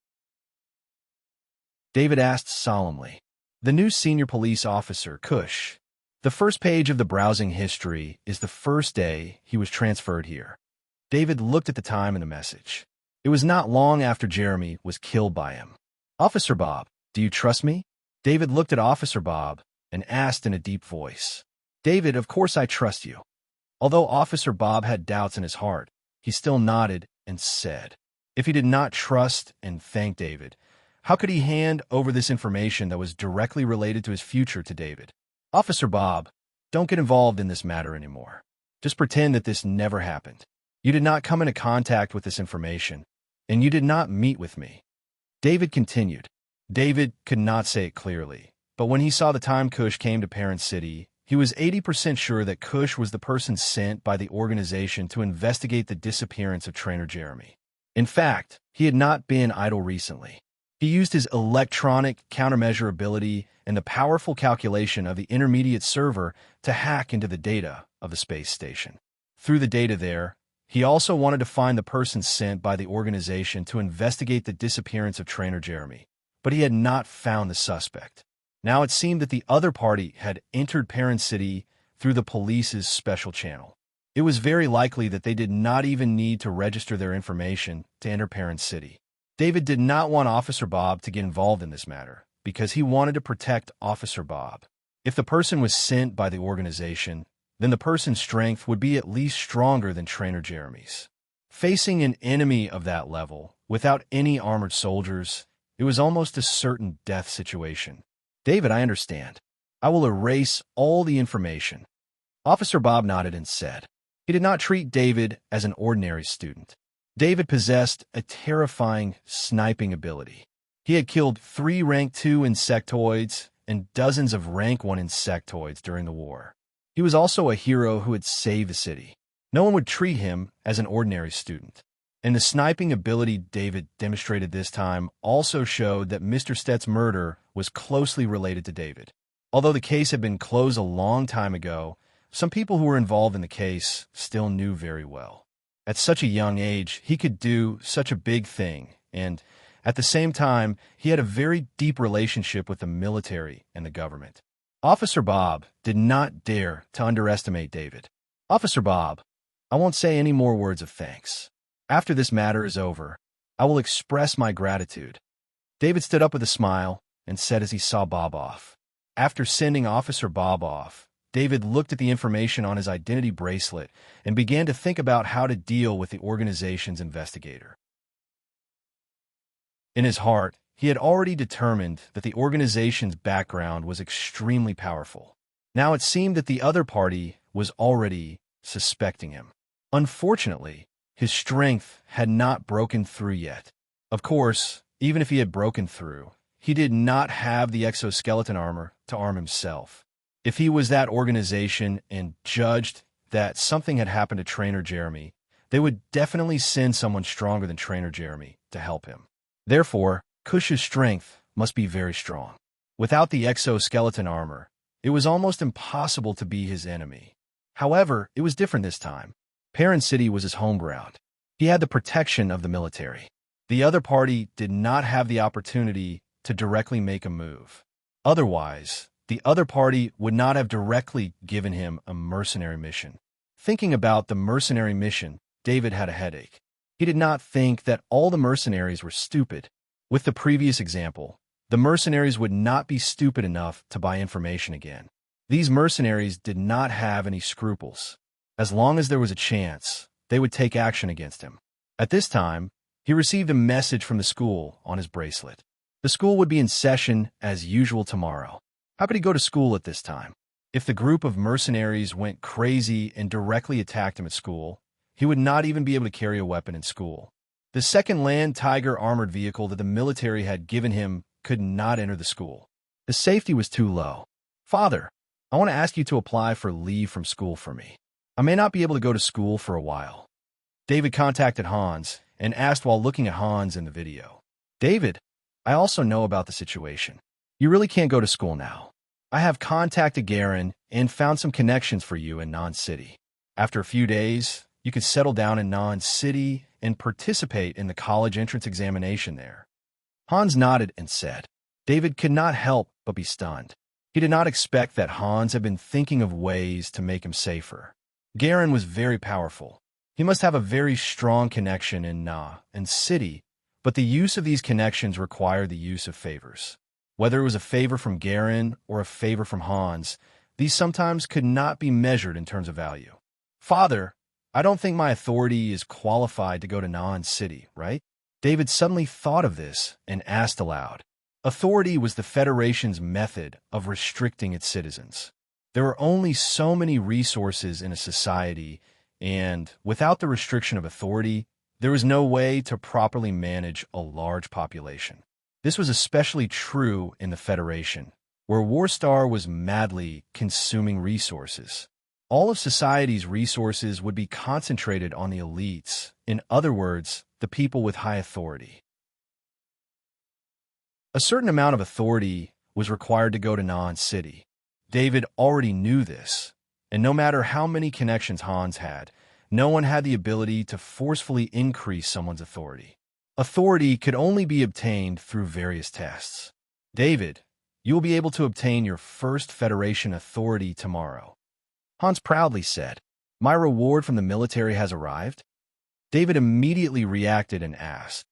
David asked solemnly. The new senior police officer, Kush. The first page of the browsing history is the first day he was transferred here. David looked at the time in the message. It was not long after Jeremy was killed by him. Officer Bob, do you trust me? David looked at Officer Bob and asked in a deep voice. David, of course I trust you. Although Officer Bob had doubts in his heart, he still nodded and said, if he did not trust and thank David, how could he hand over this information that was directly related to his future to David? Officer Bob, don't get involved in this matter anymore. Just pretend that this never happened. You did not come into contact with this information, and you did not meet with me. David continued. David could not say it clearly, but when he saw the time Kush came to Perrin City, he was 80% sure that Kush was the person sent by the organization to investigate the disappearance of Trainer Jeremy. In fact, he had not been idle recently. He used his electronic countermeasure ability and the powerful calculation of the intermediate server to hack into the data of the space station. Through the data there, he also wanted to find the person sent by the organization to investigate the disappearance of Trainer Jeremy, but he had not found the suspect. Now it seemed that the other party had entered Perrin City through the police's special channel. It was very likely that they did not even need to register their information to enter Perrin City. David did not want Officer Bob to get involved in this matter because he wanted to protect Officer Bob. If the person was sent by the organization, then the person's strength would be at least stronger than Trainer Jeremy's. Facing an enemy of that level, without any armored soldiers, it was almost a certain death situation. David, I understand. I will erase all the information. Officer Bob nodded and said. He did not treat David as an ordinary student. David possessed a terrifying sniping ability. He had killed 3 Rank 2 insectoids and dozens of Rank 1 insectoids during the war. He was also a hero who had saved the city. No one would treat him as an ordinary student. And the sniping ability David demonstrated this time also showed that Mr. Stett's murder was closely related to David. Although the case had been closed a long time ago, some people who were involved in the case still knew very well. At such a young age, he could do such a big thing, and at the same time, he had a very deep relationship with the military and the government. Officer Bob did not dare to underestimate David. Officer Bob, I won't say any more words of thanks. After this matter is over, I will express my gratitude. David stood up with a smile and said as he saw Bob off. After sending Officer Bob off, David looked at the information on his identity bracelet and began to think about how to deal with the organization's investigator. In his heart, he had already determined that the organization's background was extremely powerful. Now it seemed that the other party was already suspecting him. Unfortunately, his strength had not broken through yet. Of course, even if he had broken through, he did not have the exoskeleton armor to arm himself. If he was that organization and judged that something had happened to Trainer Jeremy, they would definitely send someone stronger than Trainer Jeremy to help him. Therefore, Kush's strength must be very strong. Without the exoskeleton armor, it was almost impossible to be his enemy. However, it was different this time. Parent City was his home ground. He had the protection of the military. The other party did not have the opportunity to directly make a move. Otherwise, the other party would not have directly given him a mercenary mission. Thinking about the mercenary mission, David had a headache. He did not think that all the mercenaries were stupid. With the previous example, the mercenaries would not be stupid enough to buy information again. These mercenaries did not have any scruples. As long as there was a chance, they would take action against him. At this time, he received a message from the school on his bracelet. The school would be in session as usual tomorrow. How could he go to school at this time? If the group of mercenaries went crazy and directly attacked him at school, he would not even be able to carry a weapon in school. The second Land Tiger armored vehicle that the military had given him could not enter the school. The safety was too low. Father, I want to ask you to apply for leave from school for me. I may not be able to go to school for a while. David contacted Hans and asked while looking at Hans in the video. David, I also know about the situation. You really can't go to school now. I have contacted Garen and found some connections for you in Nan City. After a few days, you could settle down in Nan City and participate in the college entrance examination there. Hans nodded and said. David could not help but be stunned. He did not expect that Hans had been thinking of ways to make him safer. Garen was very powerful. He must have a very strong connection in Nan City, but the use of these connections required the use of favors. Whether it was a favor from Garen or a favor from Hans, these sometimes could not be measured in terms of value. Father, I don't think my authority is qualified to go to Nan City, right? David suddenly thought of this and asked aloud. Authority was the Federation's method of restricting its citizens. There are only so many resources in a society, and without the restriction of authority, there was no way to properly manage a large population. This was especially true in the Federation, where Warstar was madly consuming resources. All of society's resources would be concentrated on the elites, in other words, the people with high authority. A certain amount of authority was required to go to Nan City. David already knew this, and no matter how many connections Hans had, no one had the ability to forcefully increase someone's authority. Authority could only be obtained through various tests. David, you will be able to obtain your first Federation authority tomorrow. Hans proudly said, My reward from the military has arrived? David immediately reacted and asked,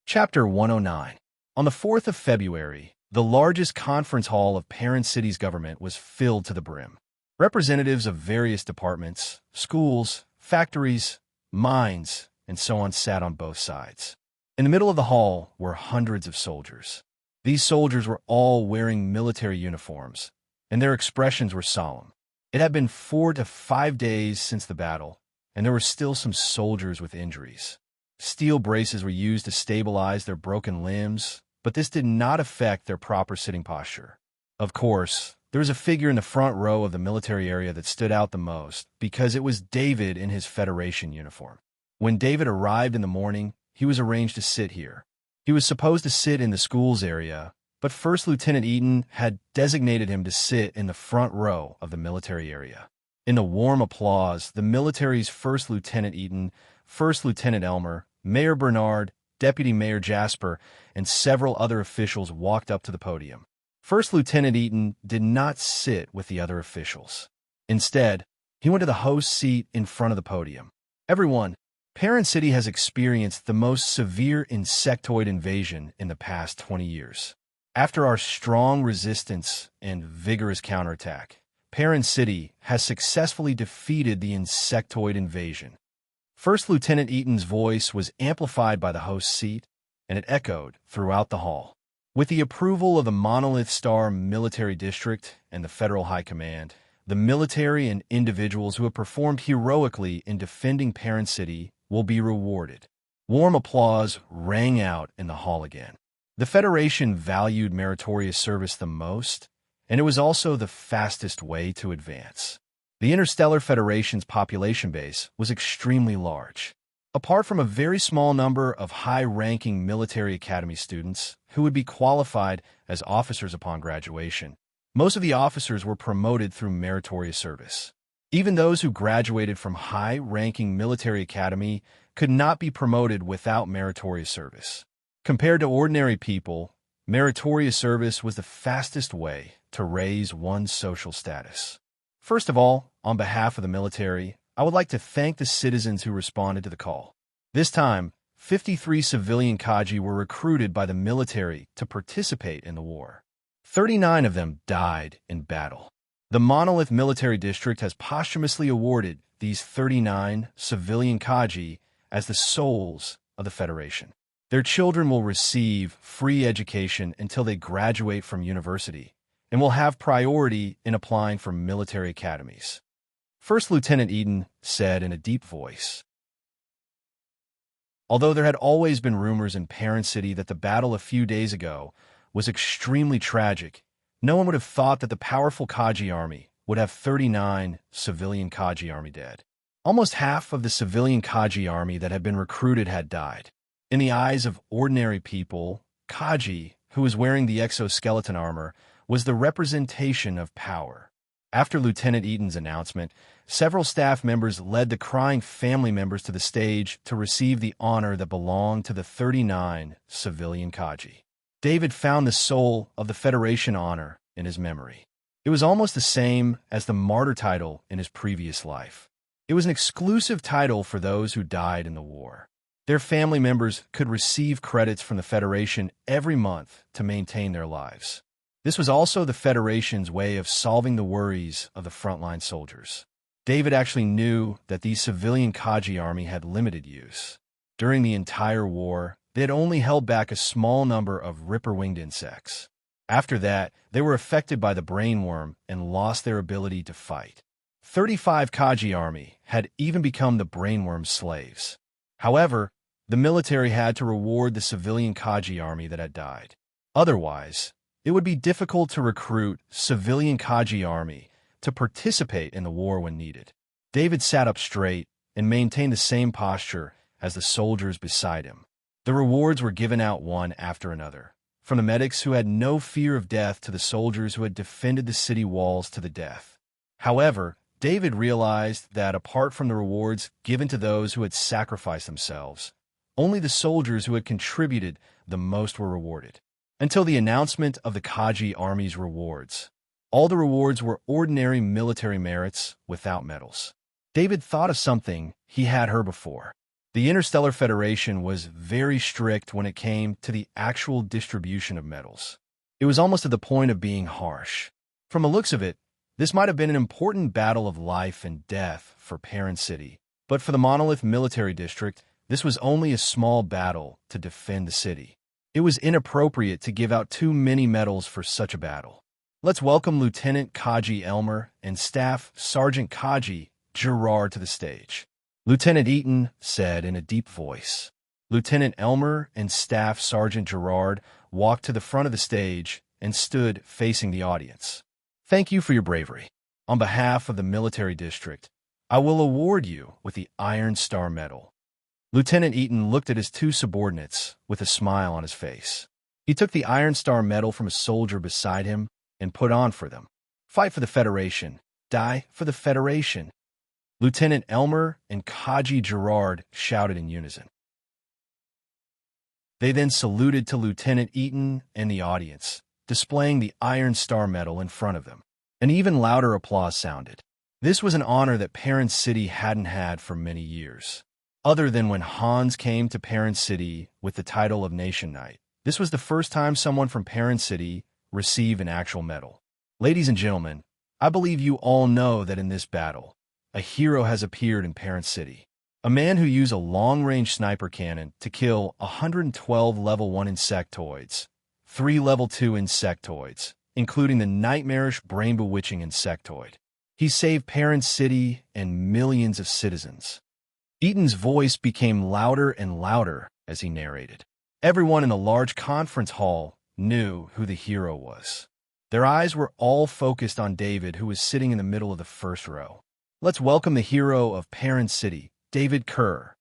Chapter 109. On the 4th of February, the largest conference hall of Parent City's government was filled to the brim. Representatives of various departments, schools, factories, mines, and so on sat on both sides. In the middle of the hall were hundreds of soldiers. These soldiers were all wearing military uniforms, and their expressions were solemn. It had been 4 to 5 days since the battle, and there were still some soldiers with injuries. Steel braces were used to stabilize their broken limbs, but this did not affect their proper sitting posture. Of course, there was a figure in the front row of the military area that stood out the most, because it was David in his Federation uniform. When David arrived in the morning, he was arranged to sit here. He was supposed to sit in the schools area, but First Lieutenant Eaton had designated him to sit in the front row of the military area. In the warm applause, the military's First Lieutenant Eaton, First Lieutenant Elmer, Mayor Bernard, Deputy Mayor Jasper, and several other officials walked up to the podium. First Lieutenant Eaton did not sit with the other officials. Instead, he went to the host's seat in front of the podium. Everyone, Parent City has experienced the most severe insectoid invasion in the past 20 years. After our strong resistance and vigorous counterattack, Parent City has successfully defeated the insectoid invasion. First Lieutenant Eaton's voice was amplified by the host's seat, and it echoed throughout the hall. With the approval of the Monolith Star Military District and the Federal High Command, the military and individuals who have performed heroically in defending Parent City will be rewarded. Warm applause rang out in the hall again. The Federation valued meritorious service the most, and it was also the fastest way to advance. The Interstellar Federation's population base was extremely large. Apart from a very small number of high-ranking military academy students who would be qualified as officers upon graduation, most of the officers were promoted through meritorious service. Even those who graduated from high-ranking military academy could not be promoted without meritorious service. Compared to ordinary people, meritorious service was the fastest way to raise one's social status. First of all, on behalf of the military, I would like to thank the citizens who responded to the call. This time, 53 civilian Kaji were recruited by the military to participate in the war. 39 of them died in battle. The Monolith Military District has posthumously awarded these 39 civilian Kaji as the souls of the Federation. Their children will receive free education until they graduate from university and will have priority in applying for military academies. First Lieutenant Eaton said in a deep voice. Although there had always been rumors in Parent City that the battle a few days ago was extremely tragic, no one would have thought that the powerful Kaji army would have 39 civilian Kaji army dead. Almost half of the civilian Kaji army that had been recruited had died. In the eyes of ordinary people, Kaji, who was wearing the exoskeleton armor, was the representation of power. After Lieutenant Eaton's announcement, several staff members led the crying family members to the stage to receive the honor that belonged to the 39 civilian Kaji. David found the soul of the Federation honor in his memory. It was almost the same as the martyr title in his previous life. It was an exclusive title for those who died in the war. Their family members could receive credits from the Federation every month to maintain their lives. This was also the Federation's way of solving the worries of the frontline soldiers. David actually knew that the civilian Kaji army had limited use. During the entire war, they had only held back a small number of ripper-winged insects. After that, they were affected by the brainworm and lost their ability to fight. 35 Kaji army had even become the brainworm's slaves. However, the military had to reward the civilian Kaji army that had died. Otherwise, it would be difficult to recruit civilian Kaji army to participate in the war when needed. David sat up straight and maintained the same posture as the soldiers beside him. The rewards were given out one after another, from the medics who had no fear of death to the soldiers who had defended the city walls to the death. However, David realized that apart from the rewards given to those who had sacrificed themselves, only the soldiers who had contributed the most were rewarded. Until the announcement of the Kaji Army's rewards, all the rewards were ordinary military merits without medals. David thought of something he had heard before. The Interstellar Federation was very strict when it came to the actual distribution of medals. It was almost to the point of being harsh. From the looks of it, this might have been an important battle of life and death for Parent City, but for the Monolith Military District, this was only a small battle to defend the city. It was inappropriate to give out too many medals for such a battle. Let's welcome Lieutenant Kaji Elmer and Staff Sergeant Kaji Gerard to the stage. Lieutenant Eaton said in a deep voice. Lieutenant Elmer and Staff Sergeant Gerard walked to the front of the stage and stood facing the audience. Thank you for your bravery. On behalf of the military district, I will award you with the Iron Star Medal. Lieutenant Eaton looked at his two subordinates with a smile on his face. He took the Iron Star Medal from a soldier beside him and put on for them. Fight for the Federation. Die for the Federation. Lieutenant Elmer and Kaji Gerard shouted in unison. They then saluted to Lieutenant Eaton and the audience, displaying the Iron Star Medal in front of them. An even louder applause sounded. This was an honor that Parent City hadn't had for many years. Other than when Hans came to Parent City with the title of Nation Knight, this was the first time someone from Parent City received an actual medal. Ladies and gentlemen, I believe you all know that in this battle, a hero has appeared in Parent City. A man who used a long-range sniper cannon to kill 112 level 1 insectoids, 3 level 2 insectoids, including the nightmarish brain-bewitching insectoid. He saved Parent City and millions of citizens. Eaton's voice became louder and louder as he narrated. Everyone in the large conference hall knew who the hero was. Their eyes were all focused on David, who was sitting in the middle of the first row. Let's welcome the hero of Parent City, David Kerr,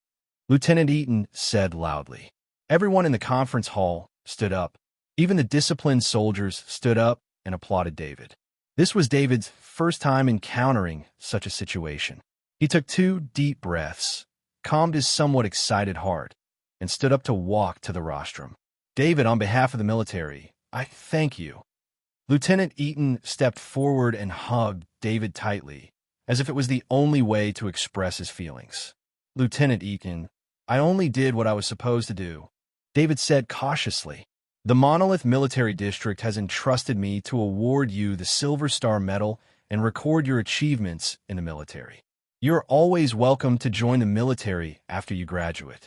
Lieutenant Eaton said loudly. Everyone in the conference hall stood up. Even the disciplined soldiers stood up and applauded David. This was David's first time encountering such a situation. He took 2 deep breaths, calmed his somewhat excited heart, and stood up to walk to the rostrum. David, on behalf of the military, I thank you. Lieutenant Eaton stepped forward and hugged David tightly, as if it was the only way to express his feelings. Lieutenant Eaton, I only did what I was supposed to do, David said cautiously. The Monolith Military District has entrusted me to award you the Silver Star Medal and record your achievements in the military. You're always welcome to join the military after you graduate.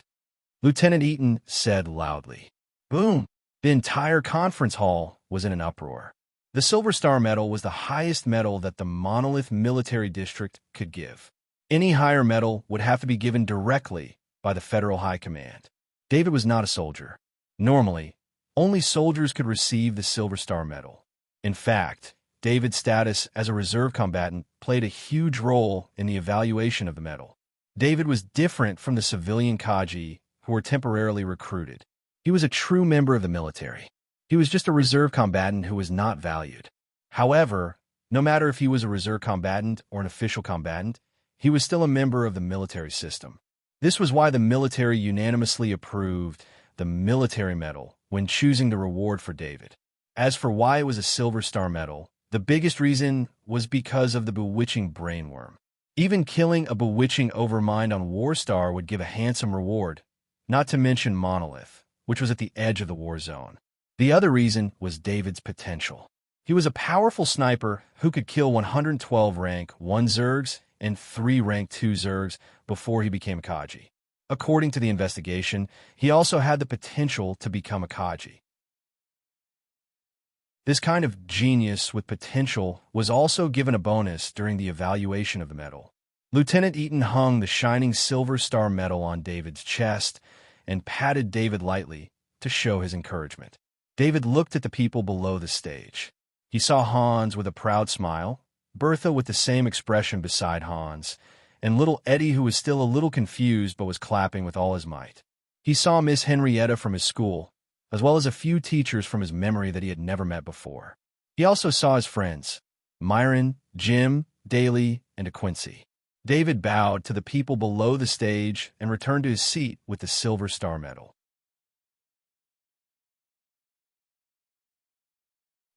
Lieutenant Eaton said loudly. Boom! The entire conference hall was in an uproar. The Silver Star Medal was the highest medal that the Monolith Military District could give. Any higher medal would have to be given directly by the Federal High Command. David was not a soldier. Normally, only soldiers could receive the Silver Star Medal. In fact, David's status as a reserve combatant played a huge role in the evaluation of the medal. David was different from the civilian Kaji who were temporarily recruited. He was a true member of the military. He was just a reserve combatant who was not valued. However, no matter if he was a reserve combatant or an official combatant, he was still a member of the military system. This was why the military unanimously approved the military medal when choosing the reward for David. As for why it was a Silver Star Medal, the biggest reason was because of the bewitching brainworm. Even killing a bewitching overmind on Warstar would give a handsome reward, not to mention Monolith, which was at the edge of the war zone. The other reason was David's potential. He was a powerful sniper who could kill 112 rank 1 Zergs and 3 rank 2 Zergs before he became a Kaji. According to the investigation, he also had the potential to become a Kaji. This kind of genius with potential was also given a bonus during the evaluation of the medal. Lieutenant Eaton hung the shining Silver Star Medal on David's chest and patted David lightly to show his encouragement. David looked at the people below the stage. He saw Hans with a proud smile, Bertha with the same expression beside Hans, and little Eddie, who was still a little confused but was clapping with all his might. He saw Miss Henrietta from his school, as well as a few teachers from his memory that he had never met before. He also saw his friends, Myron, Jim, Daly, and Quincy. David bowed to the people below the stage and returned to his seat with the Silver Star Medal.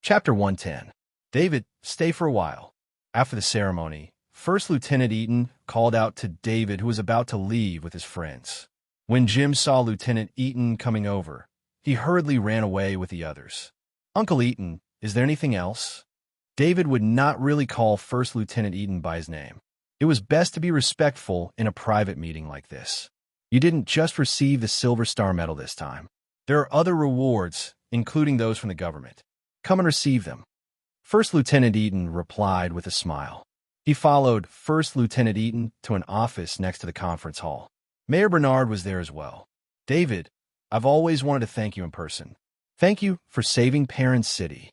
Chapter 110. David, stay for a while. After the ceremony, First Lieutenant Eaton called out to David, who was about to leave with his friends. When Jim saw Lieutenant Eaton coming over, he hurriedly ran away with the others. "Uncle Eaton, is there anything else?" David would not really call First Lieutenant Eaton by his name. It was best to be respectful in a private meeting like this. "You didn't just receive the Silver Star Medal this time. There are other rewards, including those from the government. Come and receive them." First Lieutenant Eaton replied with a smile. He followed First Lieutenant Eaton to an office next to the conference hall. Mayor Bernard was there as well. "David, I've always wanted to thank you in person. Thank you for saving Parent City."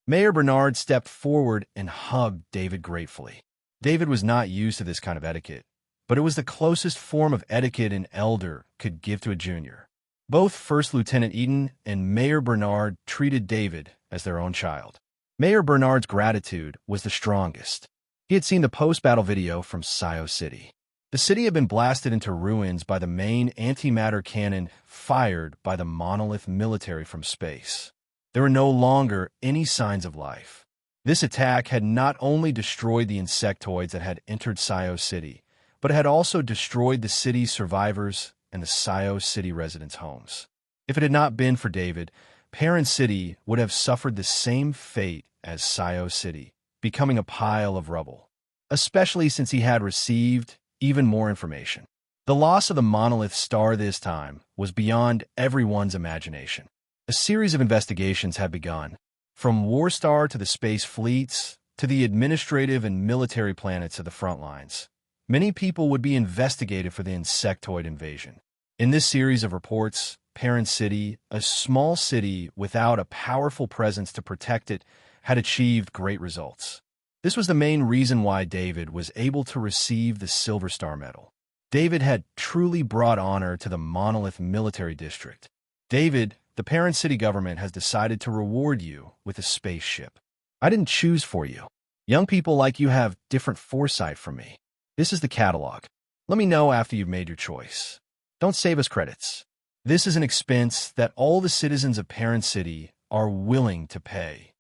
Mayor Bernard stepped forward and hugged David gratefully. David was not used to this kind of etiquette, but it was the closest form of etiquette an elder could give to a junior. Both First Lieutenant Eaton and Mayor Bernard treated David as their own child. Mayor Bernard's gratitude was the strongest. He had seen the post-battle video from Scio City. The city had been blasted into ruins by the main antimatter cannon fired by the monolith military from space. There were no longer any signs of life. This attack had not only destroyed the insectoids that had entered Scio City, but had also destroyed the city's survivors and the Scio City residents' homes. If it had not been for David, Parent City would have suffered the same fate as Scio City, becoming a pile of rubble, especially since he had received even more information. The loss of the monolith star this time was beyond everyone's imagination. A series of investigations had begun, from Warstar to the space fleets to the administrative and military planets of the front lines. Many people would be investigated for the insectoid invasion. In this series of reports, Parent City, a small city without a powerful presence to protect it, had achieved great results. This was the main reason why David was able to receive the Silver Star Medal. David had truly brought honor to the monolith military district. "David, the Parent City government has decided to reward you with a spaceship. I didn't choose for you. Young people like you have different foresight from me. This is the catalog. Let me know after you've made your choice. Don't save us credits. This is an expense that all the citizens of Parent City are willing to pay."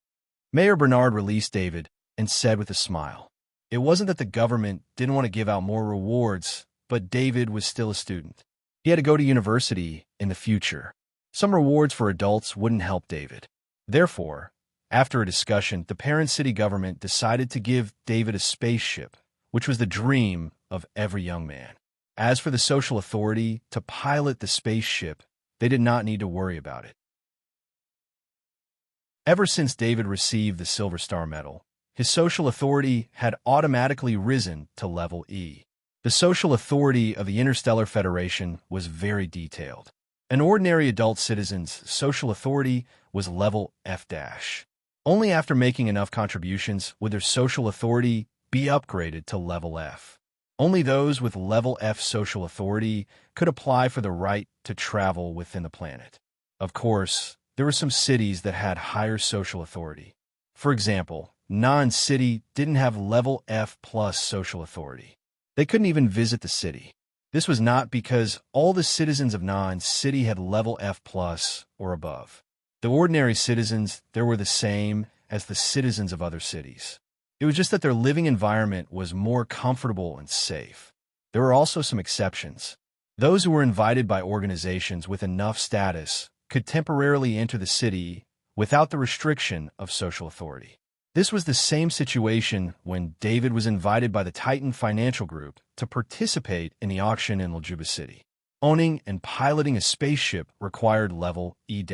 Mayor Bernard released David and said with a smile, "It wasn't that the government didn't want to give out more rewards, but David was still a student. He had to go to university in the future. Some rewards for adults wouldn't help David. Therefore, after a discussion, the Parent City government decided to give David a spaceship, which was the dream of every young man. As for the social authority to pilot the spaceship, they did not need to worry about it." Ever since David received the Silver Star Medal, his social authority had automatically risen to level E. The social authority of the Interstellar Federation was very detailed. An ordinary adult citizen's social authority was level F-. Only after making enough contributions would their social authority be upgraded to level F. Only those with level F social authority could apply for the right to travel within the planet. Of course, there were some cities that had higher social authority. For example, Non-City didn't have level F plus social authority. They couldn't even visit the city. This was not because all the citizens of Non-City had level F plus or above. The ordinary citizens there were the same as the citizens of other cities. It was just that their living environment was more comfortable and safe. There were also some exceptions. Those who were invited by organizations with enough status could temporarily enter the city without the restriction of social authority. This was the same situation when David was invited by the Titan Financial Group to participate in the auction in Ljuba City. Owning and piloting a spaceship required level E-.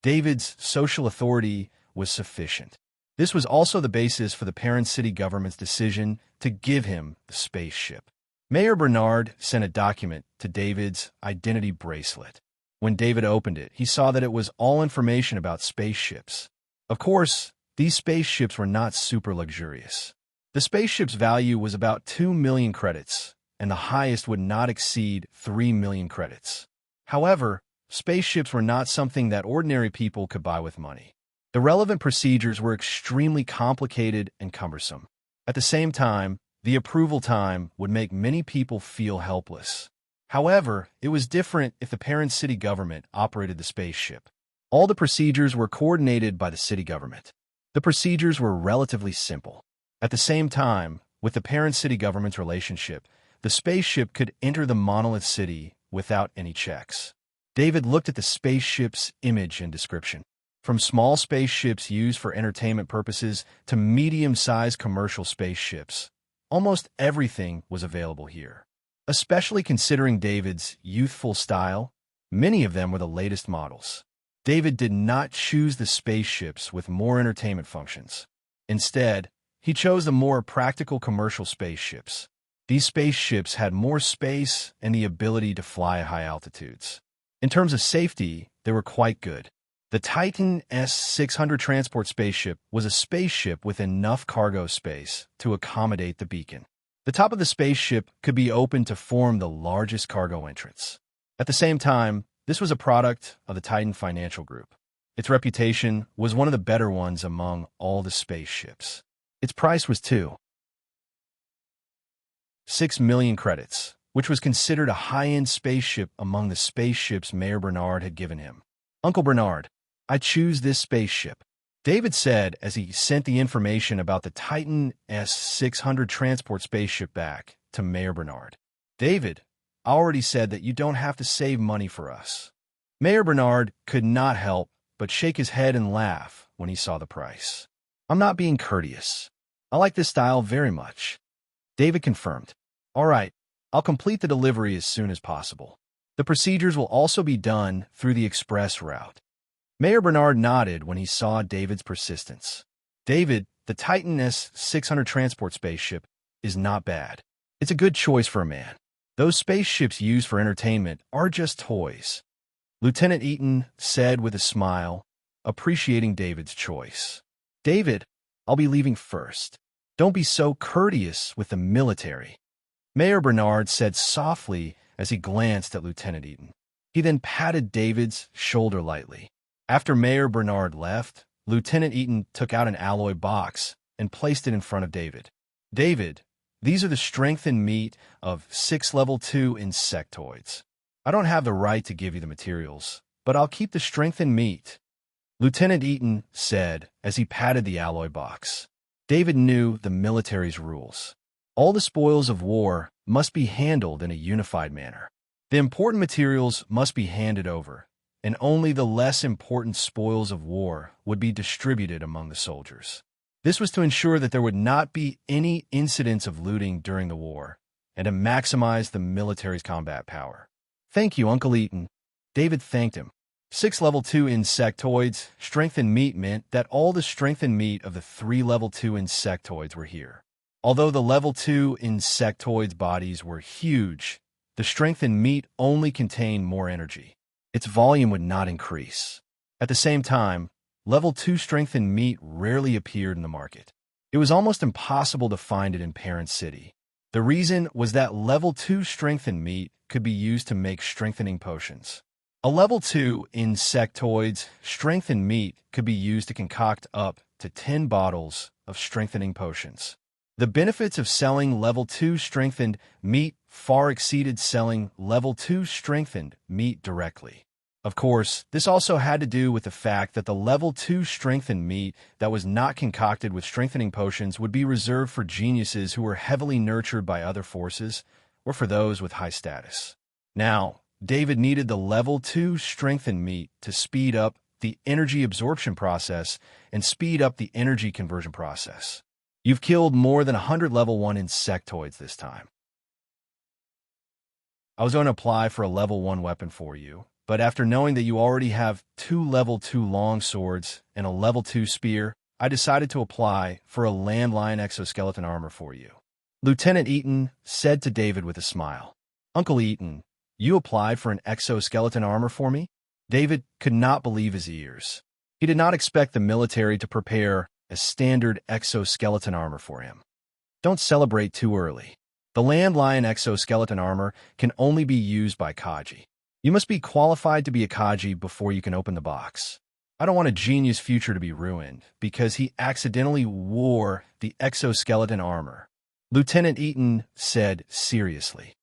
David's social authority was sufficient. This was also the basis for the Parent City government's decision to give him the spaceship. Mayor Bernard sent a document to David's identity bracelet. When David opened it, he saw that it was all information about spaceships. Of course, these spaceships were not super luxurious. The spaceship's value was about 2 million credits, and the highest would not exceed 3 million credits. However, spaceships were not something that ordinary people could buy with money. The relevant procedures were extremely complicated and cumbersome. At the same time, the approval time would make many people feel helpless. However, it was different if the Parent City government operated the spaceship. All the procedures were coordinated by the city government. The procedures were relatively simple. At the same time, with the Parent City government's relationship, the spaceship could enter the monolith city without any checks. David looked at the spaceship's image and description. From small spaceships used for entertainment purposes to medium-sized commercial spaceships, almost everything was available here. Especially considering David's youthful style, many of them were the latest models. David did not choose the spaceships with more entertainment functions. Instead, he chose the more practical commercial spaceships. These spaceships had more space and the ability to fly at high altitudes. In terms of safety, they were quite good. The Titan S-600 transport spaceship was a spaceship with enough cargo space to accommodate the beacon. The top of the spaceship could be opened to form the largest cargo entrance. At the same time, this was a product of the Titan Financial Group. Its reputation was one of the better ones among all the spaceships. Its price was 2.6 million credits, which was considered a high-end spaceship among the spaceships Mayor Bernard had given him. "Uncle Bernard, I choose this spaceship," David said as he sent the information about the Titan S-600 transport spaceship back to Mayor Bernard. "David, I already said that you don't have to save money for us." Mayor Bernard could not help but shake his head and laugh when he saw the price. "I'm not being courteous. I like this style very much," David confirmed. "All right, I'll complete the delivery as soon as possible. The procedures will also be done through the express route." Mayor Bernard nodded when he saw David's persistence. "David, the Titan S-600 transport spaceship is not bad. It's a good choice for a man. Those spaceships used for entertainment are just toys," Lieutenant Eaton said with a smile, appreciating David's choice. "David, I'll be leaving first. Don't be so courteous with the military," Mayor Bernard said softly as he glanced at Lieutenant Eaton. He then patted David's shoulder lightly. After Mayor Bernard left, Lieutenant Eaton took out an alloy box and placed it in front of David. "David, these are the strengthened meat of 6 level 2 insectoids. I don't have the right to give you the materials, but I'll keep the strengthened meat," Lieutenant Eaton said as he patted the alloy box. David knew the military's rules. All the spoils of war must be handled in a unified manner. The important materials must be handed over, and only the less important spoils of war would be distributed among the soldiers. This was to ensure that there would not be any incidents of looting during the war, and to maximize the military's combat power. "Thank you, Uncle Eaton." David thanked him. 6 level 2 insectoids strengthened meat meant that all the strengthened meat of the 3 level 2 insectoids were here. Although the level 2 insectoids' bodies were huge, the strengthened meat only contained more energy. Its volume would not increase. At the same time, level 2 strengthened meat rarely appeared in the market. It was almost impossible to find it in Parent City. The reason was that level 2 strengthened meat could be used to make strengthening potions. A level 2 insectoid's strengthened meat could be used to concoct up to 10 bottles of strengthening potions. The benefits of selling level 2 strengthened meat far exceeded selling level 2 strengthened meat directly. Of course, this also had to do with the fact that the level 2 strengthened meat that was not concocted with strengthening potions would be reserved for geniuses who were heavily nurtured by other forces, or for those with high status. Now, David needed the level 2 strengthened meat to speed up the energy absorption process and speed up the energy conversion process. You've killed more than 100 level 1 insectoids this time. I was going to apply for a level 1 weapon for you, but after knowing that you already have 2 level 2 long swords and a level 2 spear, I decided to apply for a landline exoskeleton armor for you, Lieutenant Eaton said to David with a smile. "Uncle Eaton, you applied for an exoskeleton armor for me?" David could not believe his ears. He did not expect the military to prepare a standard exoskeleton armor for him. Don't celebrate too early. The landline exoskeleton armor can only be used by Kaji. You must be qualified to be a Kaji before you can open the box. I don't want a genius future to be ruined because he accidentally wore the exoskeleton armor, Lieutenant Eaton said seriously.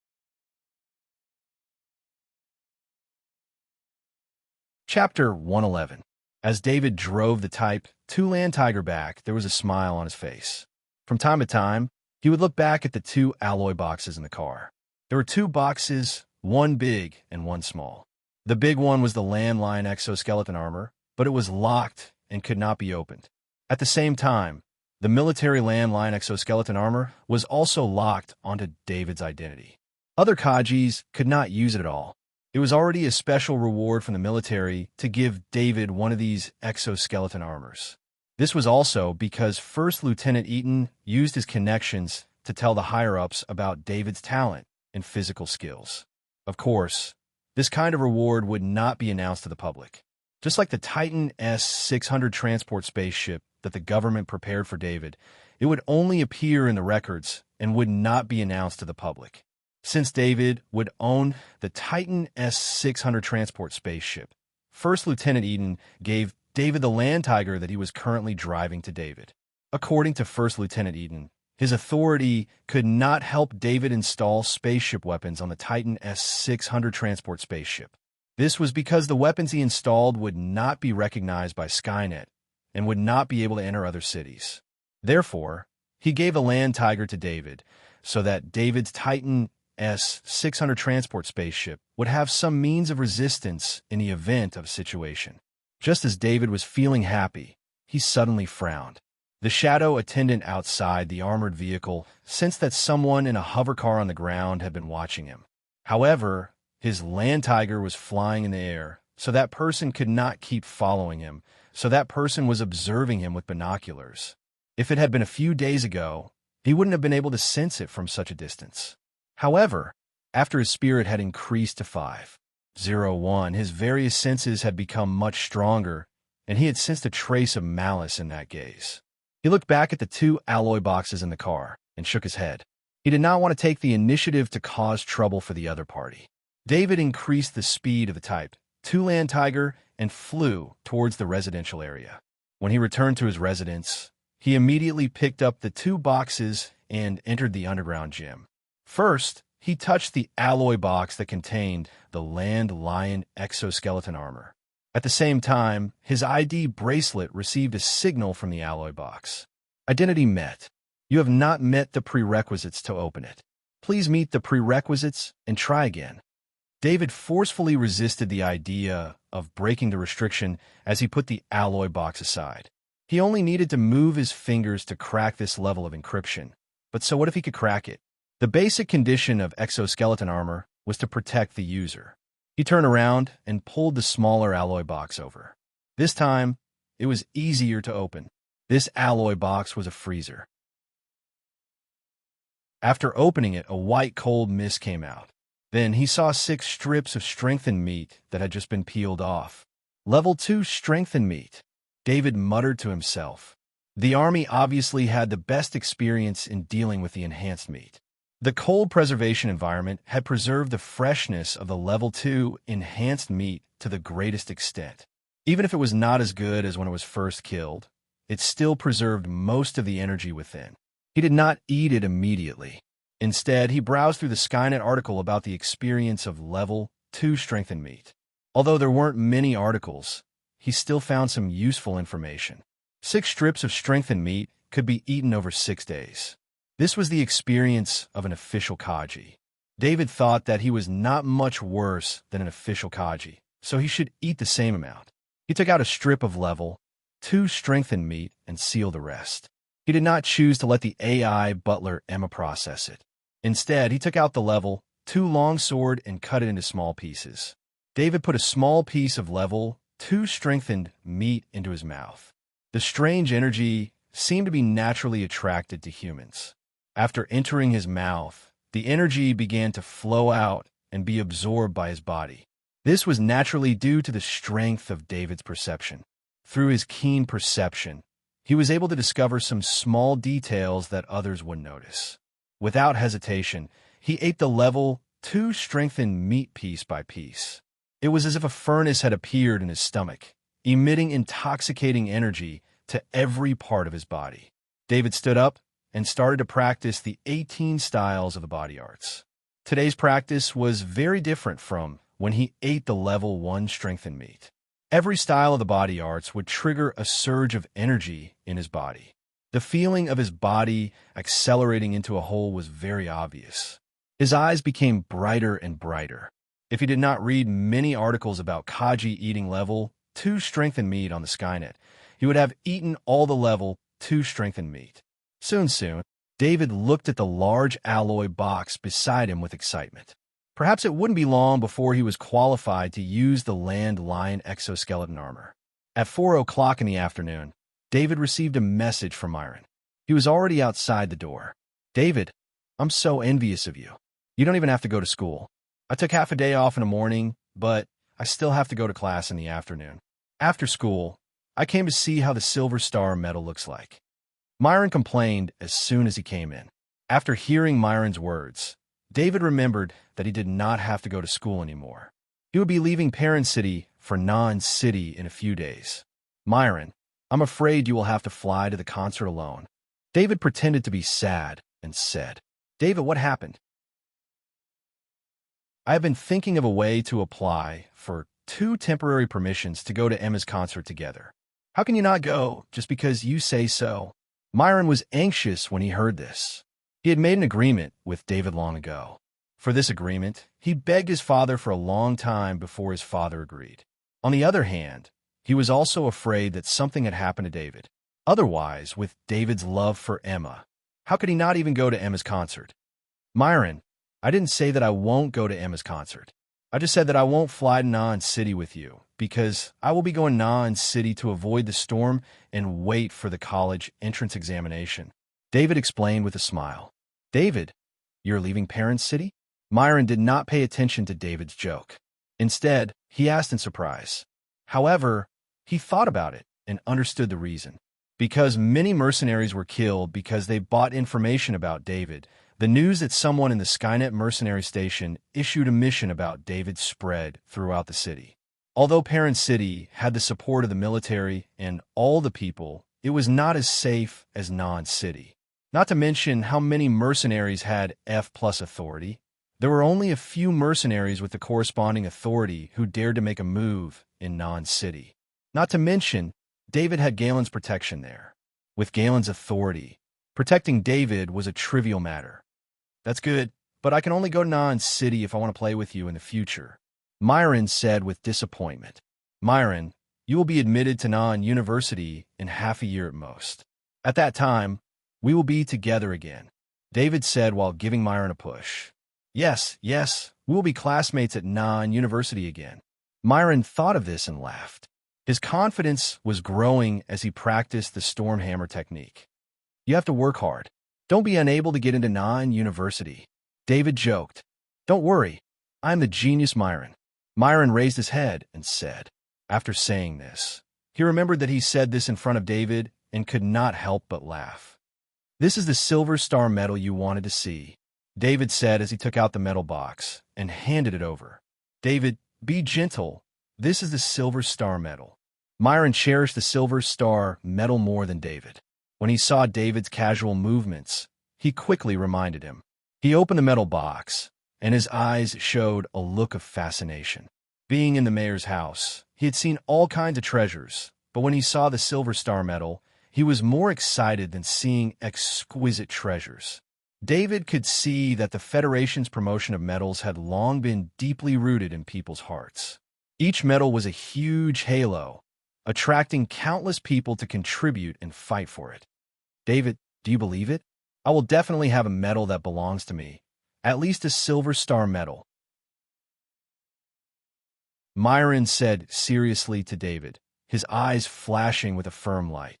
Chapter 111. As David drove the Type 2 Land Tiger back, there was a smile on his face. From time to time, he would look back at the 2 alloy boxes in the car. There were 2 boxes one big and one small. The big one was the landline exoskeleton armor, but it was locked and could not be opened. At the same time, the military landline exoskeleton armor was also locked onto David's identity. Other Kajis could not use it at all. It was already a special reward from the military to give David one of these exoskeleton armors. This was also because First Lieutenant Eaton used his connections to tell the higher-ups about David's talent and physical skills. Of course, this kind of reward would not be announced to the public. Just like the Titan S-600 transport spaceship that the government prepared for David, it would only appear in the records and would not be announced to the public. Since David would own the Titan S-600 transport spaceship, First Lieutenant Eaton gave David the Land Tiger that he was currently driving to David. According to First Lieutenant Eaton, his authority could not help David install spaceship weapons on the Titan S-600 transport spaceship. This was because the weapons he installed would not be recognized by Skynet and would not be able to enter other cities. Therefore, he gave the Land Tiger to David so that David's Titan S-600 transport spaceship would have some means of resistance in the event of a situation. Just as David was feeling happy, he suddenly frowned. The shadow attendant outside the armored vehicle sensed that someone in a hovercar on the ground had been watching him. However, his Land Tiger was flying in the air, so that person could not keep following him, so that person was observing him with binoculars. If it had been a few days ago, he wouldn't have been able to sense it from such a distance. However, after his spirit had increased to 501, his various senses had become much stronger, and he had sensed a trace of malice in that gaze. He looked back at the two alloy boxes in the car and shook his head. He did not want to take the initiative to cause trouble for the other party. David increased the speed of the Type 2 Land Tiger and flew towards the residential area. When he returned to his residence, he immediately picked up the two boxes and entered the underground gym. First, he touched the alloy box that contained the Land Lion exoskeleton armor. At the same time, his ID bracelet received a signal from the alloy box. Identity met. You have not met the prerequisites to open it. Please meet the prerequisites and try again. David forcefully resisted the idea of breaking the restriction as he put the alloy box aside. He only needed to move his fingers to crack this level of encryption. But so what if he could crack it? The basic condition of exoskeleton armor was to protect the user. He turned around and pulled the smaller alloy box over. This time, it was easier to open. This alloy box was a freezer. After opening it, a white cold mist came out. Then he saw 6 strips of strengthened meat that had just been peeled off. Level 2 strengthened meat. David muttered to himself. The army obviously had the best experience in dealing with the enhanced meat. The cold preservation environment had preserved the freshness of the Level 2 enhanced meat to the greatest extent. Even if it was not as good as when it was first killed, it still preserved most of the energy within. He did not eat it immediately. Instead, he browsed through the Skynet article about the experience of Level 2 strengthened meat. Although there weren't many articles, he still found some useful information. 6 strips of strengthened meat could be eaten over 6 days. This was the experience of an official Kaji. David thought that he was not much worse than an official Kaji, so he should eat the same amount. He took out a strip of Level 2 strengthened meat and sealed the rest. He did not choose to let the AI butler Emma process it. Instead, he took out the Level 2 longsword and cut it into small pieces. David put a small piece of Level 2 strengthened meat into his mouth. The strange energy seemed to be naturally attracted to humans. After entering his mouth, the energy began to flow out and be absorbed by his body. This was naturally due to the strength of David's perception. Through his keen perception, he was able to discover some small details that others wouldn't notice. Without hesitation, he ate the Level 2 strengthened meat piece by piece. It was as if a furnace had appeared in his stomach, emitting intoxicating energy to every part of his body. David stood up and started to practice the 18 styles of the body arts. Today's practice was very different from when he ate the Level 1 strengthened meat. Every style of the body arts would trigger a surge of energy in his body. The feeling of his body accelerating into a whole was very obvious. His eyes became brighter and brighter. If he did not read many articles about Kaji eating level 2 strengthened meat on the Skynet, he would have eaten all the level 2 strengthened meat. Soon, David looked at the large alloy box beside him with excitement. Perhaps it wouldn't be long before he was qualified to use the Land Lion exoskeleton armor. At 4 o'clock in the afternoon, David received a message from Myron. He was already outside the door. "David, I'm so envious of you. You don't even have to go to school. I took half a day off in the morning, but I still have to go to class in the afternoon. After school, I came to see how the Silver Star medal looks like." Myron complained as soon as he came in. After hearing Myron's words, David remembered that he did not have to go to school anymore. He would be leaving Parent City for Non-City in a few days. "Myron, I'm afraid you will have to fly to the concert alone." David pretended to be sad and said, "David, what happened?" "I have been thinking of a way to apply for 2 temporary permissions to go to Emma's concert together. How can you not go just because you say so?" Myron was anxious when he heard this. He had made an agreement with David long ago. For this agreement, he begged his father for a long time before his father agreed. On the other hand, he was also afraid that something had happened to David. Otherwise, with David's love for Emma, how could he not even go to Emma's concert? "Myron, I didn't say that I won't go to Emma's concert. I just said that I won't fly to Non-City with you, because I will be going Non-City to avoid the storm and wait for the college entrance examination," David explained with a smile. "David, you're leaving Parent City?" Myron did not pay attention to David's joke. Instead, he asked in surprise. However, he thought about it and understood the reason. Because many mercenaries were killed because they bought information about David, the news that someone in the Skynet mercenary station issued a mission about David spread throughout the city. Although Parent City had the support of the military and all the people, it was not as safe as Non-City. Not to mention how many mercenaries had F+ authority. There were only a few mercenaries with the corresponding authority who dared to make a move in Non-City. Not to mention, David had Galen's protection there. With Galen's authority, protecting David was a trivial matter. "That's good, but I can only go to Non-City if I want to play with you in the future," Myron said with disappointment. "Myron, you will be admitted to Non-University in half a year at most. At that time, we will be together again," David said while giving Myron a push. Yes, we will be classmates at Non-University again." Myron thought of this and laughed. His confidence was growing as he practiced the Stormhammer technique. "You have to work hard. Don't be unable to get into Non-University," David joked. "Don't worry, I'm the genius Myron." Myron raised his head and said. After saying this, he remembered that he said this in front of David and could not help but laugh. "This is the Silver Star medal you wanted to see," David said as he took out the medal box and handed it over. "David, be gentle. This is the Silver Star medal." Myron cherished the Silver Star medal more than David. When he saw David's casual movements, he quickly reminded him. He opened the medal box, and his eyes showed a look of fascination. Being in the mayor's house, he had seen all kinds of treasures, but when he saw the Silver Star medal, he was more excited than seeing exquisite treasures. David could see that the Federation's promotion of medals had long been deeply rooted in people's hearts. Each medal was a huge halo, attracting countless people to contribute and fight for it. "David, do you believe it? I will definitely have a medal that belongs to me, at least a Silver Star medal," Myron said seriously to David, his eyes flashing with a firm light.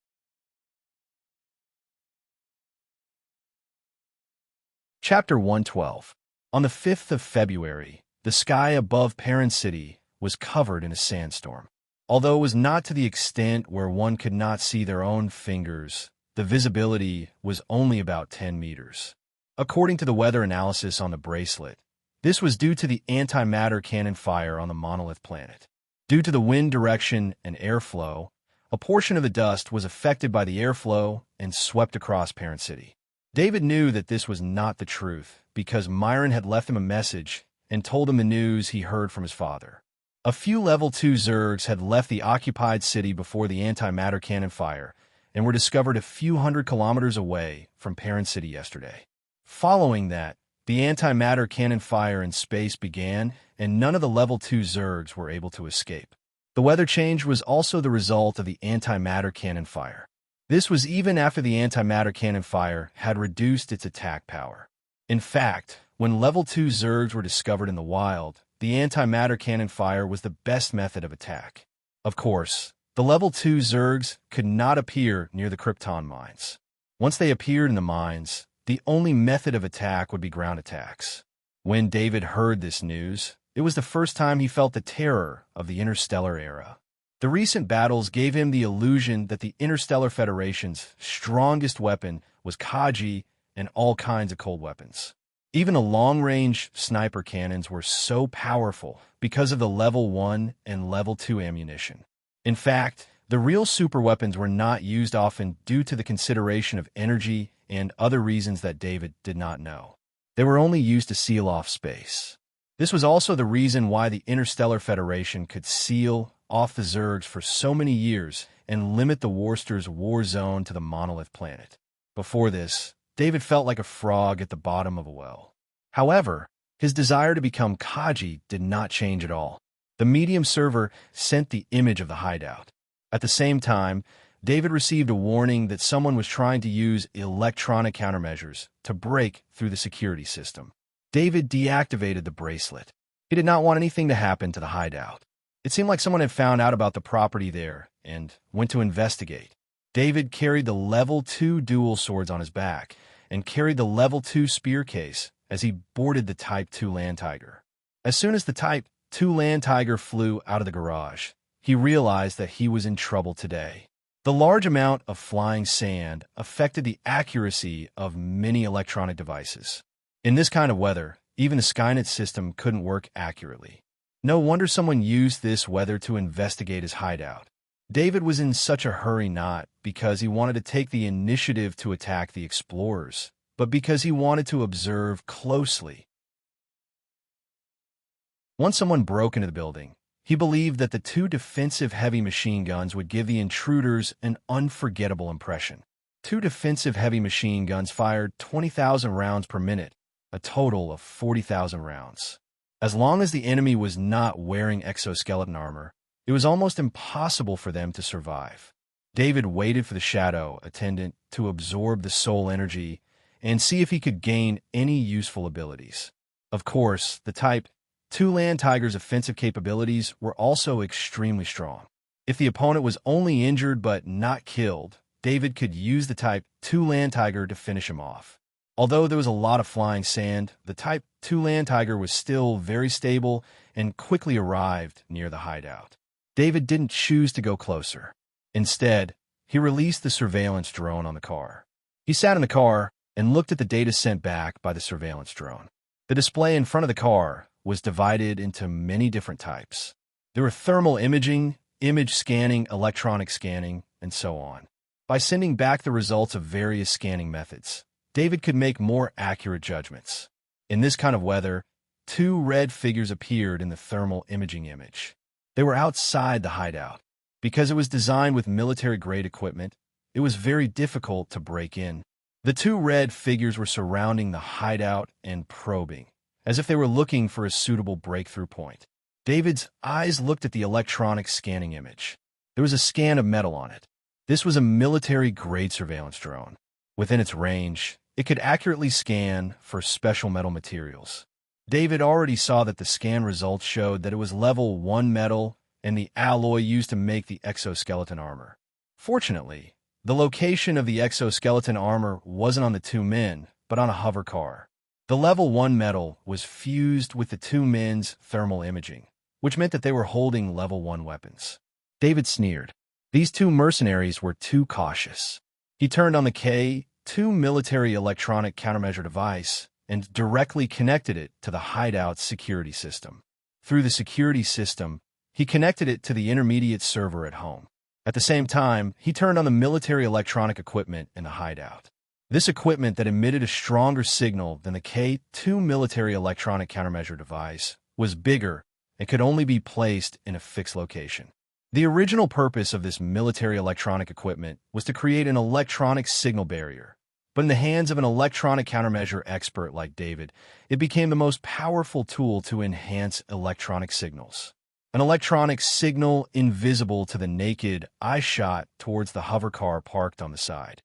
Chapter 112. On the 5th of February, the sky above Parent City was covered in a sandstorm. Although it was not to the extent where one could not see their own fingers, the visibility was only about 10 meters. According to the weather analysis on the bracelet, this was due to the antimatter cannon fire on the monolith planet. Due to the wind direction and airflow, a portion of the dust was affected by the airflow and swept across Parent City. David knew that this was not the truth because Myron had left him a message and told him the news he heard from his father. A few Level 2 Zergs had left the occupied city before the antimatter cannon fire and were discovered a few hundred kilometers away from Parent City yesterday. Following that, The antimatter cannon fire in space began, and none of the Level 2 Zergs were able to escape. The weather change was also the result of the antimatter cannon fire. This was even after the antimatter cannon fire had reduced its attack power. In fact, when Level 2 Zergs were discovered in the wild, the antimatter cannon fire was the best method of attack. Of course, the Level 2 Zergs could not appear near the Krypton mines. Once they appeared in the mines, the only method of attack would be ground attacks. When David heard this news, it was the first time he felt the terror of the Interstellar era. The recent battles gave him the illusion that the Interstellar Federation's strongest weapon was Kaji and all kinds of cold weapons. Even the long-range sniper cannons were so powerful because of the Level 1 and Level 2 ammunition. In fact, the real superweapons were not used often due to the consideration of energy and other reasons that David did not know. They were only used to seal off space. This was also the reason why the Interstellar Federation could seal off the Zergs for so many years and limit the Worcester's war zone to the monolith planet. Before this, David felt like a frog at the bottom of a well. However, his desire to become Kaji did not change at all. The medium server sent the image of the hideout. At the same time, David received a warning that someone was trying to use electronic countermeasures to break through the security system. David deactivated the bracelet. He did not want anything to happen to the hideout. It seemed like someone had found out about the property there and went to investigate. David carried the Level 2 dual swords on his back and carried the Level 2 spear case as he boarded the Type 2 Land Tiger. As soon as the Type 2 Land Tiger flew out of the garage, he realized that he was in trouble today. The large amount of flying sand affected the accuracy of many electronic devices. In this kind of weather, even the Skynet system couldn't work accurately. No wonder someone used this weather to investigate his hideout. David was in such a hurry not because he wanted to take the initiative to attack the explorers, but because he wanted to observe closely. Once someone broke into the building, he believed that the 2 defensive heavy machine guns would give the intruders an unforgettable impression. 2 defensive heavy machine guns fired 20,000 rounds per minute, a total of 40,000 rounds. As long as the enemy was not wearing exoskeleton armor, it was almost impossible for them to survive. David waited for the shadow attendant to absorb the soul energy and see if he could gain any useful abilities. Of course, the Type 2 Land Tiger's offensive capabilities were also extremely strong. If the opponent was only injured but not killed, David could use the Type 2 Land Tiger to finish him off. Although there was a lot of flying sand, the Type 2 Land Tiger was still very stable and quickly arrived near the hideout. David didn't choose to go closer. Instead, he released the surveillance drone on the car. He sat in the car and looked at the data sent back by the surveillance drone. The display in front of the car was divided into many different types. There were thermal imaging, image scanning, electronic scanning, and so on. By sending back the results of various scanning methods, David could make more accurate judgments. In this kind of weather, 2 red figures appeared in the thermal imaging image. They were outside the hideout. Because it was designed with military-grade equipment, it was very difficult to break in. The 2 red figures were surrounding the hideout and probing, as if they were looking for a suitable breakthrough point. David's eyes looked at the electronic scanning image. There was a scan of metal on it. This was a military-grade surveillance drone. Within its range, it could accurately scan for special metal materials. David already saw that the scan results showed that it was Level 1 metal and the alloy used to make the exoskeleton armor. Fortunately, the location of the exoskeleton armor wasn't on the 2 men, but on a hover car. The Level 1 metal was fused with the 2 men's thermal imaging, which meant that they were holding Level 1 weapons. David sneered. These 2 mercenaries were too cautious. He turned on the K2 military electronic countermeasure device and directly connected it to the hideout's security system. Through the security system, he connected it to the intermediate server at home. At the same time, he turned on the military electronic equipment in the hideout. This equipment that emitted a stronger signal than the K2 military electronic countermeasure device was bigger and could only be placed in a fixed location. The original purpose of this military electronic equipment was to create an electronic signal barrier, But in the hands of an electronic countermeasure expert like David, it became the most powerful tool to enhance electronic signals. An electronic signal invisible to the naked eye shot towards the hover car parked on the side.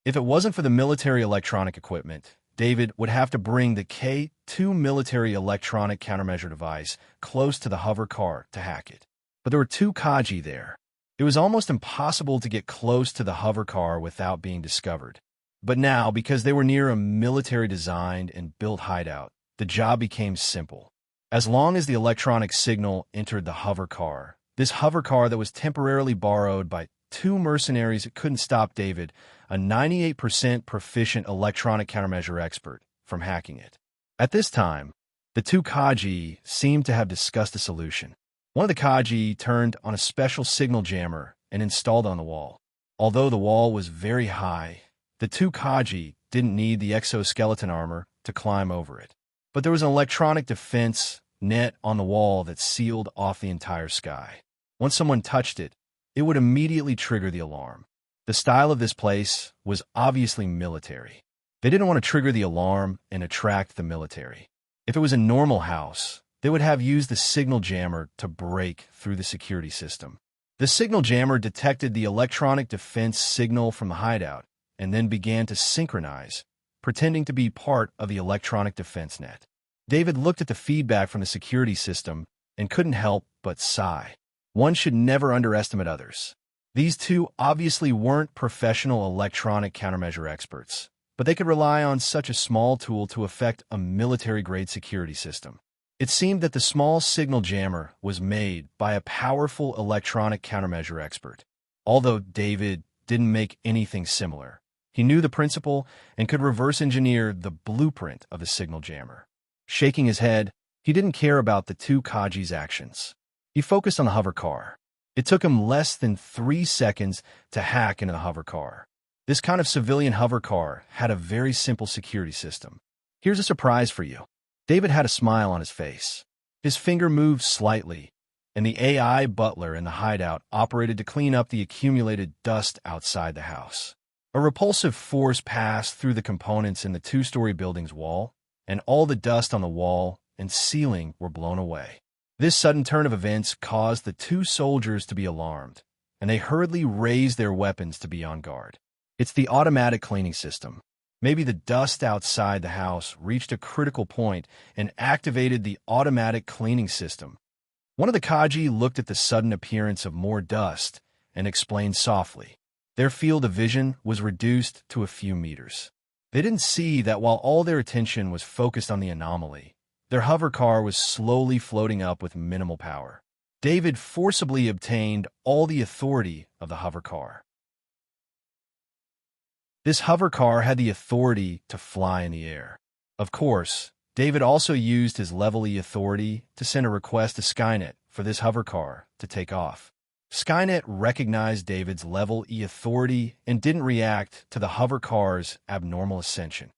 If it wasn't for the military electronic equipment, David would have to bring the K2 military electronic countermeasure device close to the hover car to hack it. But there were two Kaji there. It was almost impossible to get close to the hover car without being discovered. But now, because they were near a military-designed and built hideout, the job became simple. As long as the electronic signal entered the hover car, this hover car that was temporarily borrowed by two mercenaries, it couldn't stop David, a 98% proficient electronic countermeasure expert, from hacking it. At this time, the two Kaji seemed to have discussed a solution. One of the Kaji turned on a special signal jammer and installed on the wall. Although the wall was very high, the two Kaji didn't need the exoskeleton armor to climb over it. But there was an electronic defense net on the wall that sealed off the entire sky. Once someone touched it, it would immediately trigger the alarm. The style of this place was obviously military. They didn't want to trigger the alarm and attract the military. If it was a normal house, they would have used the signal jammer to break through the security system. The signal jammer detected the electronic defense signal from the hideout and then began to synchronize, pretending to be part of the electronic defense net. David looked at the feedback from the security system and couldn't help but sigh. One should never underestimate others. These two obviously weren't professional electronic countermeasure experts, but they could rely on such a small tool to affect a military-grade security system. It seemed that the small signal jammer was made by a powerful electronic countermeasure expert. Although David didn't make anything similar, he knew the principle and could reverse engineer the blueprint of the signal jammer. Shaking his head, he didn't care about the two Kaji's actions. He focused on the hover car. It took him less than 3 seconds to hack into the hover car. This kind of civilian hover car had a very simple security system. Here's a surprise for you. David had a smile on his face. His finger moved slightly, and the AI butler in the hideout operated to clean up the accumulated dust outside the house. A repulsive force passed through the components in the two-story building's wall, and all the dust on the wall and ceiling were blown away. This sudden turn of events caused the two soldiers to be alarmed, and they hurriedly raised their weapons to be on guard. It's the automatic cleaning system. Maybe the dust outside the house reached a critical point and activated the automatic cleaning system. One of the Kaji looked at the sudden appearance of more dust and explained softly. Their field of vision was reduced to a few meters. They didn't see that while all their attention was focused on the anomaly, their hover car was slowly floating up with minimal power. David forcibly obtained all the authority of the hover car. This hover car had the authority to fly in the air. Of course, David also used his level E authority to send a request to Skynet for this hover car to take off. Skynet recognized David's level E authority and didn't react to the hover car's abnormal ascension.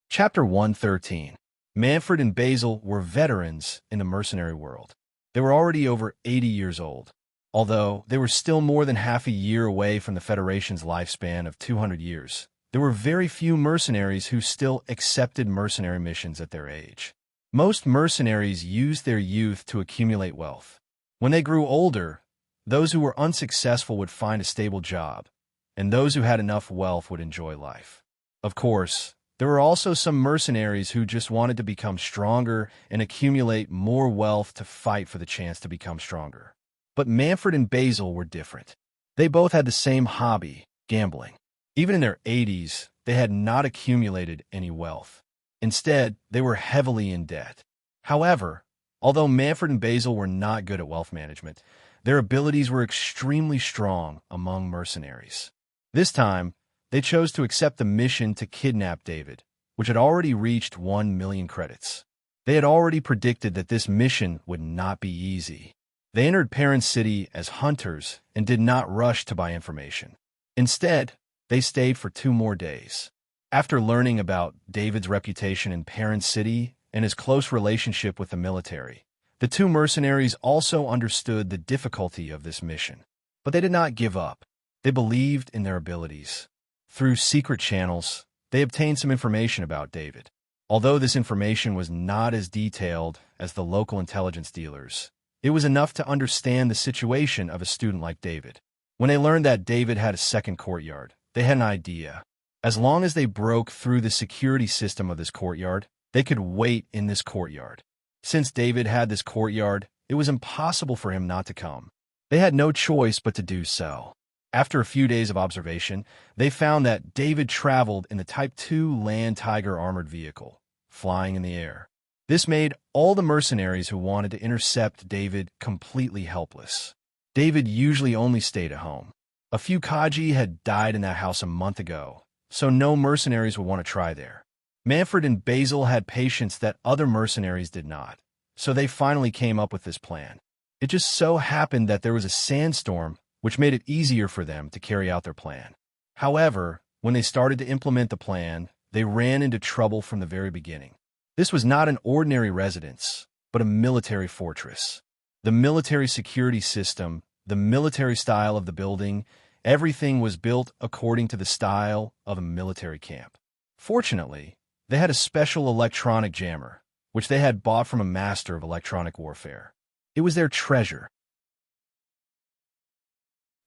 Chapter 113. Manfred and Basil were veterans in the mercenary world. They were already over 80 years old. Although they were still more than half a year away from the Federation's lifespan of 200 years, there were very few mercenaries who still accepted mercenary missions at their age. Most mercenaries used their youth to accumulate wealth. When they grew older, those who were unsuccessful would find a stable job, and those who had enough wealth would enjoy life. Of course, there were also some mercenaries who just wanted to become stronger and accumulate more wealth to fight for the chance to become stronger. But Manfred and Basil were different. They both had the same hobby, gambling. Even in their 80s, they had not accumulated any wealth. Instead, they were heavily in debt. However, although Manfred and Basil were not good at wealth management, their abilities were extremely strong among mercenaries. This time, they chose to accept the mission to kidnap David, which had already reached 1 million credits. They had already predicted that this mission would not be easy. They entered Parent City as hunters and did not rush to buy information. Instead, they stayed for 2 more days. After learning about David's reputation in Parent City and his close relationship with the military, The two mercenaries also understood the difficulty of this mission, but they did not give up. They believed in their abilities. Through secret channels, they obtained some information about David. Although this information was not as detailed as the local intelligence dealers, it was enough to understand the situation of a student like David. When they learned that David had a second courtyard, they had an idea. As long as they broke through the security system of this courtyard, they could wait in this courtyard. Since David had this courtyard, it was impossible for him not to come. They had no choice but to do so. After a few days of observation, they found that David traveled in the Type 2 Land Tiger armored vehicle, flying in the air. This made all the mercenaries who wanted to intercept David completely helpless. David usually only stayed at home. A few Kaji had died in that house a month ago, so no mercenaries would want to try there. Manfred and Basil had patience that other mercenaries did not, so they finally came up with this plan. It just so happened that there was a sandstorm, which made it easier for them to carry out their plan. However, when they started to implement the plan, they ran into trouble from the very beginning. This was not an ordinary residence, but a military fortress. The military security system, the military style of the building, everything was built according to the style of a military camp. Fortunately, they had a special electronic jammer, which they had bought from a master of electronic warfare. It was their treasure.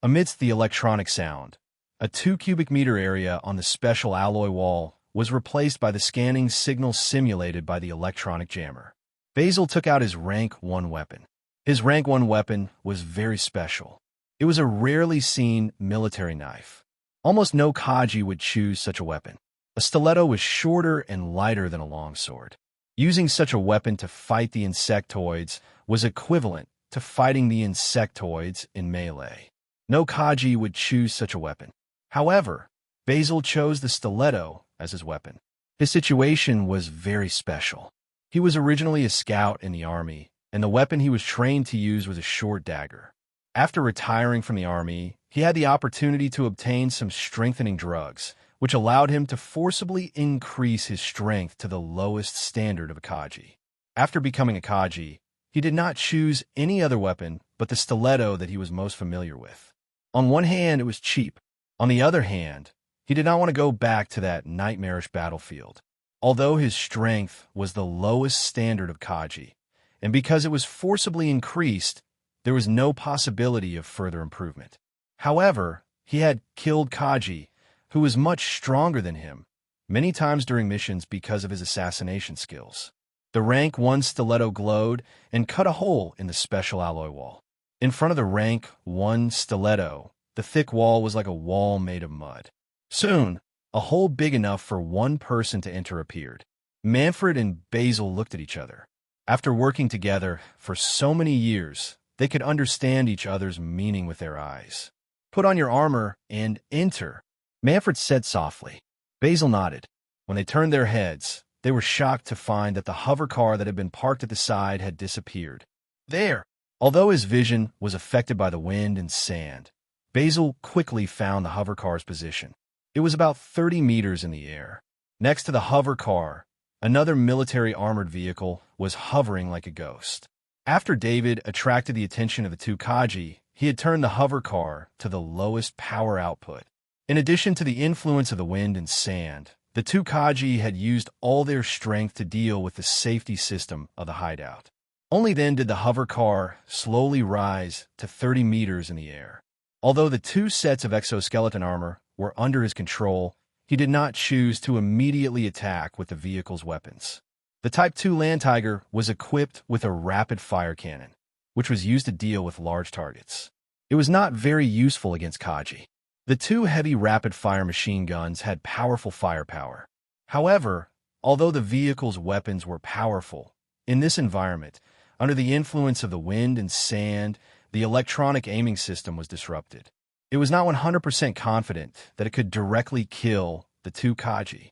Amidst the electronic sound, a 2 cubic meter area on the special alloy wall was replaced by the scanning signal simulated by the electronic jammer. Basil took out his rank 1 weapon. His rank 1 weapon was very special. It was a rarely seen military knife. Almost no Kaji would choose such a weapon. A stiletto was shorter and lighter than a longsword. Using such a weapon to fight the insectoids was equivalent to fighting the insectoids in melee. No Kaji would choose such a weapon. However, Basil chose the stiletto as his weapon. His situation was very special. He was originally a scout in the army, and the weapon he was trained to use was a short dagger. After retiring from the army, he had the opportunity to obtain some strengthening drugs, which allowed him to forcibly increase his strength to the lowest standard of a Kaji. After becoming a Kaji, he did not choose any other weapon but the stiletto that he was most familiar with. On one hand, it was cheap. On the other hand, he did not want to go back to that nightmarish battlefield. Although his strength was the lowest standard of Kaji, and because it was forcibly increased, there was no possibility of further improvement. However, he had killed Kaji, who was much stronger than him, many times during missions because of his assassination skills. The rank 1 stiletto glowed and cut a hole in the special alloy wall. In front of the rank 1 stiletto, the thick wall was like a wall made of mud. Soon, a hole big enough for one person to enter appeared. Manfred and Basil looked at each other. After working together for so many years, they could understand each other's meaning with their eyes. "Put on your armor and enter," Manfred said softly. Basil nodded. When they turned their heads, they were shocked to find that the hover car that had been parked at the side had disappeared. There! Although his vision was affected by the wind and sand, Basil quickly found the hover car's position. It was about 30 meters in the air. Next to the hover car, another military armored vehicle was hovering like a ghost. After David attracted the attention of the two Kaji, he had turned the hover car to the lowest power output. In addition to the influence of the wind and sand, the two Kaji had used all their strength to deal with the safety system of the hideout. Only then did the hover car slowly rise to 30 meters in the air. Although the two sets of exoskeleton armor were under his control, he did not choose to immediately attack with the vehicle's weapons. The Type 2 Land Tiger was equipped with a rapid-fire cannon, which was used to deal with large targets. It was not very useful against Kaji. The two heavy rapid-fire machine guns had powerful firepower. However, although the vehicle's weapons were powerful, in this environment, under the influence of the wind and sand, the electronic aiming system was disrupted. It was not 100% confident that it could directly kill the two Kaji.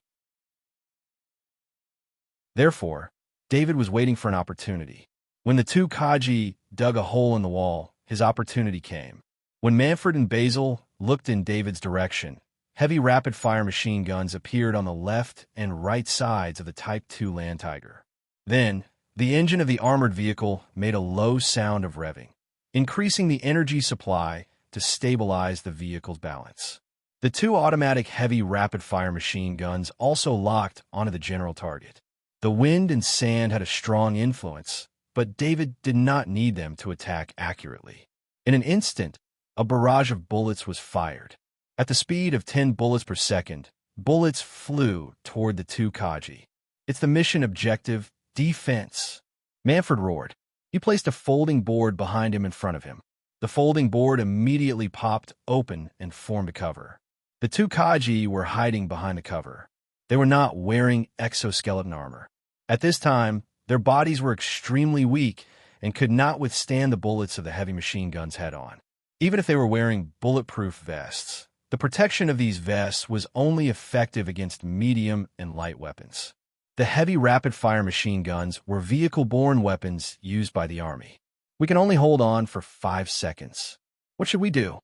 Therefore, David was waiting for an opportunity. When the two Kaji dug a hole in the wall, his opportunity came. When Manfred and Basil looked in David's direction, heavy rapid-fire machine guns appeared on the left and right sides of the Type 2 Land Tiger. Then, The engine of the armored vehicle made a low sound of revving, increasing the energy supply to stabilize the vehicle's balance. The two automatic heavy rapid-fire machine guns also locked onto the general target. The wind and sand had a strong influence, but David did not need them to attack accurately. In an instant, a barrage of bullets was fired. At the speed of 10 bullets per second, bullets flew toward the two Kaji. It's the mission objective, defense. Manfred roared. He placed a folding board behind him in front of him. The folding board immediately popped open and formed a cover. The two Kaji were hiding behind the cover. They were not wearing exoskeleton armor. At this time, their bodies were extremely weak and could not withstand the bullets of the heavy machine guns head-on. Even if they were wearing bulletproof vests, the protection of these vests was only effective against medium and light weapons. The heavy rapid-fire machine guns were vehicle-borne weapons used by the army. We can only hold on for 5 seconds. What should we do?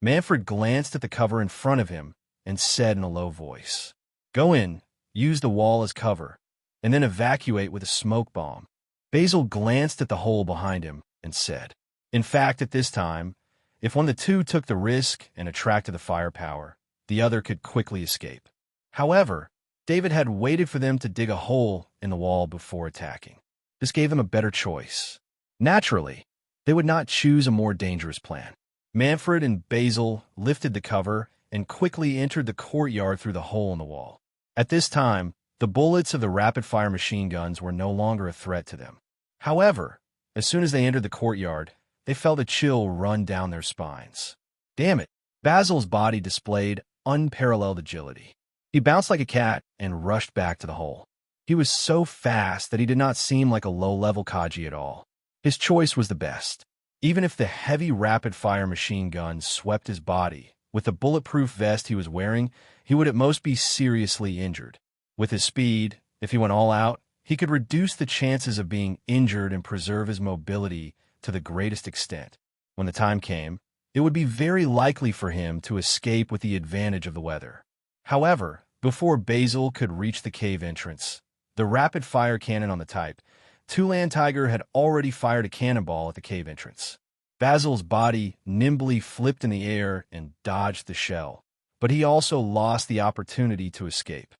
Manfred glanced at the cover in front of him and said in a low voice, "Go in, use the wall as cover, and then evacuate with a smoke bomb." Basil glanced at the hole behind him and said, "In fact, at this time, if one of the two took the risk and attracted the firepower, the other could quickly escape." However, David had waited for them to dig a hole in the wall before attacking. This gave them a better choice. Naturally, they would not choose a more dangerous plan. Manfred and Basil lifted the cover and quickly entered the courtyard through the hole in the wall. At this time, the bullets of the rapid-fire machine guns were no longer a threat to them. However, as soon as they entered the courtyard, they felt a chill run down their spines. Damn it! Basil's body displayed unparalleled agility. He bounced like a cat and rushed back to the hole. He was so fast that he did not seem like a low-level Kaji at all. His choice was the best. Even if the heavy rapid-fire machine gun swept his body, with the bulletproof vest he was wearing, he would at most be seriously injured. With his speed, if he went all out, he could reduce the chances of being injured and preserve his mobility to the greatest extent. When the time came, it would be very likely for him to escape with the advantage of the weather. However, before Basil could reach the cave entrance, the rapid-fire cannon on the Type 2 Land Tiger had already fired a cannonball at the cave entrance. Basil's body nimbly flipped in the air and dodged the shell, but he also lost the opportunity to escape.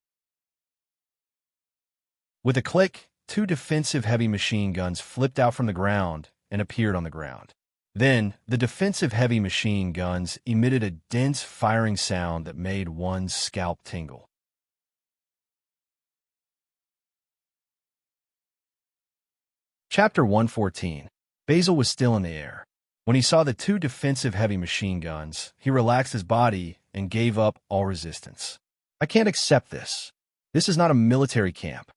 With a click, 2 defensive heavy machine guns flipped out from the ground and appeared on the ground. Then, the defensive heavy machine guns emitted a dense firing sound that made one's scalp tingle. Chapter 114. Basil was still in the air. When he saw the 2 defensive heavy machine guns, he relaxed his body and gave up all resistance. "I can't accept this. This is not a military camp."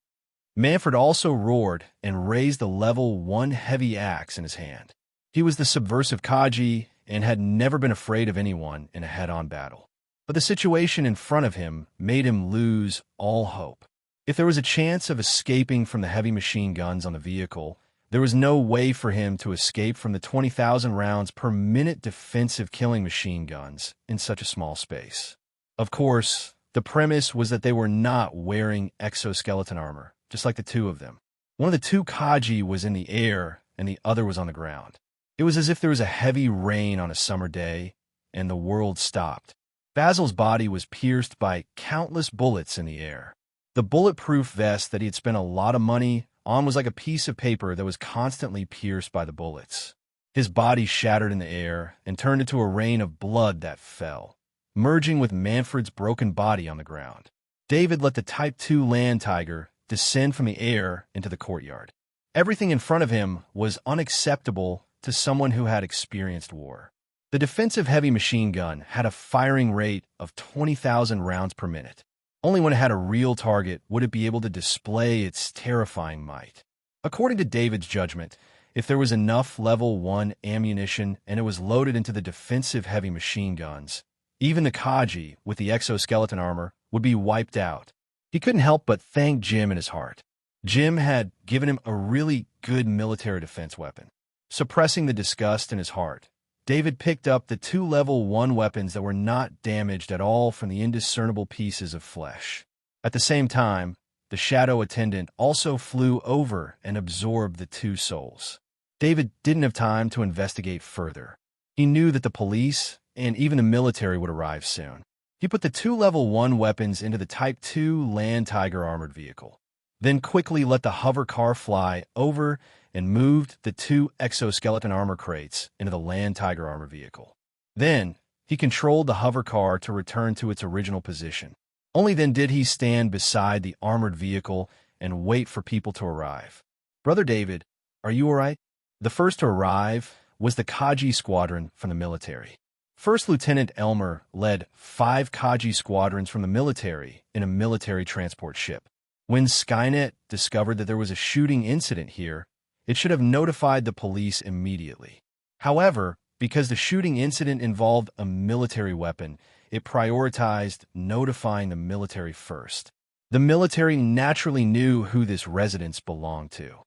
Manfred also roared and raised the level 1 heavy axe in his hand. He was the subversive Kaji and had never been afraid of anyone in a head-on battle. But the situation in front of him made him lose all hope. If there was a chance of escaping from the heavy machine guns on the vehicle, there was no way for him to escape from the 20,000 rounds per minute defensive killing machine guns in such a small space. Of course, the premise was that they were not wearing exoskeleton armor, just like the 2 of them. One of the 2 Kaji was in the air and the other was on the ground. It was as if there was a heavy rain on a summer day and the world stopped. Basil's body was pierced by countless bullets in the air. The bulletproof vest that he had spent a lot of money on was like a piece of paper that was constantly pierced by the bullets. His body shattered in the air and turned into a rain of blood that fell, merging with Manfred's broken body on the ground. David let the Type 2 Land Tiger descend from the air into the courtyard. Everything in front of him was unacceptable to someone who had experienced war. The defensive heavy machine gun had a firing rate of 20,000 rounds per minute. Only when it had a real target would it be able to display its terrifying might. According to David's judgment, if there was enough level 1 ammunition and it was loaded into the defensive heavy machine guns, even the Kaji with the exoskeleton armor would be wiped out. He couldn't help but thank Jim in his heart. Jim had given him a really good military defense weapon. Suppressing the disgust in his heart, David picked up the 2 level 1 weapons that were not damaged at all from the indiscernible pieces of flesh. At the same time, the shadow attendant also flew over and absorbed the two souls. David didn't have time to investigate further. He knew that the police and even the military would arrive soon. He put the two Level 1 weapons into the Type 2 Land Tiger armored vehicle, then quickly let the hover car fly over and moved the two exoskeleton armor crates into the Land Tiger armor vehicle. Then, he controlled the hover car to return to its original position. Only then did he stand beside the armored vehicle and wait for people to arrive. "Brother David, are you all right?" The first to arrive was the Kaji squadron from the military. First Lieutenant Elmer led 5 Kaji squadrons from the military in a military transport ship. When Skynet discovered that there was a shooting incident here, it should have notified the police immediately. However, because the shooting incident involved a military weapon, it prioritized notifying the military first. The military naturally knew who this residence belonged to.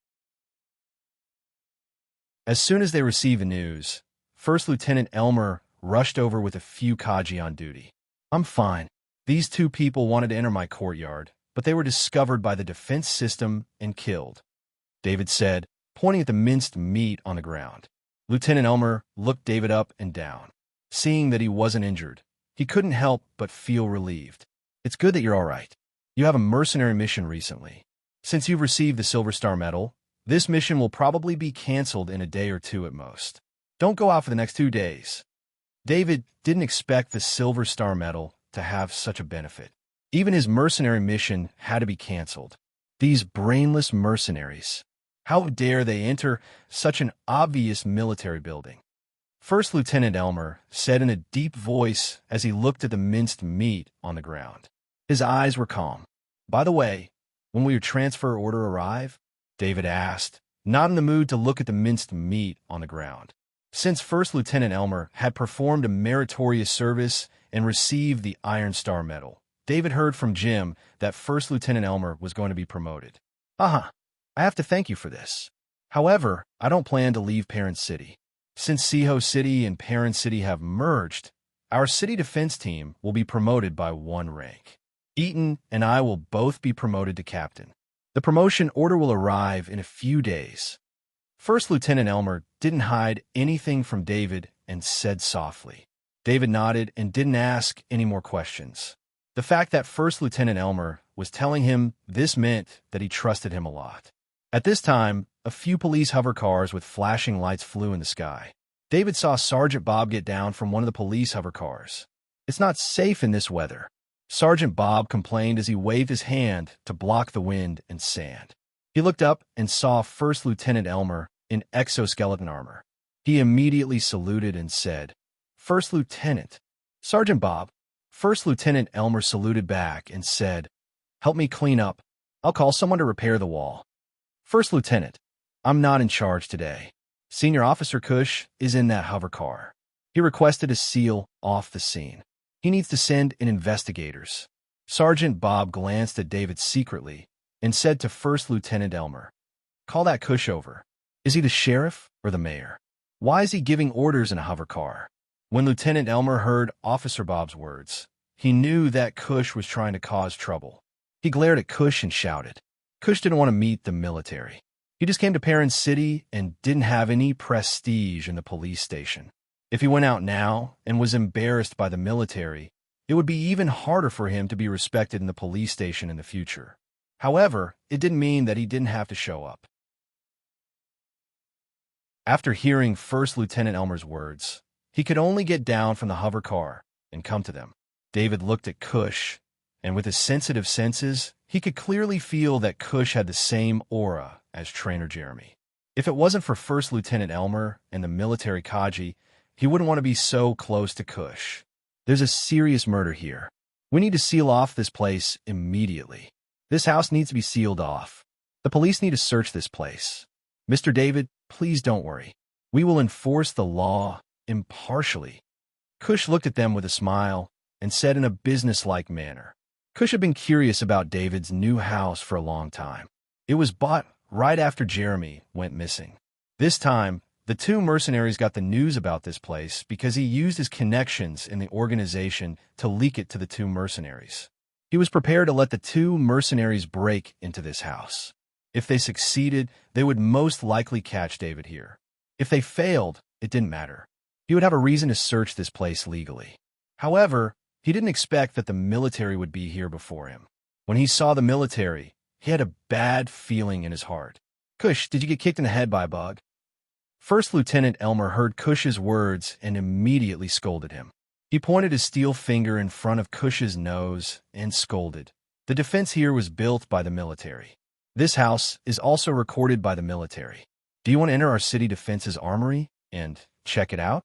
As soon as they received the news, First Lieutenant Elmer rushed over with a few Kaji on duty. "I'm fine. These 2 people wanted to enter my courtyard, but they were discovered by the defense system and killed," David said, pointing at the minced meat on the ground. Lieutenant Elmer looked David up and down. Seeing that he wasn't injured, he couldn't help but feel relieved. "It's good that you're all right. You have a mercenary mission recently. Since you've received the Silver Star Medal, this mission will probably be canceled in a day or 2 at most. Don't go out for the next 2 days." David didn't expect the Silver Star Medal to have such a benefit. Even his mercenary mission had to be canceled. These brainless mercenaries. How dare they enter such an obvious military building? First Lieutenant Elmer said in a deep voice as he looked at the minced meat on the ground. His eyes were calm. "By the way, when will your transfer order arrive?" David asked, not in the mood to look at the minced meat on the ground. Since First Lieutenant Elmer had performed a meritorious service and received the Iron Star Medal, David heard from Jim that First Lieutenant Elmer was going to be promoted. I have to thank you for this. However, I don't plan to leave Parent City. Since Seho City and Parent City have merged, our city defense team will be promoted by 1 rank. Eaton and I will both be promoted to captain. The promotion order will arrive in a few days." First Lieutenant Elmer didn't hide anything from David and said softly. David nodded and didn't ask any more questions. The fact that First Lieutenant Elmer was telling him this meant that he trusted him a lot. At this time, a few police hover cars with flashing lights flew in the sky. David saw Sergeant Bob get down from one of the police hover cars. "It's not safe in this weather," Sergeant Bob complained as he waved his hand to block the wind and sand. He looked up and saw First Lieutenant Elmer in exoskeleton armor. He immediately saluted and said, "First Lieutenant." "Sergeant Bob." First Lieutenant Elmer saluted back and said, "Help me clean up. I'll call someone to repair the wall." "First Lieutenant, I'm not in charge today. Senior Officer Cush is in that hover car. He requested to seal off the scene. He needs to send in investigators." Sergeant Bob glanced at David secretly and said to First Lieutenant Elmer, "Call that Cush over. Is he the sheriff or the mayor? Why is he giving orders in a hover car?" When Lieutenant Elmer heard Officer Bob's words, he knew that Cush was trying to cause trouble. He glared at Cush and shouted. Cush didn't want to meet the military. He just came to Parent City and didn't have any prestige in the police station. If he went out now and was embarrassed by the military, it would be even harder for him to be respected in the police station in the future. However, it didn't mean that he didn't have to show up. After hearing First Lieutenant Elmer's words, he could only get down from the hover car and come to them. David looked at Cush, and with his sensitive senses, he could clearly feel that Cush had the same aura as Trainer Jeremy. If it wasn't for First Lieutenant Elmer and the military Kaji, he wouldn't want to be so close to Cush. "There's a serious murder here. We need to seal off this place immediately. This house needs to be sealed off. The police need to search this place. Mr. David, please don't worry. We will enforce the law impartially." Cush looked at them with a smile and said in a businesslike manner. Cush had been curious about David's new house for a long time. It was bought right after Jeremy went missing. This time, the 2 mercenaries got the news about this place because he used his connections in the organization to leak it to the 2 mercenaries. He was prepared to let the two mercenaries break into this house. If they succeeded, they would most likely catch David here. If they failed, it didn't matter. He would have a reason to search this place legally. However, he didn't expect that the military would be here before him. When he saw the military, he had a bad feeling in his heart. "Cush, did you get kicked in the head by a bug?" First Lieutenant Elmer heard Cush's words and immediately scolded him. He pointed his steel finger in front of Cush's nose and scolded. The defense here was built by the military. This house is also recorded by the military. Do you want to enter our city defense's armory and check it out?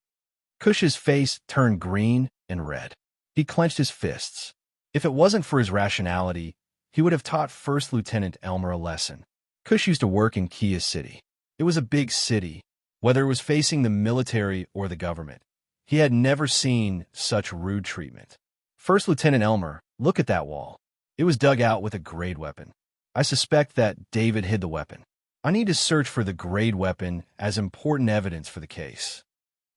Cush's face turned green and red. He clenched his fists. If it wasn't for his rationality, he would have taught First Lieutenant Elmer a lesson. Cush used to work in Kia City. It was a big city, whether it was facing the military or the government. He had never seen such rude treatment. First Lieutenant Elmer, look at that wall. It was dug out with a grade weapon. I suspect that David hid the weapon. I need to search for the grade weapon as important evidence for the case.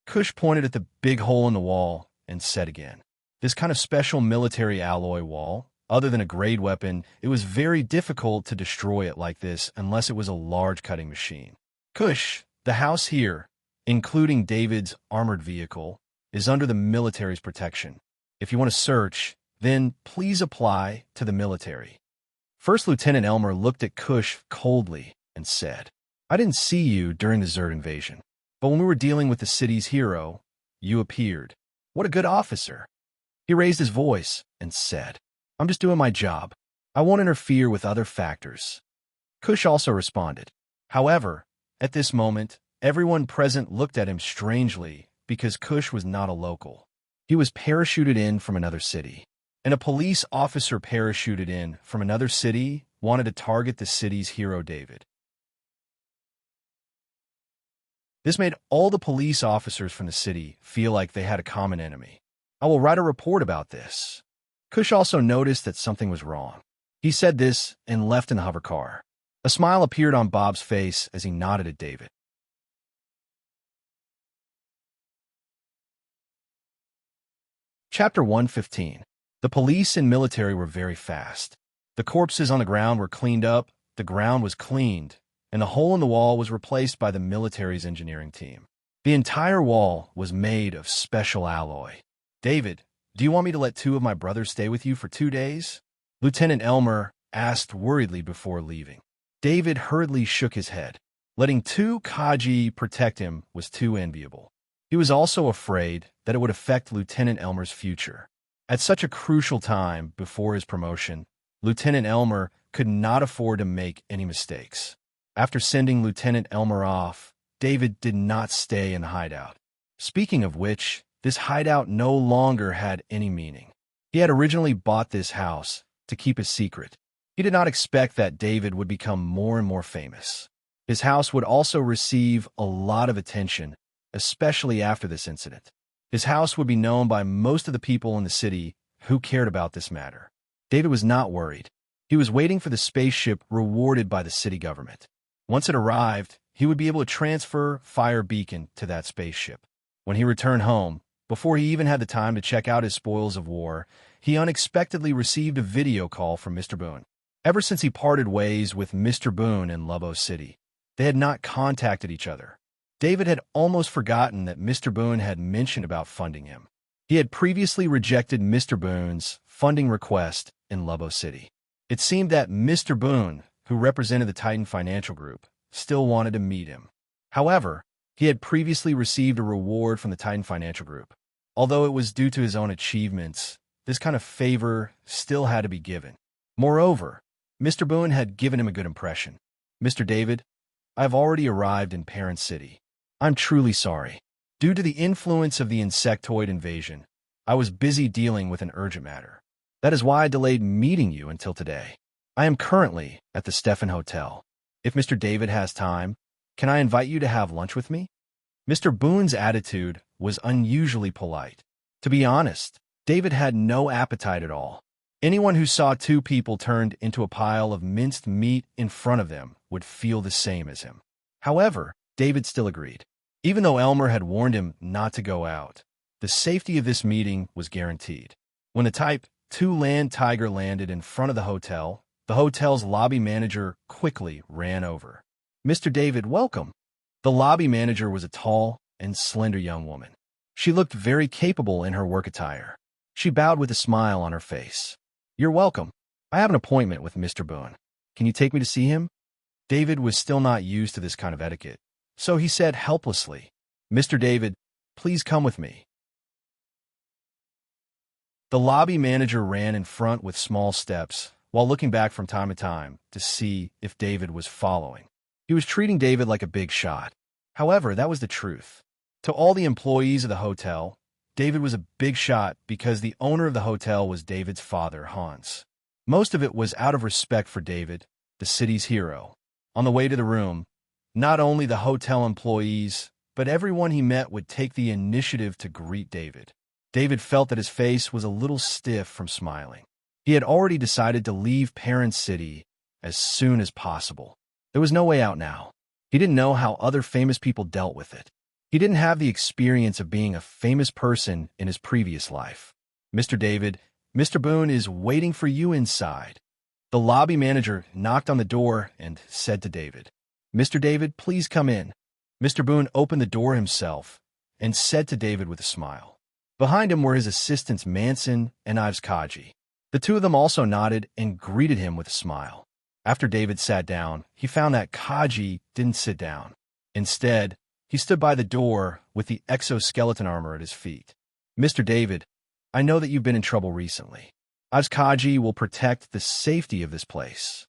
Cush pointed at the big hole in the wall and said again, this kind of special military alloy wall, other than a grade weapon, it was very difficult to destroy it like this unless it was a large cutting machine. Cush, the house here, including David's armored vehicle, is under the military's protection. If you want to search, then please apply to the military. First Lieutenant Elmer looked at Cush coldly and said, I didn't see you during the Zerd invasion, but when we were dealing with the city's hero, you appeared. What a good officer. He raised his voice and said, I'm just doing my job. I won't interfere with other factors. Cush also responded. However, at this moment, everyone present looked at him strangely because Cush was not a local. He was parachuted in from another city, and a police officer parachuted in from another city wanted to target the city's hero David. This made all the police officers from the city feel like they had a common enemy. I will write a report about this. Cush also noticed that something was wrong. He said this and left in the hover car. A smile appeared on Bob's face as he nodded at David. Chapter 115. The police and military were very fast. The corpses on the ground were cleaned up, the ground was cleaned, and the hole in the wall was replaced by the military's engineering team. The entire wall was made of special alloy. David, do you want me to let 2 of my brothers stay with you for 2 days? Lieutenant Elmer asked worriedly before leaving. David hurriedly shook his head. Letting 2 Kaji protect him was too enviable. He was also afraid that it would affect Lieutenant Elmer's future. At such a crucial time before his promotion, Lieutenant Elmer could not afford to make any mistakes. After sending Lieutenant Elmer off, David did not stay in the hideout. Speaking of which, this hideout no longer had any meaning. He had originally bought this house to keep a secret. He did not expect that David would become more and more famous. His house would also receive a lot of attention, especially after this incident. His house would be known by most of the people in the city who cared about this matter. David was not worried. He was waiting for the spaceship rewarded by the city government. Once it arrived, he would be able to transfer Fire Beacon to that spaceship. When he returned home, before he even had the time to check out his spoils of war, he unexpectedly received a video call from Mr. Boone. Ever since he parted ways with Mr. Boone in Lobo City, they had not contacted each other. David had almost forgotten that Mr. Boone had mentioned about funding him. He had previously rejected Mr. Boone's funding request in Lobo City. It seemed that Mr. Boone, who represented the Titan Financial Group, still wanted to meet him. However, he had previously received a reward from the Titan Financial Group. Although it was due to his own achievements, this kind of favor still had to be given. Moreover, Mr. Boone had given him a good impression. Mr. David, I have already arrived in Parent City. I'm truly sorry. Due to the influence of the insectoid invasion, I was busy dealing with an urgent matter. That is why I delayed meeting you until today. I am currently at the Stefan Hotel. If Mr. David has time, can I invite you to have lunch with me? Mr. Boone's attitude was unusually polite. To be honest, David had no appetite at all. Anyone who saw 2 people turned into a pile of minced meat in front of them would feel the same as him. However, David still agreed. Even though Elmer had warned him not to go out, the safety of this meeting was guaranteed. When the type two land tiger landed in front of the hotel. The hotel's lobby manager quickly ran over. "Mr. David, welcome." The lobby manager was a tall and slender young woman. She looked very capable in her work attire. She bowed with a smile on her face. "You're welcome. I have an appointment with Mr. Boone. Can you take me to see him?" David was still not used to this kind of etiquette, so he said helplessly, "Mr. David, please come with me." The lobby manager ran in front with small steps, while looking back from time to time to see if David was following. He was treating David like a big shot. However, that was the truth. To all the employees of the hotel, David was a big shot because the owner of the hotel was David's father, Hans. Most of it was out of respect for David, the city's hero. On the way to the room, not only the hotel employees, but everyone he met would take the initiative to greet David. David felt that his face was a little stiff from smiling. He had already decided to leave Parent City as soon as possible. There was no way out now. He didn't know how other famous people dealt with it. He didn't have the experience of being a famous person in his previous life. "Mr. David, Mr. Boone is waiting for you inside." The lobby manager knocked on the door and said to David, "Mr. David, please come in." Mr. Boone opened the door himself and said to David with a smile. Behind him were his assistants Manson and Ives Kaji. The two of them also nodded and greeted him with a smile. After David sat down, he found that Kaji didn't sit down. Instead, he stood by the door with the exoskeleton armor at his feet. "Mr. David, I know that you've been in trouble recently. Ives Kaji will protect the safety of this place."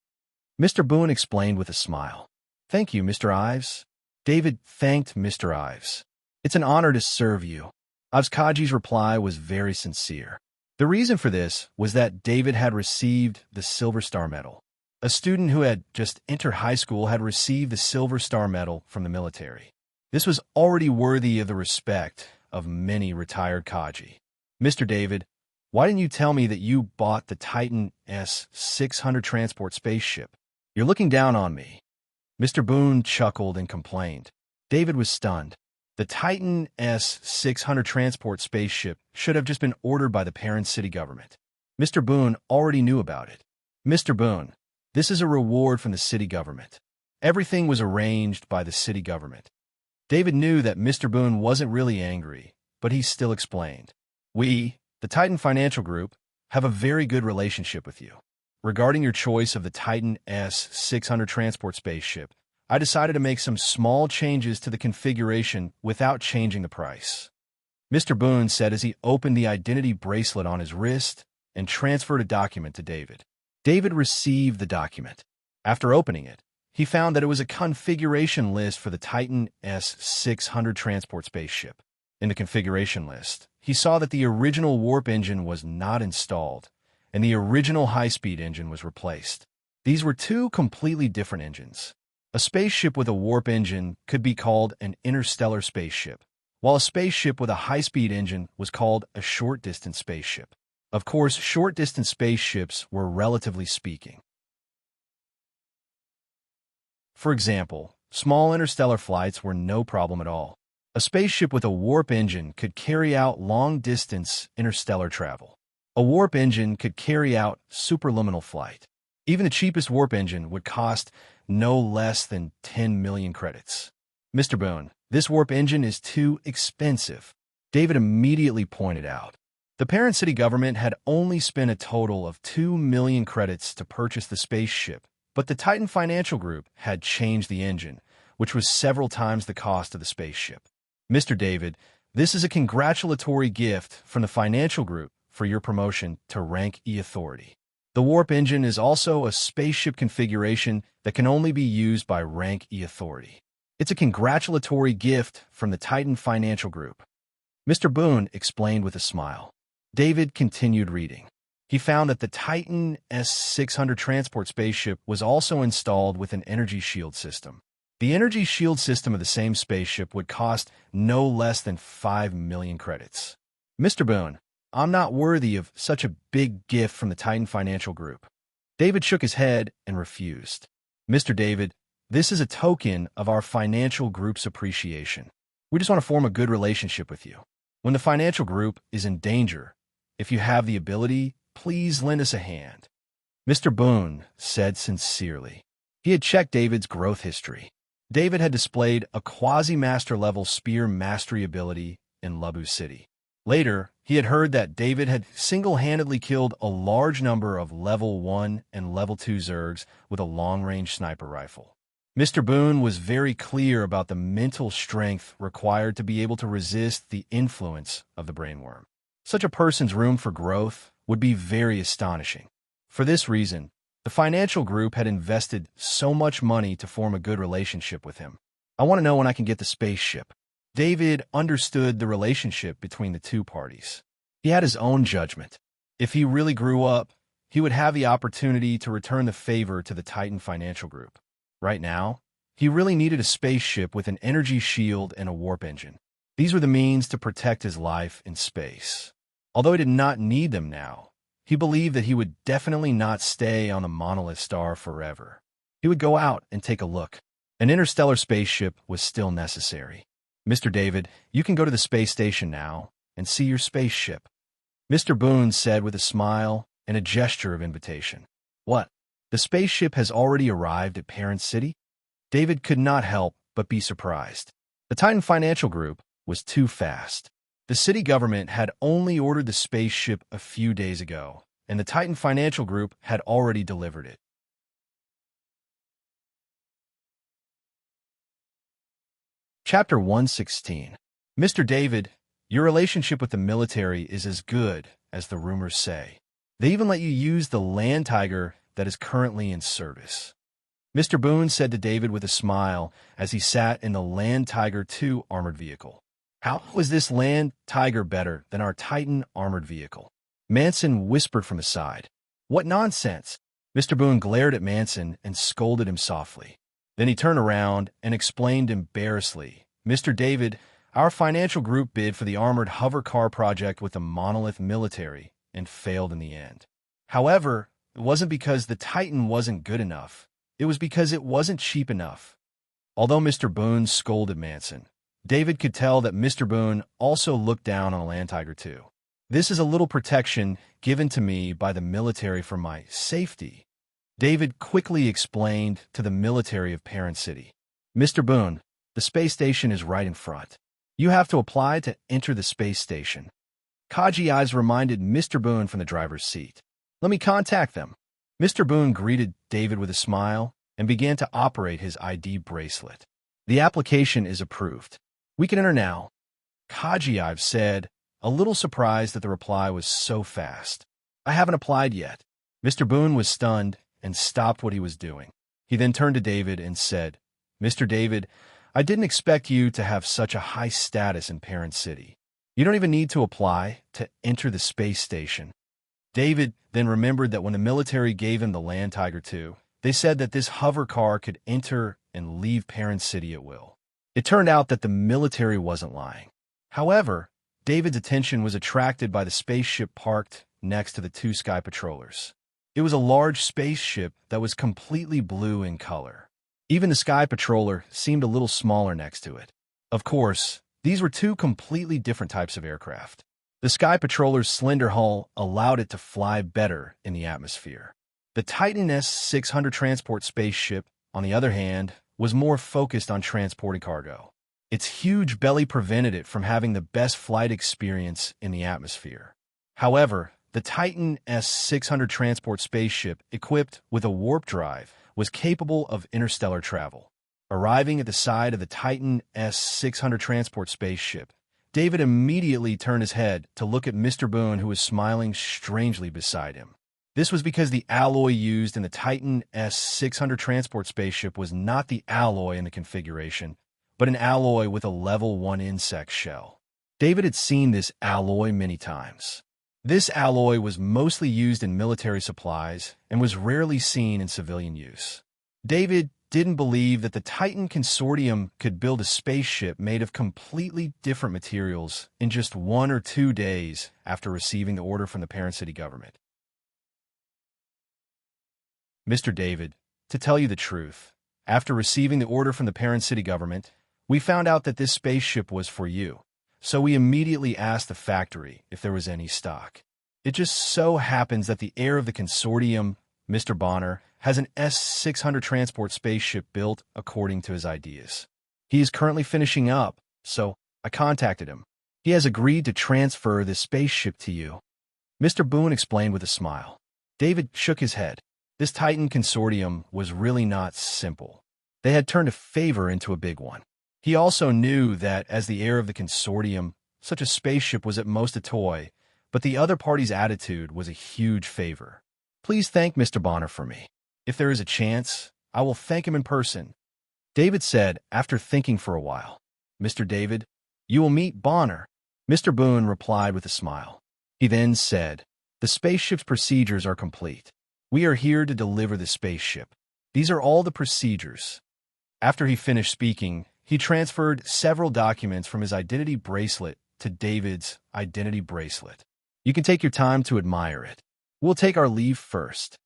Mr. Boone explained with a smile. "Thank you, Mr. Ives." David thanked Mr. Ives. "It's an honor to serve you." Ives Kaji's reply was very sincere. The reason for this was that David had received the Silver Star Medal. A student who had just entered high school had received the Silver Star Medal from the military. This was already worthy of the respect of many retired Kaji. "Mr. David, why didn't you tell me that you bought the Titan S-600 transport spaceship? You're looking down on me." Mr. Boone chuckled and complained. David was stunned. The Titan S-600 transport spaceship should have just been ordered by the parent city government. Mr. Boone already knew about it. "Mr. Boone, this is a reward from the city government." Everything was arranged by the city government. David knew that Mr. Boone wasn't really angry, but he still explained. "We, the Titan Financial Group, have a very good relationship with you. Regarding your choice of the Titan S-600 transport spaceship, I decided to make some small changes to the configuration without changing the price." Mr. Boone said as he opened the identity bracelet on his wrist and transferred a document to David. David received the document. After opening it, he found that it was a configuration list for the Titan S-600 transport spaceship. In the configuration list, he saw that the original warp engine was not installed, and the original high-speed engine was replaced. These were two completely different engines. A spaceship with a warp engine could be called an interstellar spaceship, while a spaceship with a high-speed engine was called a short-distance spaceship. Of course, short-distance spaceships were relatively speaking. For example, small interstellar flights were no problem at all. A spaceship with a warp engine could carry out long-distance interstellar travel. A warp engine could carry out superluminal flight. Even the cheapest warp engine would cost no less than 10 million credits. "Mr. Boone, this warp engine is too expensive," David immediately pointed out. The parent city government had only spent a total of 2 million credits to purchase the spaceship, but the Titan Financial Group had changed the engine, which was several times the cost of the spaceship. "Mr. David, this is a congratulatory gift from the Financial Group for your promotion to Rank E Authority. The warp engine is also a spaceship configuration that can only be used by Rank E Authority. It's a congratulatory gift from the Titan Financial Group." Mr. Boone explained with a smile. David continued reading. He found that the Titan S-600 transport spaceship was also installed with an energy shield system. The energy shield system of the same spaceship would cost no less than 5 million credits. "Mr. Boone, I'm not worthy of such a big gift from the Titan Financial Group." David shook his head and refused. "Mr. David, this is a token of our financial group's appreciation. We just want to form a good relationship with you. When the financial group is in danger, if you have the ability, please lend us a hand?" Mr. Boone said sincerely. He had checked David's growth history. David had displayed a quasi-master level spear mastery ability in Labu City. Later, he had heard that David had single-handedly killed a large number of level 1 and level 2 Zergs with a long-range sniper rifle. Mr. Boone was very clear about the mental strength required to be able to resist the influence of the brainworm. Such a person's room for growth would be very astonishing. For this reason, the financial group had invested so much money to form a good relationship with him. "I want to know when I can get the spaceship." David understood the relationship between the two parties. He had his own judgment. If he really grew up, he would have the opportunity to return the favor to the Titan Financial Group. Right now, he really needed a spaceship with an energy shield and a warp engine. These were the means to protect his life in space. Although he did not need them now, he believed that he would definitely not stay on the monolith star forever. He would go out and take a look. An interstellar spaceship was still necessary. "Mr. David, you can go to the space station now and see your spaceship," Mr. Boone said with a smile and a gesture of invitation. "What? The spaceship has already arrived at Parent City?" David could not help but be surprised. The Titan Financial Group was too fast. The city government had only ordered the spaceship a few days ago, and the Titan Financial Group had already delivered it. Chapter 116. Mr. David, your relationship with the military is as good as the rumors say. They even let you use the land tiger that is currently in service. Mr. Boone said to David with a smile as he sat in the Land Tiger 2 armored vehicle. "How was this Land Tiger better than our Titan armored vehicle?" Manson whispered from his side. "What nonsense!" Mr. Boone glared at Manson and scolded him softly. Then he turned around and explained embarrassedly, "Mr. David, our financial group bid for the armored hover car project with the Monolith military and failed in the end. However, it wasn't because the Titan wasn't good enough. It was because it wasn't cheap enough." Although Mr. Boone scolded Manson, David could tell that Mr. Boone also looked down on a Land Tiger too. "This is a little protection given to me by the military for my safety," David quickly explained to the military of Parent City. "Mr. Boone, the space station is right in front. You have to apply to enter the space station." Kaji eyes reminded Mr. Boone from the driver's seat. "Let me contact them." Mr. Boone greeted David with a smile and began to operate his ID bracelet. "The application is approved. We can enter now," Kaji Ive said, a little surprised that the reply was so fast. "I haven't applied yet." Mr. Boone was stunned and stopped what he was doing. He then turned to David and said, "Mr. David, I didn't expect you to have such a high status in Parent City. You don't even need to apply to enter the space station." David then remembered that when the military gave him the Land Tiger 2, they said that this hover car could enter and leave Parent City at will. It turned out that the military wasn't lying. However, David's attention was attracted by the spaceship parked next to the two sky patrollers. It was a large spaceship that was completely blue in color. Even the sky patroller seemed a little smaller next to it. Of course, these were two completely different types of aircraft. The sky patroller's slender hull allowed it to fly better in the atmosphere. The Titan S-600 transport spaceship, on the other hand, was more focused on transporting cargo. Its huge belly prevented it from having the best flight experience in the atmosphere. However, the Titan S-600 transport spaceship, equipped with a warp drive, was capable of interstellar travel. Arriving at the side of the Titan S-600 transport spaceship, David immediately turned his head to look at Mr. Boone, who was smiling strangely beside him. This was because the alloy used in the Titan S-600 transport spaceship was not the alloy in the configuration, but an alloy with a level 1 insect shell. David had seen this alloy many times. This alloy was mostly used in military supplies and was rarely seen in civilian use. David didn't believe that the Titan Consortium could build a spaceship made of completely different materials in just 1 or 2 days after receiving the order from the Parent City government. "Mr. David, to tell you the truth, after receiving the order from the Parent City government, we found out that this spaceship was for you, so we immediately asked the factory if there was any stock. It just so happens that the heir of the consortium, Mr. Bonner, has an S-600 transport spaceship built according to his ideas. He is currently finishing up, so I contacted him. He has agreed to transfer this spaceship to you. Mr. Boone explained with a smile. David shook his head. This Titan consortium was really not simple. They had turned a favor into a big one. He also knew that, as the heir of the consortium, such a spaceship was at most a toy, but the other party's attitude was a huge favor. Please thank Mr. Bonner for me. If there is a chance, I will thank him in person, David said after thinking for a while. Mr. David, you will meet Bonner. Mr. Boone replied with a smile. He then said, the spaceship's procedures are complete. We are here to deliver the spaceship. These are all the procedures. After he finished speaking, he transferred several documents from his identity bracelet to David's identity bracelet. You can take your time to admire it. We'll take our leave first.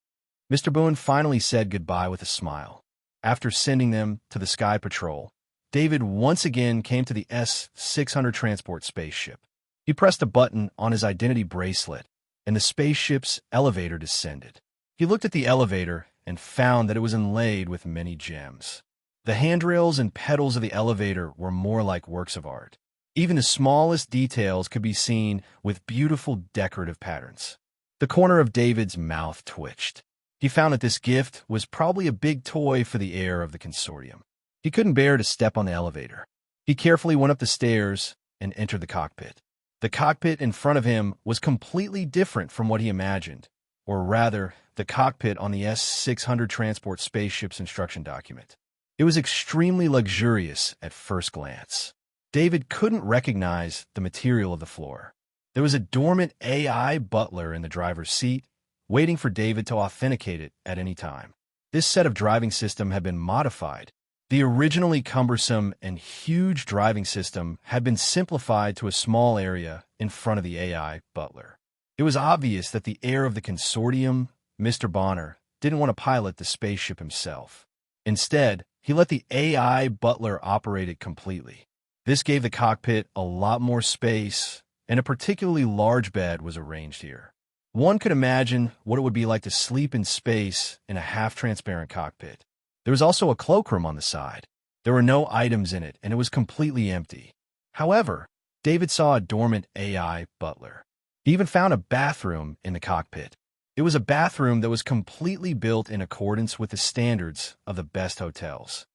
Mr. Boone finally said goodbye with a smile. After sending them to the Sky Patrol, David once again came to the S-600 transport spaceship. He pressed a button on his identity bracelet, and the spaceship's elevator descended. He looked at the elevator and found that it was inlaid with many gems. The handrails and pedals of the elevator were more like works of art. Even the smallest details could be seen with beautiful decorative patterns. The corner of David's mouth twitched. He found that this gift was probably a big toy for the heir of the consortium. He couldn't bear to step on the elevator. He carefully went up the stairs and entered the cockpit. The cockpit in front of him was completely different from what he imagined, or rather, the cockpit on the S-600 transport spaceship's instruction document. It was extremely luxurious at first glance. David couldn't recognize the material of the floor. There was a dormant AI butler in the driver's seat, waiting for David to authenticate it at any time. This set of driving system had been modified. The originally cumbersome and huge driving system had been simplified to a small area in front of the AI butler. It was obvious that the heir of the consortium, Mr. Bonner, didn't want to pilot the spaceship himself. Instead, he let the AI butler operate it completely. This gave the cockpit a lot more space, and a particularly large bed was arranged here. One could imagine what it would be like to sleep in space in a half-transparent cockpit. There was also a cloakroom on the side. There were no items in it, and it was completely empty. However, David saw a dormant AI butler. He even found a bathroom in the cockpit. It was a bathroom that was completely built in accordance with the standards of the best hotels.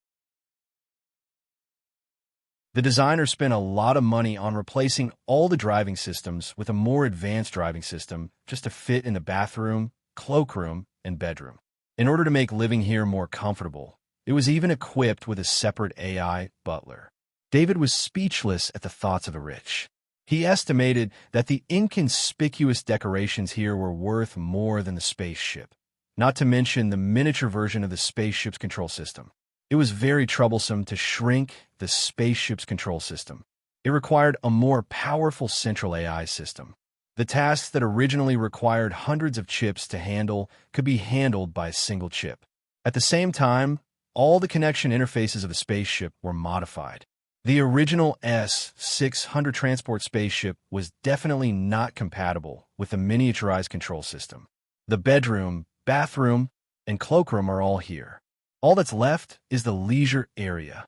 The designer spent a lot of money on replacing all the driving systems with a more advanced driving system just to fit in the bathroom, cloakroom, and bedroom. In order to make living here more comfortable, it was even equipped with a separate AI butler. David was speechless at the thoughts of the rich. He estimated that the inconspicuous decorations here were worth more than the spaceship, not to mention the miniature version of the spaceship's control system. It was very troublesome to shrink the spaceship's control system. It required a more powerful central AI system. The tasks that originally required hundreds of chips to handle could be handled by a single chip. At the same time, all the connection interfaces of the spaceship were modified. The original S-600 transport spaceship was definitely not compatible with the miniaturized control system. The bedroom, bathroom, and cloakroom are all here. All that's left is the leisure area.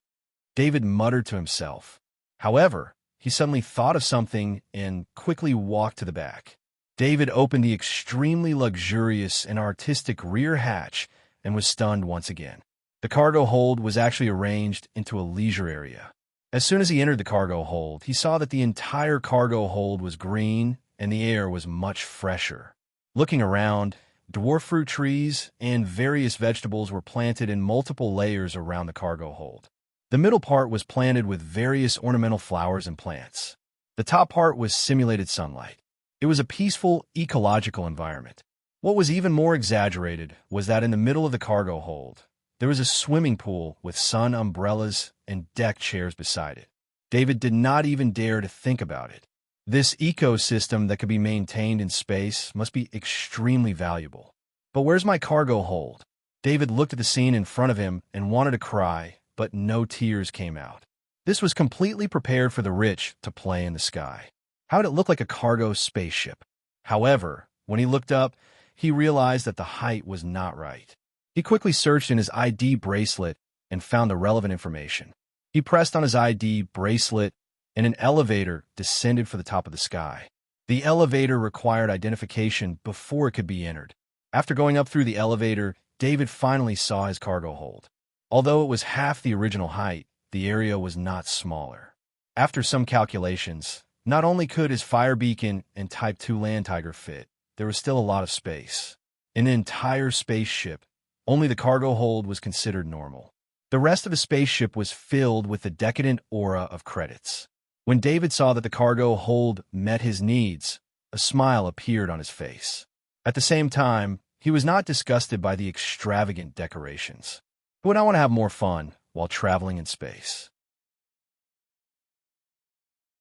David muttered to himself. However, he suddenly thought of something and quickly walked to the back. David opened the extremely luxurious and artistic rear hatch and was stunned once again. The cargo hold was actually arranged into a leisure area. As soon as he entered the cargo hold, he saw that the entire cargo hold was green and the air was much fresher. Looking around, dwarf fruit trees and various vegetables were planted in multiple layers around the cargo hold. The middle part was planted with various ornamental flowers and plants. The top part was simulated sunlight. It was a peaceful, ecological environment. What was even more exaggerated was that in the middle of the cargo hold, there was a swimming pool with sun umbrellas and deck chairs beside it. David did not even dare to think about it. This ecosystem that could be maintained in space must be extremely valuable. But where's my cargo hold? David looked at the scene in front of him and wanted to cry, but no tears came out. This was completely prepared for the rich to play in the sky. How would it look like a cargo spaceship? However, When he looked up, he realized that the height was not right. He quickly searched in his ID bracelet and found the relevant information. He pressed on his ID bracelet, and an elevator descended for the top of the sky. The elevator required identification before it could be entered. After going up through the elevator, David finally saw his cargo hold. Although it was half the original height, the area was not smaller. After some calculations, not only could his fire beacon and Type 2 land tiger fit, there was still a lot of space. In an entire spaceship, only the cargo hold was considered normal. The rest of the spaceship was filled with the decadent aura of credits. When David saw that the cargo hold met his needs, a smile appeared on his face. At the same time, he was not disgusted by the extravagant decorations. Who would not want to have more fun while traveling in space?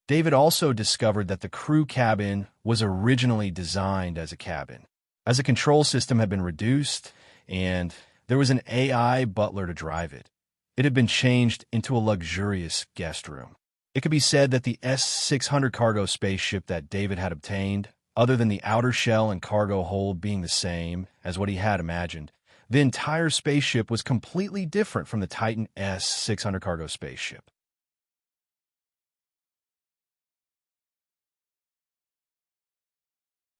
David also discovered that the crew cabin was originally designed as a cabin, as the control system had been reduced and there was an AI butler to drive it. It had been changed into a luxurious guest room. It could be said that the S-600 cargo spaceship that David had obtained, other than the outer shell and cargo hold being the same as what he had imagined, the entire spaceship was completely different from the Titan S-600 cargo spaceship.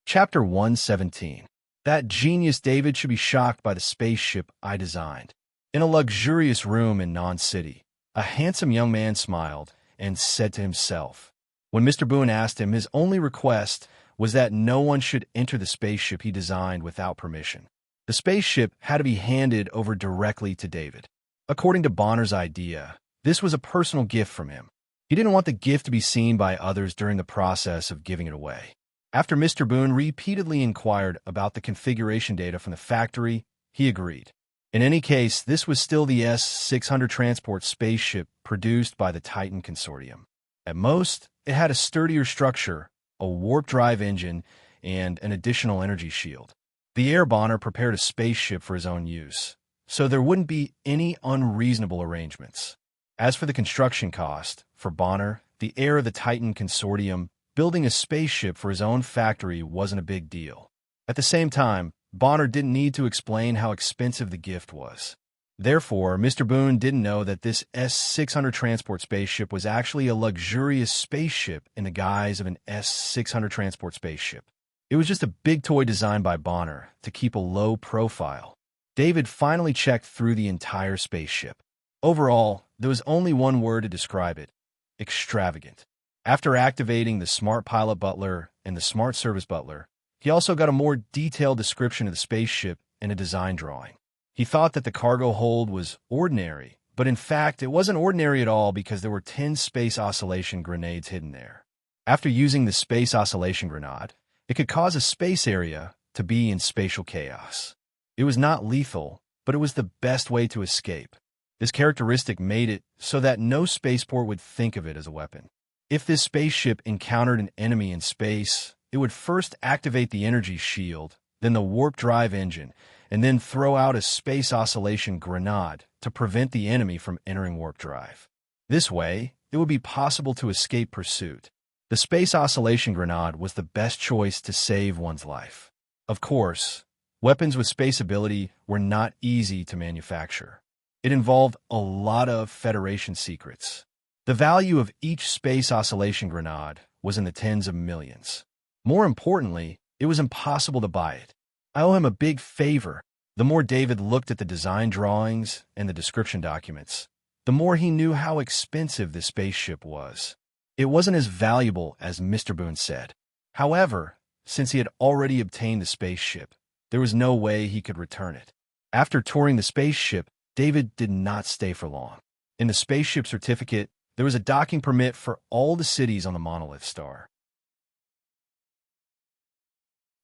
Chapter 117. That genius David should be shocked by the spaceship I designed. In a luxurious room in Non-City, a handsome young man smiled and said to himself. When Mr. Boone asked him, his only request was that no one should enter the spaceship he designed without permission. The spaceship had to be handed over directly to David. According to Bonner's idea, this was a personal gift from him. He didn't want the gift to be seen by others during the process of giving it away. After Mr. Boone repeatedly inquired about the configuration data from the factory, he agreed. In any case, this was still the S-600 transport spaceship produced by the Titan Consortium. At most, it had a sturdier structure, a warp drive engine, and an additional energy shield. The Air Bonner prepared a spaceship for his own use, so there wouldn't be any unreasonable arrangements. As for the construction cost, for Bonner, the heir of the Titan Consortium, building a spaceship for his own factory wasn't a big deal. At the same time, Bonner didn't need to explain how expensive the gift was. Therefore, Mr. Boone didn't know that this S-600 transport spaceship was actually a luxurious spaceship in the guise of an S-600 transport spaceship. It was just a big toy designed by Bonner to keep a low profile. David finally checked through the entire spaceship. Overall, there was only one word to describe it: extravagant. After activating the Smart Pilot Butler and the Smart Service Butler, he also got a more detailed description of the spaceship and a design drawing. He thought that the cargo hold was ordinary, but in fact, it wasn't ordinary at all because there were 10 space oscillation grenades hidden there. After using the space oscillation grenade, it could cause a space area to be in spatial chaos. It was not lethal, but it was the best way to escape. This characteristic made it so that no spaceport would think of it as a weapon. If this spaceship encountered an enemy in space, it would first activate the energy shield, then the warp drive engine, and then throw out a space oscillation grenade to prevent the enemy from entering warp drive. This way, it would be possible to escape pursuit. The space oscillation grenade was the best choice to save one's life. Of course, weapons with space ability were not easy to manufacture. It involved a lot of Federation secrets. The value of each space oscillation grenade was in the tens of millions. More importantly, it was impossible to buy it. I owe him a big favor. The more David looked at the design drawings and the description documents, the more he knew how expensive this spaceship was. It wasn't as valuable as Mr. Boone said. However, since he had already obtained the spaceship, there was no way he could return it. After touring the spaceship, David did not stay for long. In the spaceship certificate, there was a docking permit for all the cities on the monolith star.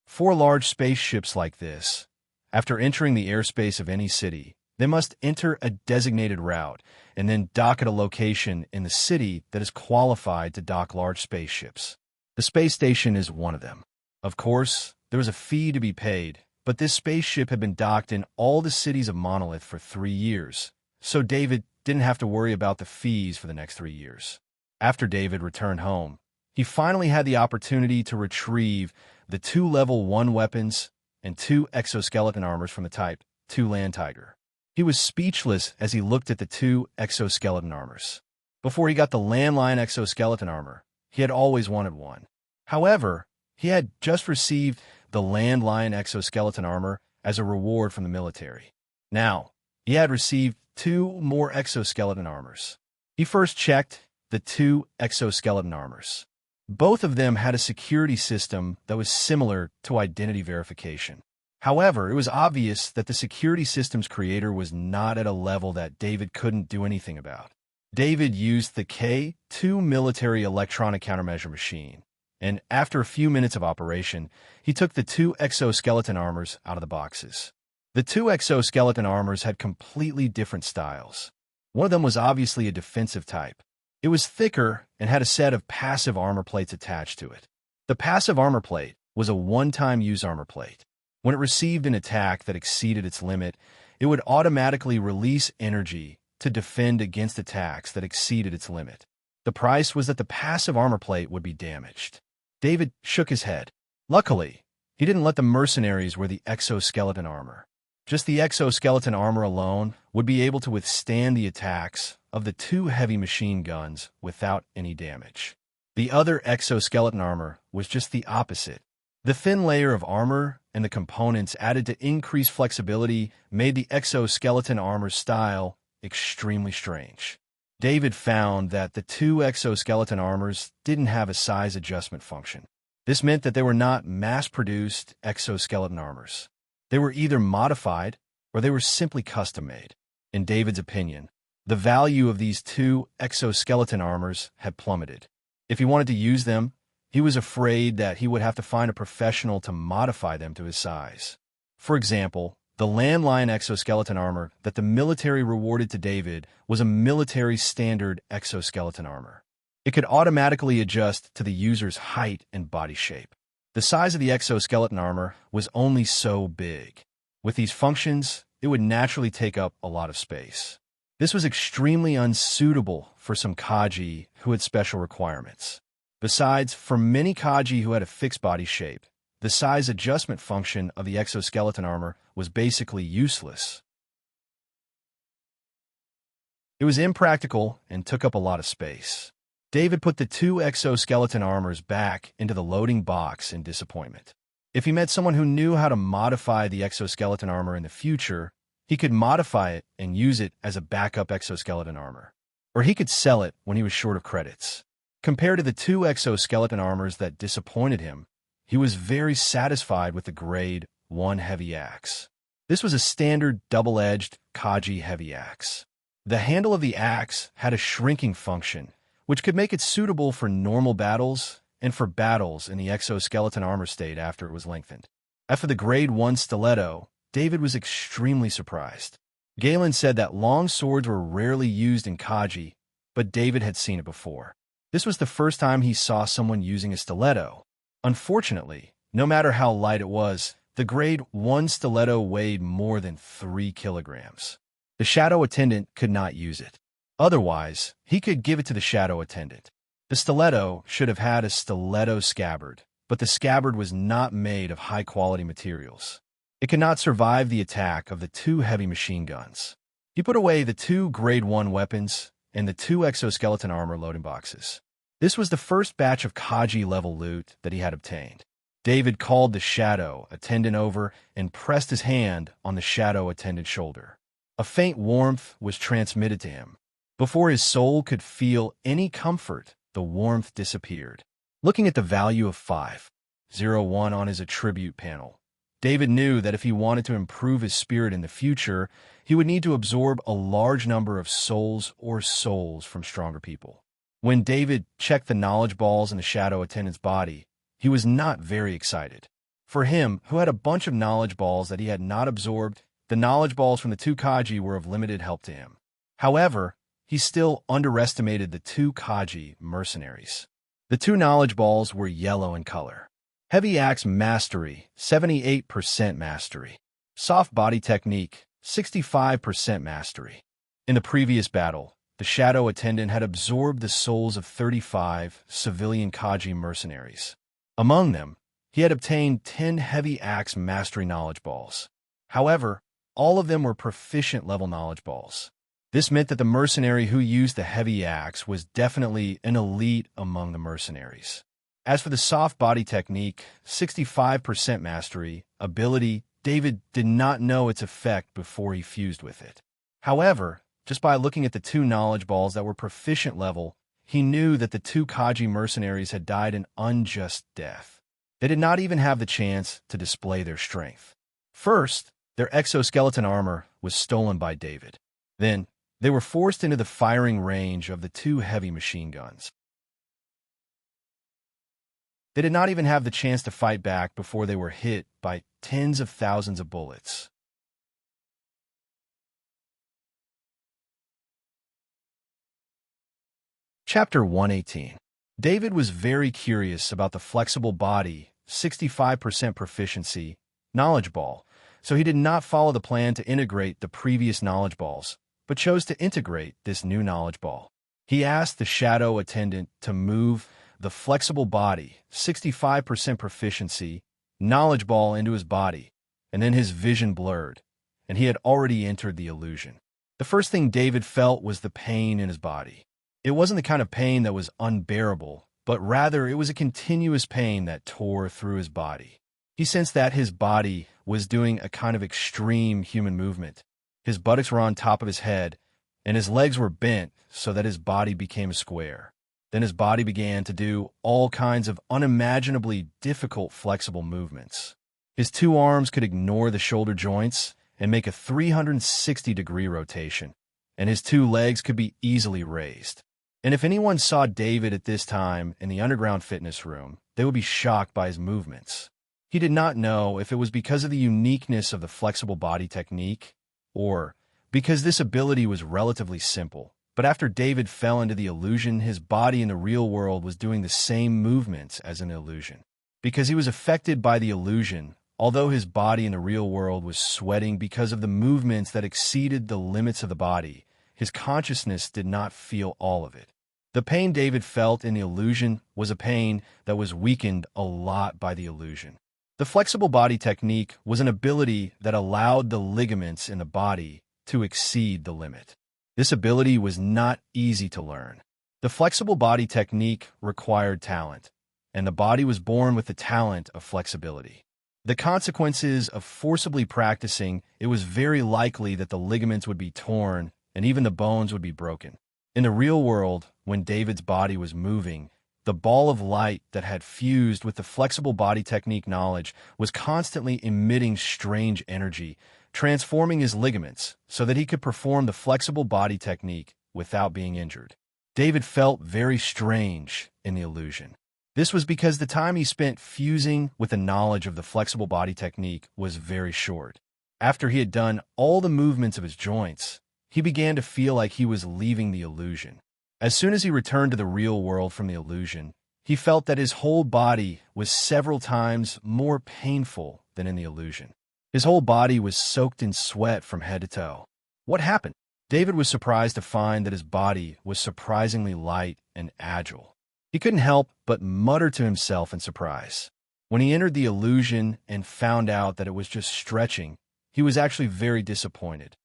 For large spaceships like this, after entering the airspace of any city, they must enter a designated route and then dock at a location in the city that is qualified to dock large spaceships. The space station is one of them. Of course, there was a fee to be paid, but this spaceship had been docked in all the cities of Monolith for 3 years, so David didn't have to worry about the fees for the next 3 years. After David returned home, he finally had the opportunity to retrieve the 2 level 1 weapons, and 2 exoskeleton armors from the type 2 land tiger. He was speechless as he looked at the 2 exoskeleton armors. Before he got the landline exoskeleton armor, he had always wanted one. However, he had just received the landline exoskeleton armor as a reward from the military. Now, he had received 2 more exoskeleton armors. He first checked the 2 exoskeleton armors. Both of them had a security system that was similar to identity verification. However, it was obvious that the security system's creator was not at a level that David couldn't do anything about. David used the K2 military electronic countermeasure machine, and after a few minutes of operation, he took the 2 exoskeleton armors out of the boxes. The 2 exoskeleton armors had completely different styles. One of them was obviously a defensive type. It was thicker and had a set of passive armor plates attached to it. The passive armor plate was a one-time use armor plate. When it received an attack that exceeded its limit, it would automatically release energy to defend against attacks that exceeded its limit. The price was that the passive armor plate would be damaged. David shook his head. Luckily, he didn't let the mercenaries wear the exoskeleton armor. Just the exoskeleton armor alone would be able to withstand the attacks of the 2 heavy machine guns without any damage. The other exoskeleton armor was just the opposite. The thin layer of armor and the components added to increased flexibility made the exoskeleton armor style extremely strange. David found that the 2 exoskeleton armors didn't have a size adjustment function. This meant that they were not mass-produced exoskeleton armors. They were either modified or they were simply custom-made. In David's opinion, the value of these 2 exoskeleton armors had plummeted. If he wanted to use them, he was afraid that he would have to find a professional to modify them to his size. For example, the landline exoskeleton armor that the military rewarded to David was a military standard exoskeleton armor. It could automatically adjust to the user's height and body shape. The size of the exoskeleton armor was only so big. With these functions, it would naturally take up a lot of space. This was extremely unsuitable for some Kaji who had special requirements. Besides, for many Kaji who had a fixed body shape, the size adjustment function of the exoskeleton armor was basically useless. It was impractical and took up a lot of space. David put the 2 exoskeleton armors back into the loading box in disappointment. If he met someone who knew how to modify the exoskeleton armor in the future, he could modify it and use it as a backup exoskeleton armor. Or he could sell it when he was short of credits. Compared to the 2 exoskeleton armors that disappointed him, he was very satisfied with the grade 1 heavy axe. This was a standard double-edged Kaji heavy axe. The handle of the axe had a shrinking function, which could make it suitable for normal battles and for battles in the exoskeleton armor state after it was lengthened. As for the grade 1 stiletto, David was extremely surprised. Galen said that long swords were rarely used in Kaji, but David had seen it before. This was the first time he saw someone using a stiletto. Unfortunately, no matter how light it was, the grade 1 stiletto weighed more than 3 kilograms. The shadow attendant could not use it. Otherwise, he could give it to the shadow attendant. The stiletto should have had a stiletto scabbard, but the scabbard was not made of high-quality materials. It could not survive the attack of the 2 heavy machine guns. He put away the 2 grade 1 weapons and the 2 exoskeleton armor loading boxes. This was the first batch of Kaji-level loot that he had obtained. David called the shadow attendant over and pressed his hand on the shadow attendant's shoulder. A faint warmth was transmitted to him. Before his soul could feel any comfort, the warmth disappeared. Looking at the value of 501 on his attribute panel, David knew that if he wanted to improve his spirit in the future, he would need to absorb a large number of souls from stronger people. When David checked the knowledge balls in the shadow attendant's body, he was not very excited. For him, who had a bunch of knowledge balls that he had not absorbed, the knowledge balls from the 2 Kaji were of limited help to him. However, he still underestimated the 2 Kaji mercenaries. The 2 knowledge balls were yellow in color. Heavy Axe Mastery, 78% Mastery. Soft Body Technique, 65% Mastery. In the previous battle, the Shadow Attendant had absorbed the souls of 35 civilian Kaji mercenaries. Among them, He had obtained 10 heavy axe mastery knowledge balls. However, all of them were proficient level knowledge balls. This meant that the mercenary who used the heavy axe was definitely an elite among the mercenaries. As for the soft body technique, 65% mastery, ability, David did not know its effect before he fused with it. However, just by looking at the 2 knowledge balls that were proficient level, he knew that the 2 Kaji mercenaries had died an unjust death. They did not even have the chance to display their strength. First, their exoskeleton armor was stolen by David. Then, they were forced into the firing range of the 2 heavy machine guns. They did not even have the chance to fight back before they were hit by tens of thousands of bullets. Chapter 118. David was very curious about the flexible body, 65% proficiency, knowledge ball, so he did not follow the plan to integrate the previous knowledge balls, but chose to integrate this new knowledge ball. He asked the shadow attendant to move the flexible body, 65% proficiency, knowledge ball into his body, and then his vision blurred, and he had already entered the illusion. The first thing David felt was the pain in his body. It wasn't the kind of pain that was unbearable, but rather it was a continuous pain that tore through his body. He sensed that his body was doing a kind of extreme human movement. His buttocks were on top of his head, and his legs were bent so that his body became a square. Then his body began to do all kinds of unimaginably difficult flexible movements. His 2 arms could ignore the shoulder joints and make a 360-degree rotation, and his 2 legs could be easily raised. And if anyone saw David at this time in the underground fitness room, they would be shocked by his movements. He did not know if it was because of the uniqueness of the flexible body technique, or because this ability was relatively simple. But after David fell into the illusion, his body in the real world was doing the same movements as an illusion. Because he was affected by the illusion, although his body in the real world was sweating because of the movements that exceeded the limits of the body, his consciousness did not feel all of it. The pain David felt in the illusion was a pain that was weakened a lot by the illusion. The flexible body technique was an ability that allowed the ligaments in the body to exceed the limit. This ability was not easy to learn. The flexible body technique required talent, and the body was born with the talent of flexibility. The consequences of forcibly practicing, it was very likely that the ligaments would be torn and even the bones would be broken. In the real world, when David's body was moving, the ball of light that had fused with the flexible body technique knowledge was constantly emitting strange energy, transforming his ligaments so that he could perform the flexible body technique without being injured. David felt very strange in the illusion. This was because the time he spent fusing with the knowledge of the flexible body technique was very short. After he had done all the movements of his joints, he began to feel like he was leaving the illusion. As soon as he returned to the real world from the illusion, he felt that his whole body was several times more painful than in the illusion. His whole body was soaked in sweat from head to toe. What happened? David was surprised to find that his body was surprisingly light and agile. He couldn't help but mutter to himself in surprise. When he entered the illusion and found out that it was just stretching, he was actually very disappointed.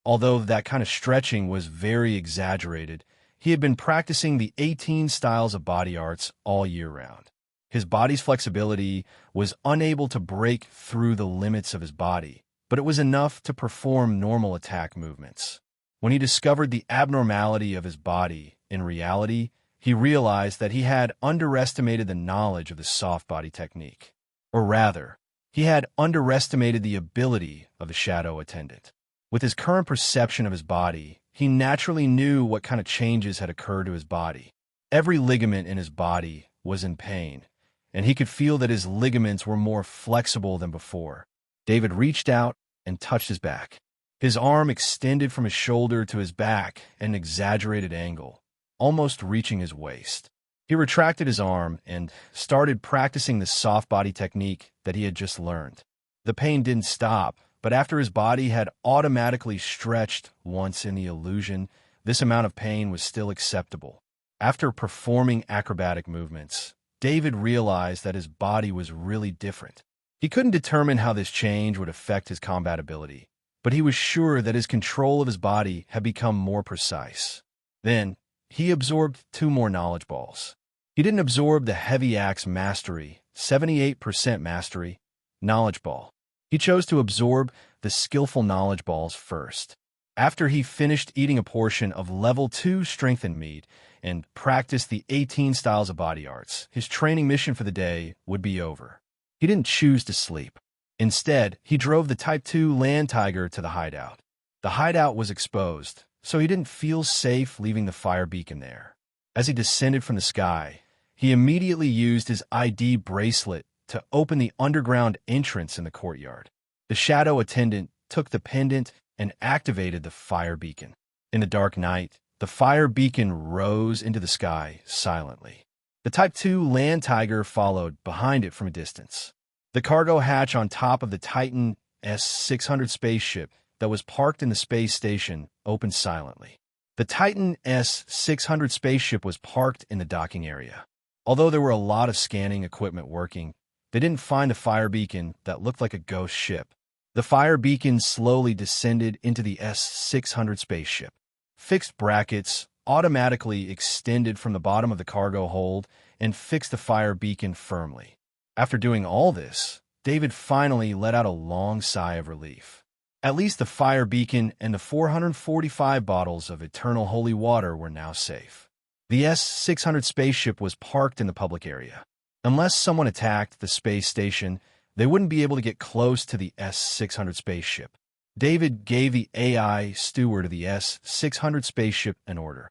Although that kind of stretching was very exaggerated, he had been practicing the 18 styles of body arts all year round. His body's flexibility was unable to break through the limits of his body, but it was enough to perform normal attack movements. When he discovered the abnormality of his body, in reality, he realized that he had underestimated the knowledge of the soft body technique. Or rather, he had underestimated the ability of the shadow attendant. With his current perception of his body, he naturally knew what kind of changes had occurred to his body. Every ligament in his body was in pain, and he could feel that his ligaments were more flexible than before. David reached out and touched his back. His arm extended from his shoulder to his back at an exaggerated angle, almost reaching his waist. He retracted his arm and started practicing the soft body technique that he had just learned. The pain didn't stop, but after his body had automatically stretched once in the illusion, this amount of pain was still acceptable. After performing acrobatic movements, David realized that his body was really different. He couldn't determine how this change would affect his combat ability, but he was sure that his control of his body had become more precise. Then, he absorbed 2 more knowledge balls. He didn't absorb the heavy axe mastery, 78% mastery, knowledge ball. He chose to absorb the skillful knowledge balls first. After he finished eating a portion of level 2 strengthened meat and practiced the 18 styles of body arts, his training mission for the day would be over. He didn't choose to sleep. Instead, he drove the Type 2 land tiger to the hideout. The hideout was exposed, so he didn't feel safe leaving the fire beacon there. As he descended from the sky, he immediately used his ID bracelet to open the underground entrance in the courtyard. The shadow attendant took the pendant and activated the fire beacon. In the dark night, the fire beacon rose into the sky silently. The Type 2 land tiger followed behind it from a distance. The cargo hatch on top of the Titan S-600 spaceship that was parked in the space station opened silently. The Titan S-600 spaceship was parked in the docking area. Although there were a lot of scanning equipment working, they didn't find a fire beacon that looked like a ghost ship. The fire beacon slowly descended into the S-600 spaceship. Fixed brackets automatically extended from the bottom of the cargo hold and fixed the fire beacon firmly. After doing all this, David finally let out a long sigh of relief. At least the fire beacon and the 445 bottles of eternal holy water were now safe. The S-600 spaceship was parked in the public area. Unless someone attacked the space station, they wouldn't be able to get close to the S-600 spaceship. David gave the AI steward of the S-600 spaceship an order.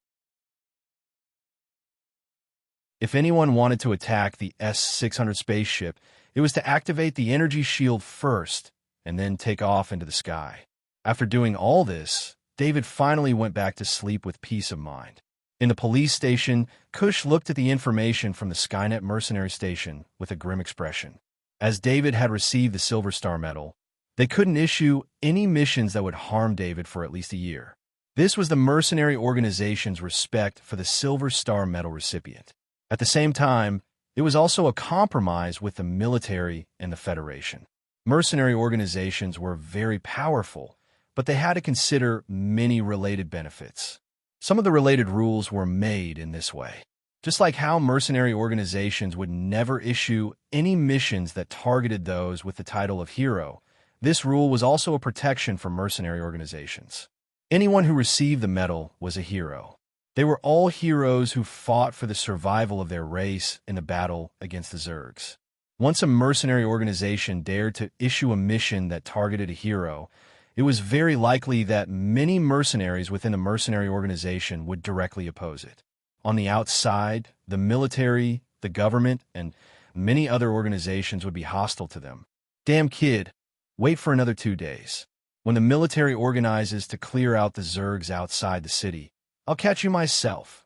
If anyone wanted to attack the S-600 spaceship, it was to activate the energy shield first and then take off into the sky. After doing all this, David finally went back to sleep with peace of mind. In the police station, Kush looked at the information from the Skynet mercenary station with a grim expression. As David had received the Silver Star Medal, they couldn't issue any missions that would harm David for at least a year. This was the mercenary organization's respect for the Silver Star Medal recipient. At the same time, it was also a compromise with the military and the Federation. Mercenary organizations were very powerful, but they had to consider many related benefits. Some of the related rules were made in this way. Just like how mercenary organizations would never issue any missions that targeted those with the title of hero, this rule was also a protection for mercenary organizations. Anyone who received the medal was a hero. They were all heroes who fought for the survival of their race in the battle against the Zergs. Once a mercenary organization dared to issue a mission that targeted a hero, it was very likely that many mercenaries within the mercenary organization would directly oppose it. On the outside, the military, the government, and many other organizations would be hostile to them. Damn kid, wait for another 2 days. When the military organizes to clear out the Zergs outside the city, I'll catch you myself.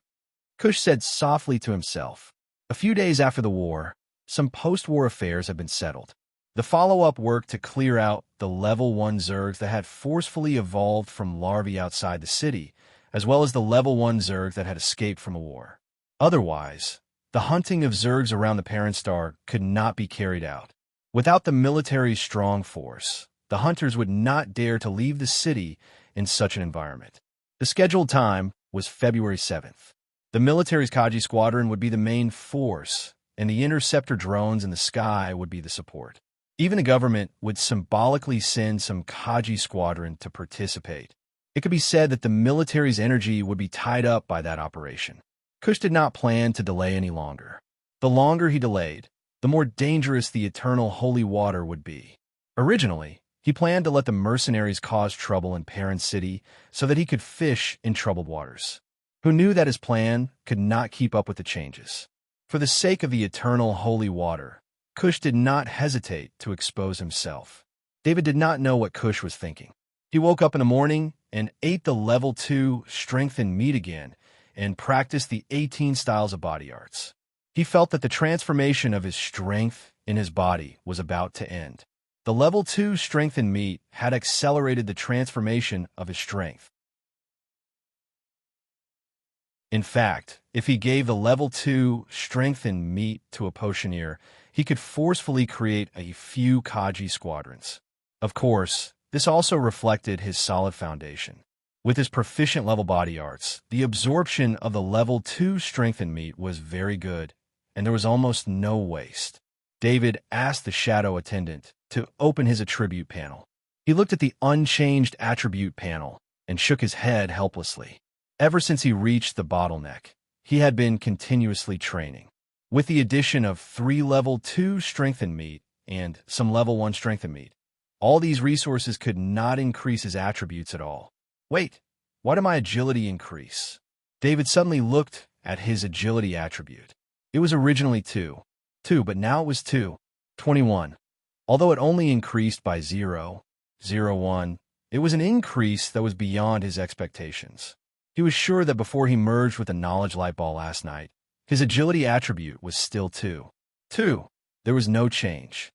Kush said softly to himself. A few days after the war, some post-war affairs had been settled. The follow-up work to clear out the Level 1 Zergs that had forcefully evolved from larvae outside the city, as well as the Level 1 Zerg that had escaped from a war. Otherwise, the hunting of Zergs around the parent star could not be carried out. Without the military's strong force, the hunters would not dare to leave the city in such an environment. The scheduled time was February 7th. The military's Kaji squadron would be the main force, and the interceptor drones in the sky would be the support. Even the government would symbolically send some Kaji squadron to participate. It could be said that the military's energy would be tied up by that operation. Kush did not plan to delay any longer. The longer he delayed, the more dangerous the eternal holy water would be. Originally, he planned to let the mercenaries cause trouble in Parent City so that he could fish in troubled waters. Who knew that his plan could not keep up with the changes? For the sake of the eternal holy water, Kush did not hesitate to expose himself. David did not know what Kush was thinking. He woke up in the morning and ate the level 2 strengthened meat again and practiced the 18 styles of body arts. He felt that the transformation of his strength in his body was about to end. The level 2 strengthened meat had accelerated the transformation of his strength. In fact, if he gave the level 2 strength and meat to a potioneer, he could forcefully create a few Kaji squadrons. Of course, this also reflected his solid foundation. With his proficient level body arts, the absorption of the level 2 strength and meat was very good, and there was almost no waste. David asked the shadow attendant to open his attribute panel. He looked at the unchanged attribute panel and shook his head helplessly. Ever since he reached the bottleneck, he had been continuously training. With the addition of 3 level 2 strength and meat and some level 1 strength and meat, all these resources could not increase his attributes at all. Wait, why did my agility increase? David suddenly looked at his agility attribute. It was originally 2, but now it was 21. Although it only increased by 0.01, it was an increase that was beyond his expectations. He was sure that before he merged with the knowledge light ball last night, his agility attribute was still 2. There was no change.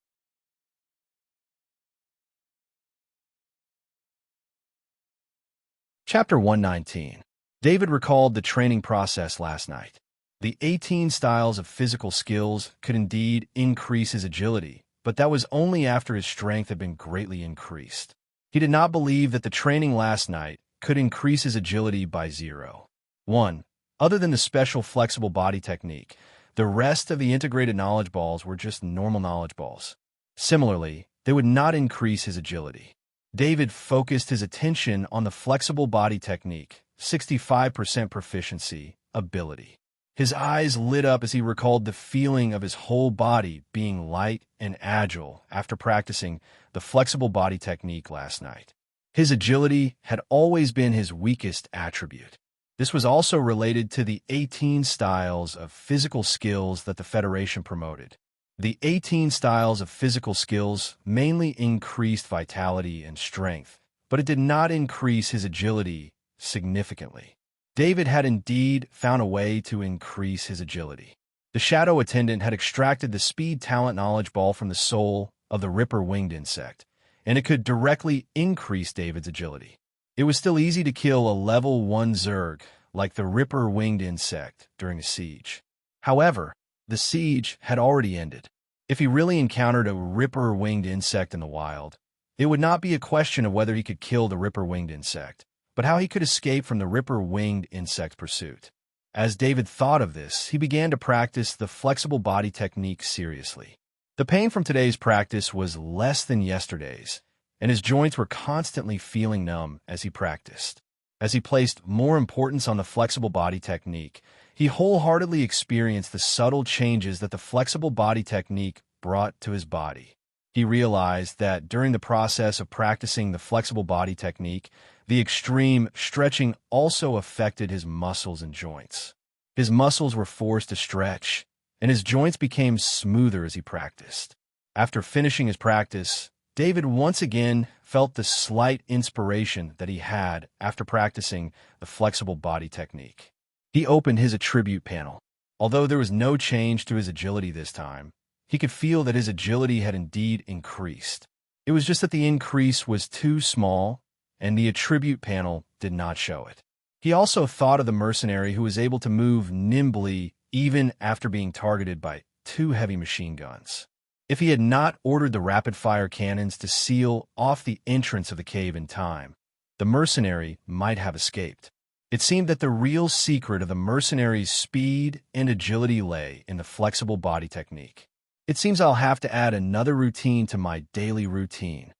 Chapter 119. David recalled the training process last night. The 18 styles of physical skills could indeed increase his agility, but that was only after his strength had been greatly increased. He did not believe that the training last night could increase his agility by 0.1. Other than the special flexible body technique, the rest of the integrated knowledge balls were just normal knowledge balls. Similarly, they would not increase his agility. David focused his attention on the flexible body technique, 65% proficiency, ability. His eyes lit up as he recalled the feeling of his whole body being light and agile after practicing the flexible body technique last night. His agility had always been his weakest attribute. This was also related to the 18 styles of physical skills that the Federation promoted. The 18 styles of physical skills mainly increased vitality and strength, but it did not increase his agility significantly. David had indeed found a way to increase his agility. The shadow attendant had extracted the speed talent knowledge ball from the soul of the Ripper winged insect, and it could directly increase David's agility. It was still easy to kill a level 1 Zerg like the Ripper winged insect during a siege. However, the siege had already ended. If he really encountered a Ripper winged insect in the wild, it would not be a question of whether he could kill the Ripper winged insect, but how he could escape from the Ripper winged insect's pursuit. As David thought of this, he began to practice the flexible body technique seriously. The pain from today's practice was less than yesterday's, and his joints were constantly feeling numb as he practiced. As he placed more importance on the flexible body technique, he wholeheartedly experienced the subtle changes that the flexible body technique brought to his body. He realized that during the process of practicing the flexible body technique, the extreme stretching also affected his muscles and joints. His muscles were forced to stretch, and his joints became smoother as he practiced. After finishing his practice, David once again felt the slight inspiration that he had after practicing the flexible body technique. He opened his attribute panel. Although there was no change to his agility this time, he could feel that his agility had indeed increased. It was just that the increase was too small, and the attribute panel did not show it. He also thought of the mercenary who was able to move nimbly even after being targeted by 2 heavy machine guns. If he had not ordered the rapid-fire cannons to seal off the entrance of the cave in time, the mercenary might have escaped. It seemed that the real secret of the mercenary's speed and agility lay in the flexible body technique. It seems I'll have to add another routine to my daily routine.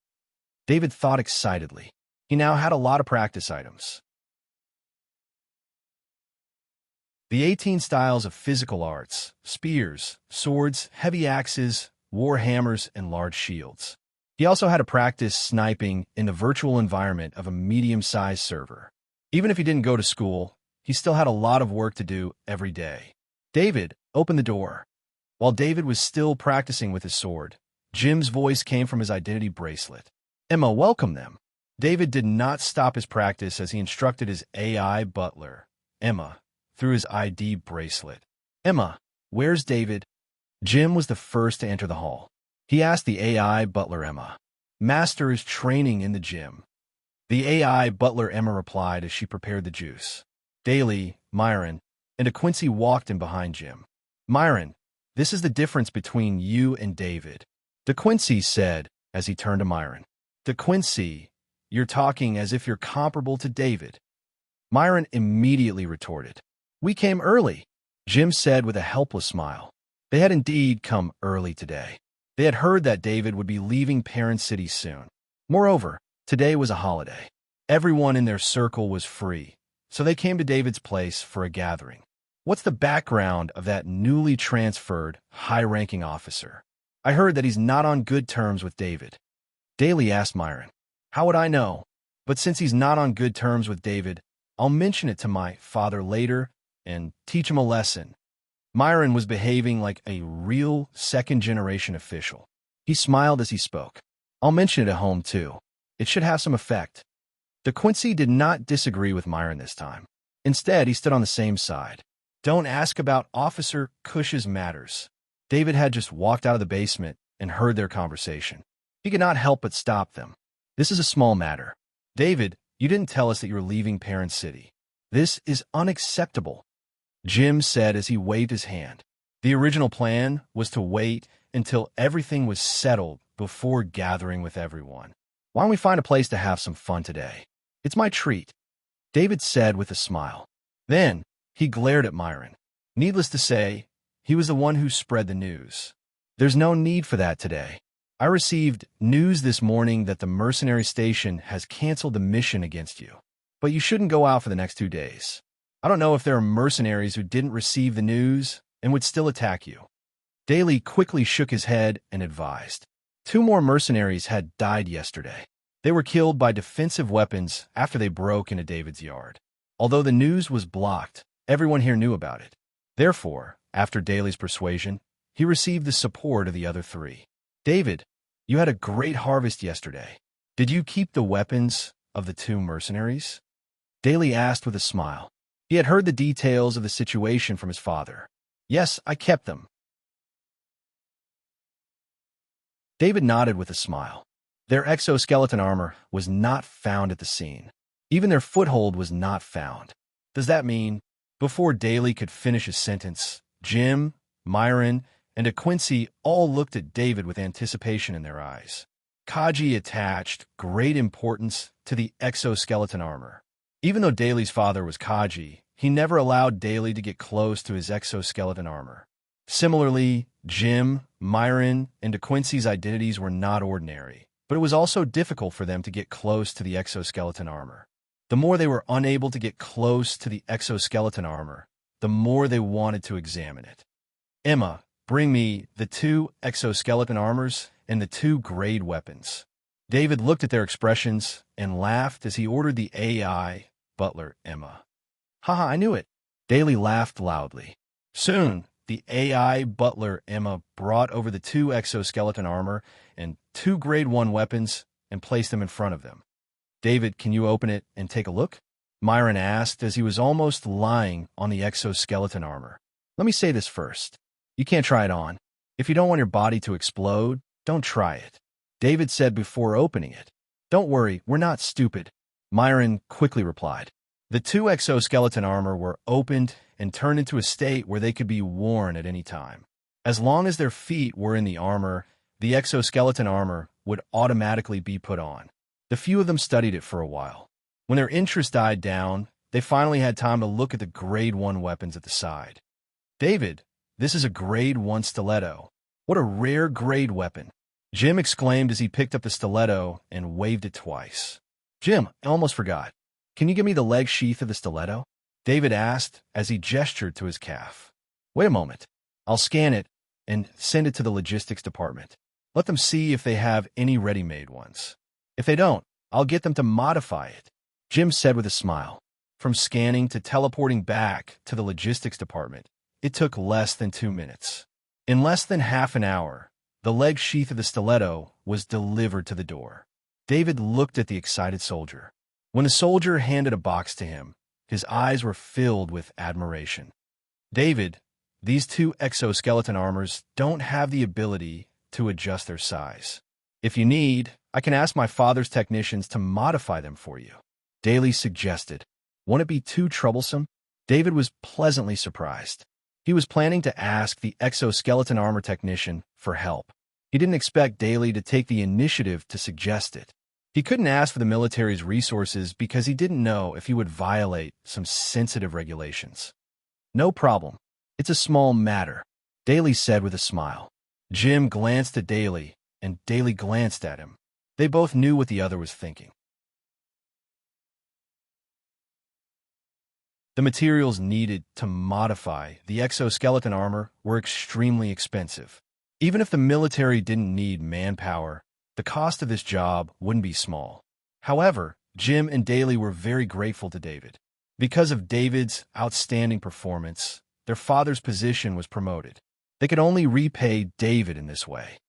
David thought excitedly. He now had a lot of practice items. The 18 styles of physical arts, spears, swords, heavy axes, war hammers, and large shields. He also had to practice sniping in the virtual environment of a medium-sized server. Even if he didn't go to school, he still had a lot of work to do every day. David opened the door. While David was still practicing with his sword, Jim's voice came from his identity bracelet. Emma welcomed them. David did not stop his practice as he instructed his AI butler, Emma, through his ID bracelet. Emma, where's David? Jim was the first to enter the hall. He asked the AI butler Emma. Master is training in the gym. The AI butler Emma replied as she prepared the juice. Daily, Myron, and DeQuincy walked in behind Jim. "Myron, this is the difference between you and David," DeQuincy said as he turned to Myron. "DeQuincy, you're talking as if you're comparable to David." Myron immediately retorted. "We came early," Jim said with a helpless smile. They had indeed come early today. They had heard that David would be leaving Parent City soon. Moreover, today was a holiday. Everyone in their circle was free, so they came to David's place for a gathering. "What's the background of that newly transferred, high-ranking officer? I heard that he's not on good terms with David." Daly asked Myron. "How would I know? But since he's not on good terms with David, I'll mention it to my father later and teach him a lesson." Myron was behaving like a real second-generation official. He smiled as he spoke. "I'll mention it at home, too. It should have some effect." DeQuincy did not disagree with Myron this time. Instead, he stood on the same side. "Don't ask about Officer Cush's matters." David had just walked out of the basement and heard their conversation. He could not help but stop them. "This is a small matter. David, you didn't tell us that you're leaving Parent City. This is unacceptable," Jim said as he waved his hand. "The original plan was to wait until everything was settled before gathering with everyone. Why don't we find a place to have some fun today? It's my treat," David said with a smile. Then he glared at Myron. Needless to say, he was the one who spread the news. "There's no need for that today. I received news this morning that the mercenary station has canceled the mission against you. But you shouldn't go out for the next 2 days. I don't know if there are mercenaries who didn't receive the news and would still attack you." Daly quickly shook his head and advised. 2 more mercenaries had died yesterday. They were killed by defensive weapons after they broke into David's yard. Although the news was blocked, everyone here knew about it. Therefore, after Daly's persuasion, he received the support of the other 3. "David, you had a great harvest yesterday. Did you keep the weapons of the 2 mercenaries?" Daly asked with a smile. He had heard the details of the situation from his father. "Yes, I kept them." David nodded with a smile. Their exoskeleton armor was not found at the scene. Even their foothold was not found. Does that mean? Before Daly could finish his sentence, Jim, Myron, and DeQuincy all looked at David with anticipation in their eyes. Kaji attached great importance to the exoskeleton armor. Even though Daly's father was Kaji, he never allowed Daly to get close to his exoskeleton armor. Similarly, Jim, Myron, and DeQuincy's identities were not ordinary, but it was also difficult for them to get close to the exoskeleton armor. The more they were unable to get close to the exoskeleton armor, the more they wanted to examine it. "Emma, bring me the 2 exoskeleton armors and the 2 grade weapons." David looked at their expressions and laughed as he ordered the AI butler, Emma. "Haha, I knew it." Daly laughed loudly. Soon, the AI butler, Emma, brought over the 2 exoskeleton armor and 2 grade 1 weapons and placed them in front of them. "David, can you open it and take a look?" Myron asked as he was almost lying on the exoskeleton armor. "Let me say this first. You can't try it on. If you don't want your body to explode, don't try it," David said before opening it. "Don't worry, we're not stupid," Myron quickly replied. The 2 exoskeleton armor were opened and turned into a state where they could be worn at any time. As long as their feet were in the armor, the exoskeleton armor would automatically be put on. The few of them studied it for a while. When their interest died down, they finally had time to look at the grade 1 weapons at the side. "David, this is a grade 1 stiletto. What a rare grade weapon," Jim exclaimed as he picked up the stiletto and waved it twice. "Jim, I almost forgot. Can you give me the leg sheath of the stiletto?" David asked as he gestured to his calf. "Wait a moment. I'll scan it and send it to the logistics department. Let them see if they have any ready-made ones. If they don't, I'll get them to modify it," Jim said with a smile. From scanning to teleporting back to the logistics department, it took less than 2 minutes. In less than half an hour, the leg sheath of the stiletto was delivered to the door. David looked at the excited soldier. When the soldier handed a box to him, his eyes were filled with admiration. "David, these 2 exoskeleton armors don't have the ability to adjust their size. If you need, I can ask my father's technicians to modify them for you," Daly suggested. "Won't it be too troublesome?" David was pleasantly surprised. He was planning to ask the exoskeleton armor technician for help. He didn't expect Daly to take the initiative to suggest it. He couldn't ask for the military's resources because he didn't know if he would violate some sensitive regulations. "No problem. It's a small matter," Daly said with a smile. Jim glanced at Daly, and Daly glanced at him. They both knew what the other was thinking. The materials needed to modify the exoskeleton armor were extremely expensive. Even if the military didn't need manpower, the cost of this job wouldn't be small. However, Jim and Daly were very grateful to David. Because of David's outstanding performance, their father's position was promoted. They could only repay David in this way.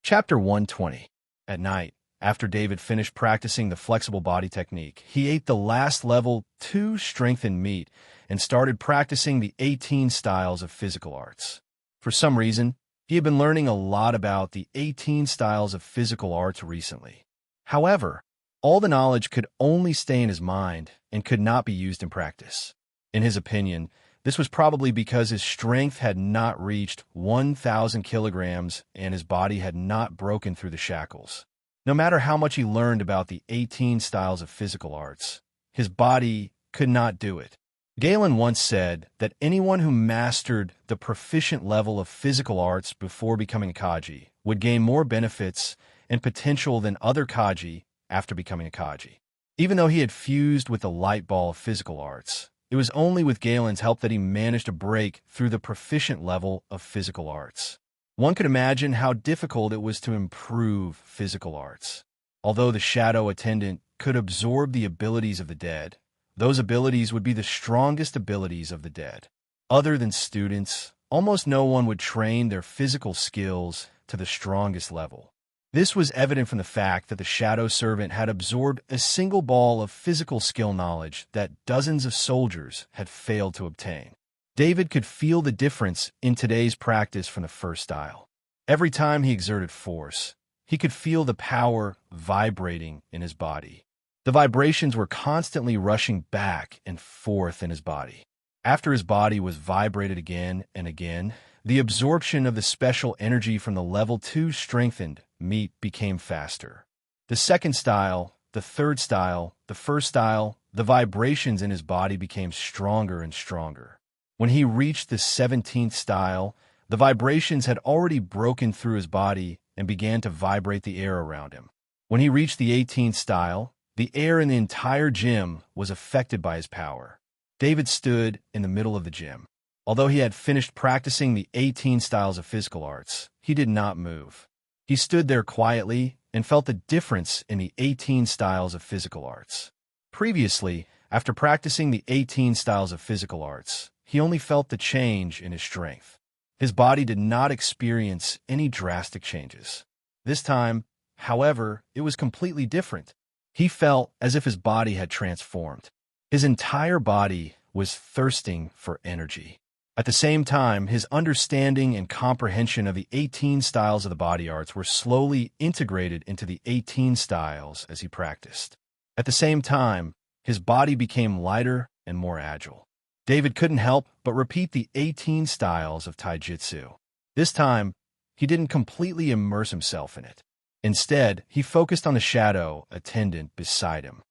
Chapter 120. At night, after David finished practicing the flexible body technique, he ate the last level 2 strengthened meat and started practicing the 18 styles of physical arts. For some reason, he had been learning a lot about the 18 styles of physical arts recently. However, all the knowledge could only stay in his mind and could not be used in practice. In his opinion, this was probably because his strength had not reached 1,000 kilograms and his body had not broken through the shackles. No matter how much he learned about the 18 styles of physical arts, his body could not do it. Galen once said that anyone who mastered the proficient level of physical arts before becoming a Kaji would gain more benefits and potential than other Kaji after becoming a Kaji. Even though he had fused with the light ball of physical arts, it was only with Galen's help that he managed to break through the proficient level of physical arts. One could imagine how difficult it was to improve physical arts. Although the shadow attendant could absorb the abilities of the dead, those abilities would be the strongest abilities of the dead. Other than students, almost no one would train their physical skills to the strongest level. This was evident from the fact that the shadow servant had absorbed a single ball of physical skill knowledge that dozens of soldiers had failed to obtain. David could feel the difference in today's practice from the first style. Every time he exerted force, he could feel the power vibrating in his body. The vibrations were constantly rushing back and forth in his body. After his body was vibrated again and again, the absorption of the special energy from the level 2 strengthened meat became faster. The second style, the third style, the first style, the vibrations in his body became stronger and stronger. When he reached the 17th style, the vibrations had already broken through his body and began to vibrate the air around him. When he reached the 18th style, the air in the entire gym was affected by his power. David stood in the middle of the gym. Although he had finished practicing the 18 styles of physical arts, he did not move. He stood there quietly and felt the difference in the 18 styles of physical arts. Previously, after practicing the 18 styles of physical arts, he only felt the change in his strength. His body did not experience any drastic changes. This time, however, it was completely different. He felt as if his body had transformed. His entire body was thirsting for energy. At the same time, his understanding and comprehension of the 18 styles of the body arts were slowly integrated into the 18 styles as he practiced. At the same time, his body became lighter and more agile. David couldn't help but repeat the 18 styles of taijutsu. This time, he didn't completely immerse himself in it. Instead, he focused on the shadow attendant beside him.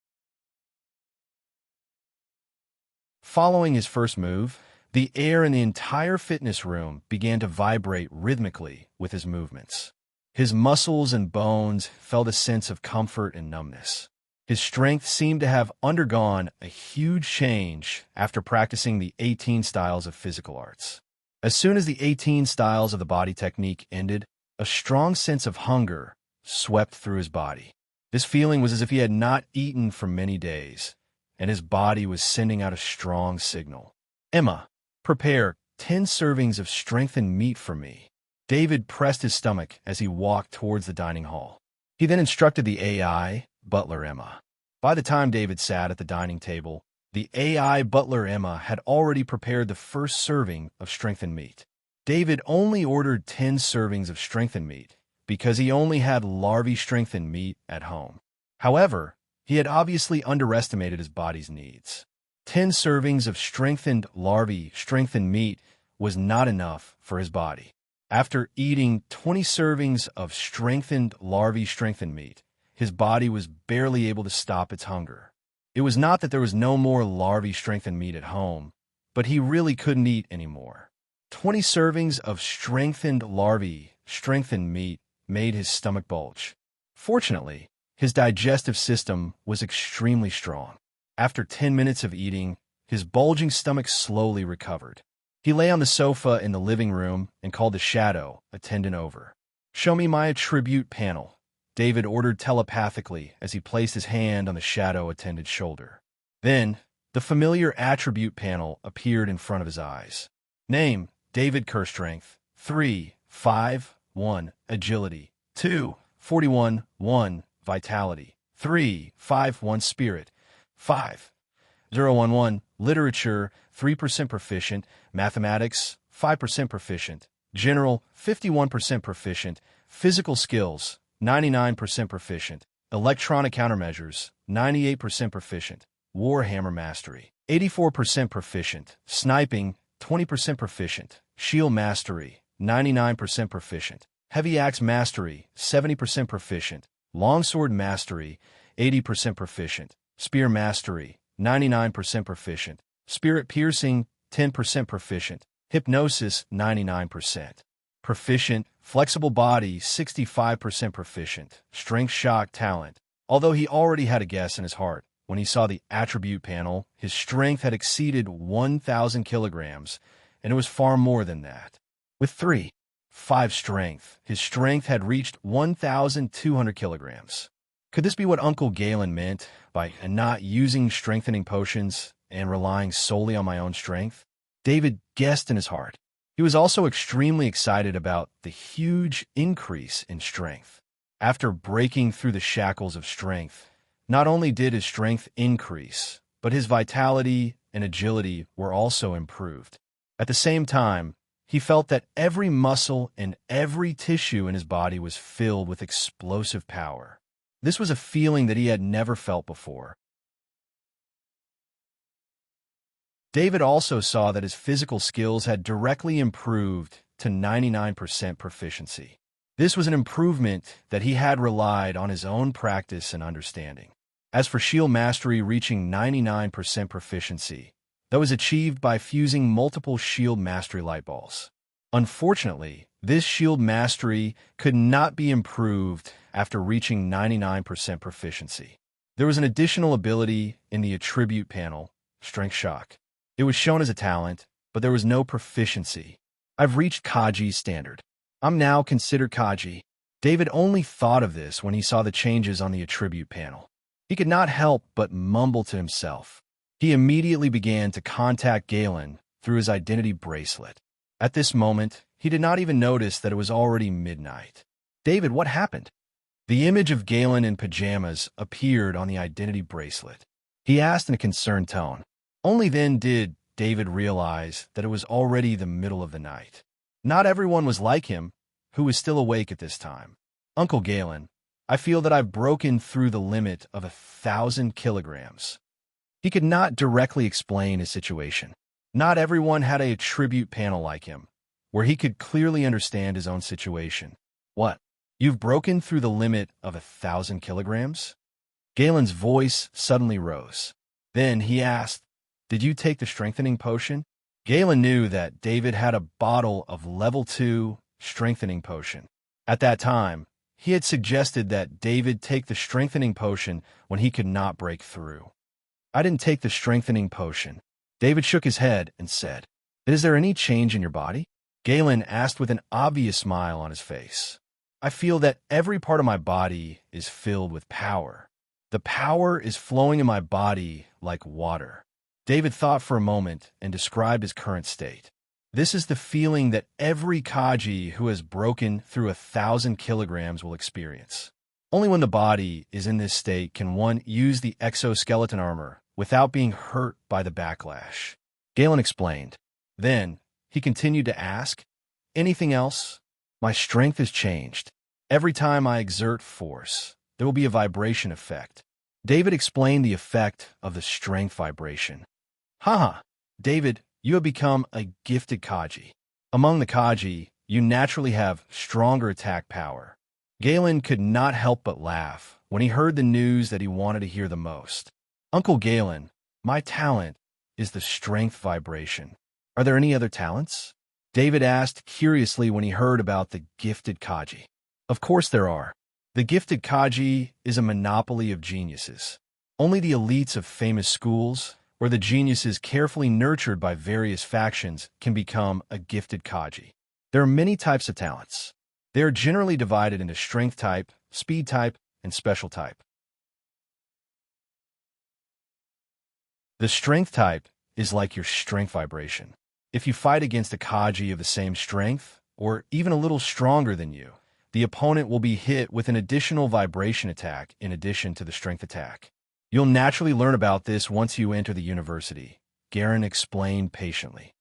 Following his first move, the air in the entire fitness room began to vibrate rhythmically with his movements. His muscles and bones felt a sense of comfort and numbness. His strength seemed to have undergone a huge change after practicing the 18 styles of physical arts. As soon as the 18 styles of the body technique ended, a strong sense of hunger swept through his body. This feeling was as if he had not eaten for many days, and his body was sending out a strong signal. "Emma, prepare 10 servings of strengthened meat for me." David pressed his stomach as he walked towards the dining hall. He then instructed the AI, butler Emma. By the time David sat at the dining table, the AI butler Emma had already prepared the first serving of strengthened meat. David only ordered 10 servings of strengthened meat, because he only had larvae-strengthened meat at home. However, he had obviously underestimated his body's needs. 10 servings of strengthened larvae-strengthened meat was not enough for his body. After eating 20 servings of strengthened larvae-strengthened meat, his body was barely able to stop its hunger. It was not that there was no more larvae-strengthened meat at home, but he really couldn't eat anymore. 20 servings of strengthened larvae-strengthened meat made his stomach bulge. Fortunately, his digestive system was extremely strong. After 10 minutes of eating, his bulging stomach slowly recovered. He lay on the sofa in the living room and called the shadow attendant over. "Show me my attribute panel," David ordered telepathically as he placed his hand on the shadow attendant's shoulder. Then, the familiar attribute panel appeared in front of his eyes. Name: David Kerstrength. 3, 5, 1. Agility. 2, 41, 1. Vitality. 3, 5, 1. Spirit. 5, 0, 1, 1. Literature, 3% proficient. Mathematics, 5% proficient. General, 51% proficient. Physical skills, 99% proficient. Electronic countermeasures, 98% proficient. Warhammer mastery, 84% proficient. Sniping, 20% proficient. Shield mastery, 99% proficient. Heavy axe mastery, 70% proficient. Longsword mastery, 80% proficient. Spear mastery, 99% proficient. Spirit piercing, 10% proficient. Hypnosis, 99% proficient. Flexible body, 65% proficient. Strength shock talent. Although he already had a guess in his heart, when he saw the attribute panel, his strength had exceeded 1,000 kilograms, and it was far more than that. With 3, 5 strength, his strength had reached 1,200 kilograms. Could this be what Uncle Galen meant by not using strengthening potions and relying solely on my own strength? David guessed in his heart. He was also extremely excited about the huge increase in strength. After breaking through the shackles of strength, not only did his strength increase, but his vitality and agility were also improved. At the same time, he felt that every muscle and every tissue in his body was filled with explosive power. This was a feeling that he had never felt before. David also saw that his physical skills had directly improved to 99% proficiency. This was an improvement that he had relied on his own practice and understanding. As for shield mastery reaching 99% proficiency, that was achieved by fusing multiple shield mastery light balls. Unfortunately, this shield mastery could not be improved after reaching 99% proficiency. There was an additional ability in the attribute panel, Strength Shock. It was shown as a talent, but there was no proficiency. I've reached Kaji's standard. I'm now considered Kaji. David only thought of this when he saw the changes on the attribute panel. He could not help but mumble to himself. He immediately began to contact Galen through his identity bracelet. At this moment, he did not even notice that it was already midnight. "David, what happened?" The image of Galen in pajamas appeared on the identity bracelet. He asked in a concerned tone. Only then did David realize that it was already the middle of the night. Not everyone was like him, who was still awake at this time. "Uncle Galen, I feel that I've broken through the limit of 1,000 kilograms. He could not directly explain his situation. Not everyone had a attribute panel like him, where he could clearly understand his own situation. "What? You've broken through the limit of 1,000 kilograms? Galen's voice suddenly rose. Then he asked, "Did you take the strengthening potion?" Galen knew that David had a bottle of level 2 strengthening potion. At that time, he had suggested that David take the strengthening potion when he could not break through. "I didn't take the strengthening potion." David shook his head and said, "Is there any change in your body?" Galen asked with an obvious smile on his face. "I feel that every part of my body is filled with power. The power is flowing in my body like water." David thought for a moment and described his current state. This is the feeling that every Kaji who has broken through 1,000 kilograms will experience. Only when the body is in this state can one use the exoskeleton armor without being hurt by the backlash. Galen explained. Then, he continued to ask, "Anything else?" "My strength has changed. Every time I exert force, there will be a vibration effect. David explained the effect of the strength vibration. Haha, David, you have become a gifted Kaji. Among the Kaji, you naturally have stronger attack power. Galen could not help but laugh when he heard the news that he wanted to hear the most. Uncle Galen, my talent is the strength vibration. Are there any other talents? David asked curiously when he heard about the gifted Kaji. Of course there are. The gifted Kaji is a monopoly of geniuses. Only the elites of famous schools, or the geniuses carefully nurtured by various factions, can become a gifted Kaji. There are many types of talents. They are generally divided into strength type, speed type, and special type. The strength type is like your strength vibration. If you fight against a Kaji of the same strength, or even a little stronger than you, the opponent will be hit with an additional vibration attack in addition to the strength attack. You'll naturally learn about this once you enter the university, Garen explained patiently.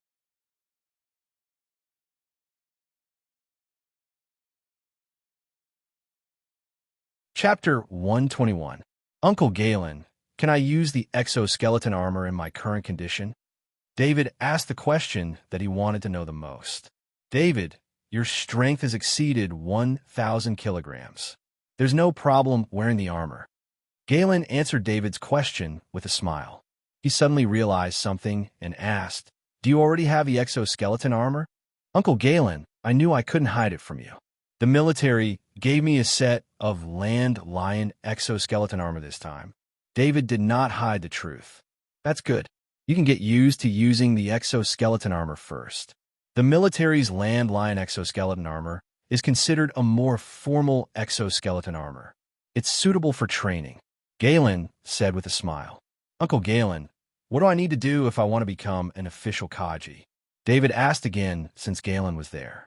Chapter 121. Uncle Galen, can I use the exoskeleton armor in my current condition? David asked the question that he wanted to know the most. David, your strength has exceeded 1,000 kilograms. There's no problem wearing the armor. Galen answered David's question with a smile. He suddenly realized something and asked, do you already have the exoskeleton armor? Uncle Galen, I knew I couldn't hide it from you. The military gave me a set of Land Lion exoskeleton armor this time. David did not hide the truth. That's good. You can get used to using the exoskeleton armor first. The military's Land Lion exoskeleton armor is considered a more formal exoskeleton armor. It's suitable for training, Galen said with a smile. Uncle Galen, what do I need to do if I want to become an official Kaji? David asked again since Galen was there.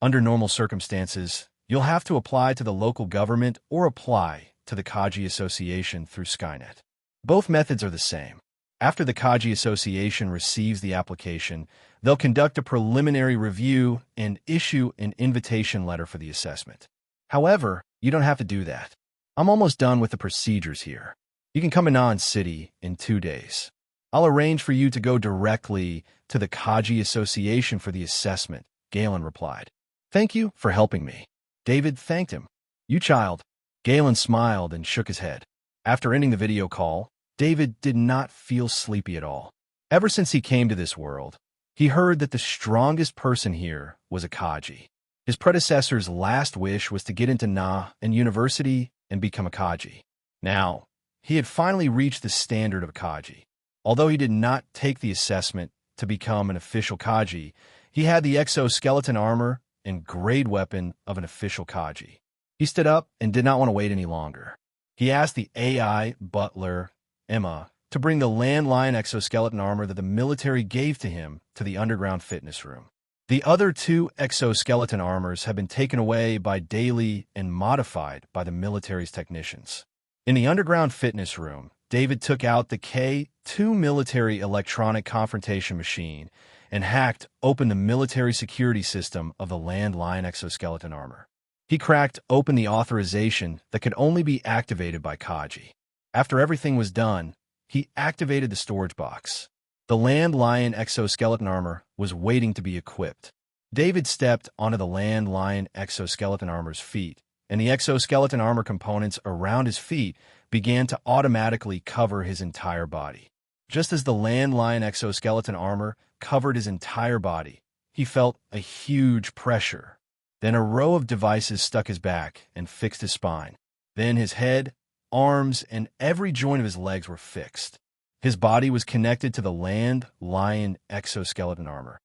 Under normal circumstances, you'll have to apply to the local government or apply to the Kaji Association through Skynet. Both methods are the same. After the Kaji Association receives the application, they'll conduct a preliminary review and issue an invitation letter for the assessment. However, you don't have to do that. I'm almost done with the procedures here. You can come to Nan City in 2 days. I'll arrange for you to go directly to the Kaji Association for the assessment, Galen replied. Thank you for helping me. David thanked him. You child. Galen smiled and shook his head. After ending the video call, David did not feel sleepy at all. Ever since he came to this world, he heard that the strongest person here was a Kaji. His predecessor's last wish was to get into Na and university and become a Kaji. Now, he had finally reached the standard of a Kaji. Although he did not take the assessment to become an official Kaji, he had the exoskeleton armor and grade weapon of an official Kaji. He stood up and did not want to wait any longer. He asked the AI butler, Emma, to bring the Land Lion exoskeleton armor that the military gave to him to the underground fitness room. The other 2 exoskeleton armors had been taken away by Daly and modified by the military's technicians. In the underground fitness room, David took out the K2 military electronic confrontation machine and hacked open the military security system of the Land Lion exoskeleton armor. He cracked open the authorization that could only be activated by Kaji. After everything was done, he activated the storage box. The Land Lion exoskeleton armor was waiting to be equipped. David stepped onto the Land Lion exoskeleton armor's feet, and the exoskeleton armor components around his feet began to automatically cover his entire body. Just as the Land Lion exoskeleton armor covered his entire body, he felt a huge pressure. Then a row of devices stuck his back and fixed his spine. Then his head, arms, and every joint of his legs were fixed. His body was connected to the Land Lion exoskeleton armor.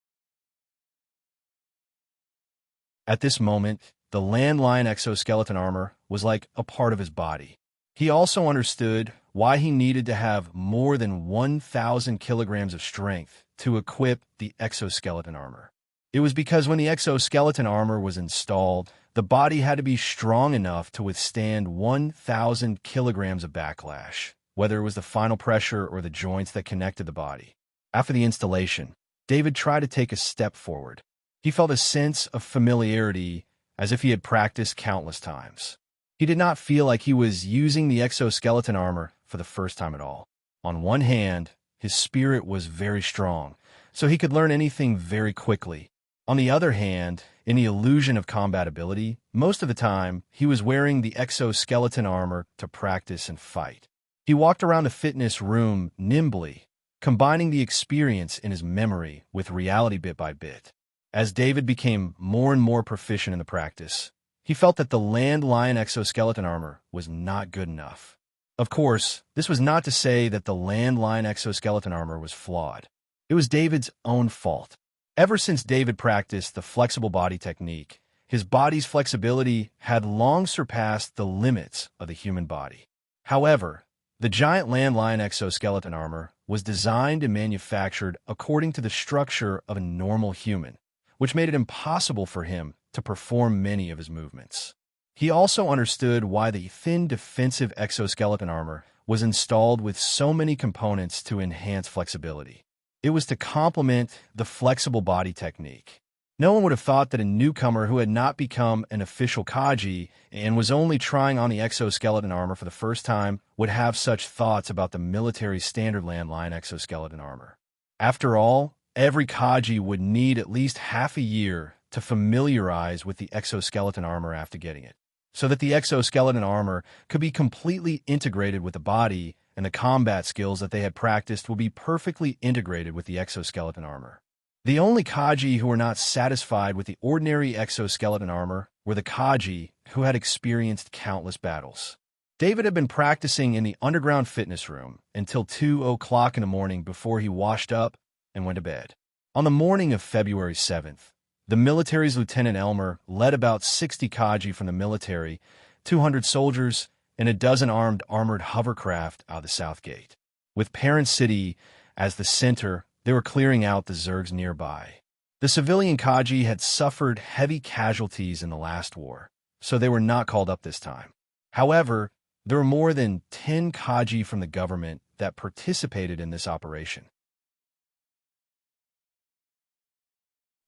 At this moment, the Land Lion exoskeleton armor was like a part of his body. He also understood why he needed to have more than 1,000 kilograms of strength to equip the exoskeleton armor. It was because when the exoskeleton armor was installed, the body had to be strong enough to withstand 1,000 kilograms of backlash, whether it was the final pressure or the joints that connected the body. After the installation, David tried to take a step forward. He felt a sense of familiarity as if he had practiced countless times. He did not feel like he was using the exoskeleton armor for the first time at all. On one hand, his spirit was very strong, so he could learn anything very quickly. On the other hand, in the illusion of combat ability, most of the time, he was wearing the exoskeleton armor to practice and fight. He walked around the fitness room nimbly, combining the experience in his memory with reality bit by bit. As David became more and more proficient in the practice, he felt that the landlion exoskeleton armor was not good enough. Of course, this was not to say that the landlion exoskeleton armor was flawed. It was David's own fault. Ever since David practiced the flexible body technique, his body's flexibility had long surpassed the limits of the human body. However, the giant landlion exoskeleton armor was designed and manufactured according to the structure of a normal human, which made it impossible for him to perform many of his movements. He also understood why the thin defensive exoskeleton armor was installed with so many components to enhance flexibility. It was to complement the flexible body technique. No one would have thought that a newcomer who had not become an official Kaji and was only trying on the exoskeleton armor for the first time would have such thoughts about the military standard landlion exoskeleton armor. After all, every Kaji would need at least half a year to familiarize with the exoskeleton armor after getting it, so that the exoskeleton armor could be completely integrated with the body, and the combat skills that they had practiced will be perfectly integrated with the exoskeleton armor. The only Kaji who were not satisfied with the ordinary exoskeleton armor were the Kaji who had experienced countless battles. David had been practicing in the underground fitness room until 2 o'clock in the morning before he washed up and went to bed. On the morning of February 7th, the military's Lieutenant Elmer led about 60 Kaji from the military, 200 soldiers, and a dozen armored hovercraft out the south gate. With Parent City as the center, they were clearing out the Zergs nearby. The civilian Kaji had suffered heavy casualties in the last war, so they were not called up this time. However, there were more than 10 Kaji from the government that participated in this operation.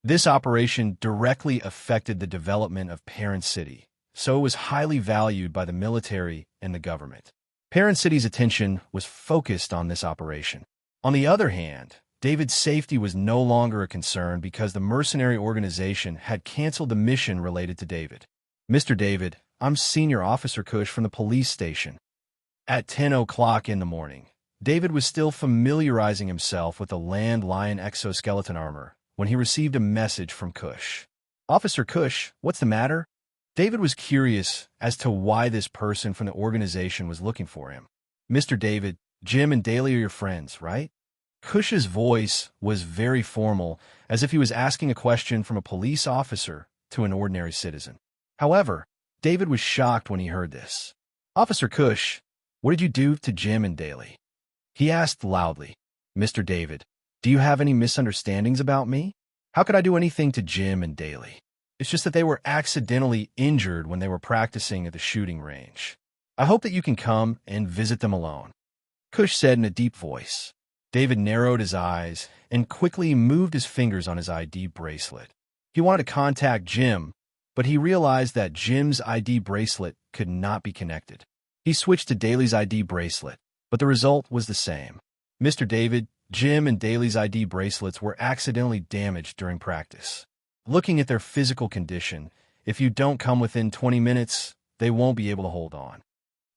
This operation directly affected the development of Parent City, so it was highly valued by the military and the government. Parent City's attention was focused on this operation. On the other hand, David's safety was no longer a concern because the mercenary organization had canceled the mission related to David. "Mr. David, I'm Senior Officer Kush from the police station." At 10 o'clock in the morning, David was still familiarizing himself with the landlion exoskeleton armor when he received a message from Kush. "Officer Kush, what's the matter?" David was curious as to why this person from the organization was looking for him. "Mr. David, Jim and Daly are your friends, right?" Kush's voice was very formal, as if he was asking a question from a police officer to an ordinary citizen. However, David was shocked when he heard this. "Officer Kush, what did you do to Jim and Daly?" He asked loudly. "Mr. David, do you have any misunderstandings about me? How could I do anything to Jim and Daly? It's just that they were accidentally injured when they were practicing at the shooting range. I hope that you can come and visit them alone," Kush said in a deep voice. David narrowed his eyes and quickly moved his fingers on his ID bracelet. He wanted to contact Jim, but he realized that Jim's ID bracelet could not be connected. He switched to Daly's ID bracelet, but the result was the same. "Mr. David, Jim and Daly's ID bracelets were accidentally damaged during practice. Looking at their physical condition, if you don't come within 20 minutes, they won't be able to hold on."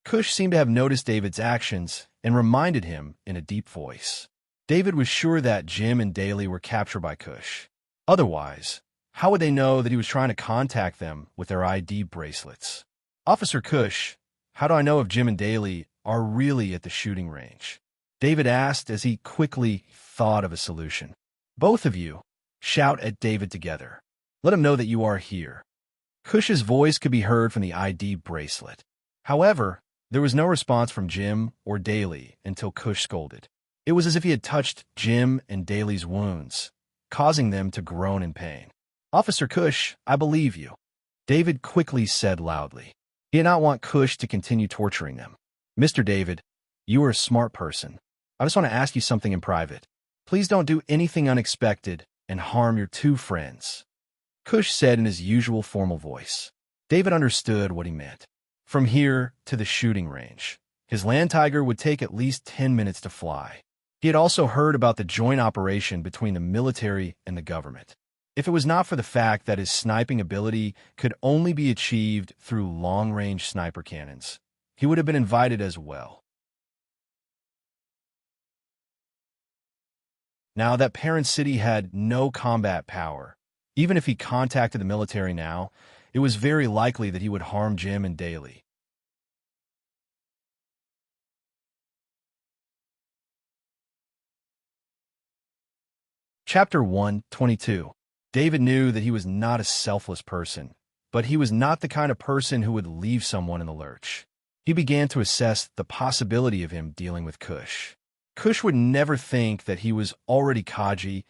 Kush seemed to have noticed David's actions and reminded him in a deep voice. David was sure that Jim and Daly were captured by Kush. Otherwise, how would they know that he was trying to contact them with their ID bracelets? "Officer Kush, how do I know if Jim and Daly are really at the shooting range?" David asked as he quickly thought of a solution. "Both of you, shout at David together. Let him know that you are here." Kush's voice could be heard from the ID bracelet. However, there was no response from Jim or Daly until Kush scolded. It was as if he had touched Jim and Daly's wounds, causing them to groan in pain. "Officer Kush, I believe you," David quickly said loudly. He did not want Kush to continue torturing them. "Mr. David, you are a smart person. I just want to ask you something in private. Please don't do anything unexpected and harm your two friends." Cush said in his usual formal voice. David understood what he meant. From here to the shooting range, his land tiger would take at least 10 minutes to fly. He had also heard about the joint operation between the military and the government. If it was not for the fact that his sniping ability could only be achieved through long-range sniper cannons, he would have been invited as well. Now that Parent City had no combat power, even if he contacted the military now, it was very likely that he would harm Jim and Daly. Chapter 122. David knew that he was not a selfless person, but he was not the kind of person who would leave someone in the lurch. He began to assess the possibility of him dealing with Cush. Cush would never think that he was already Kaji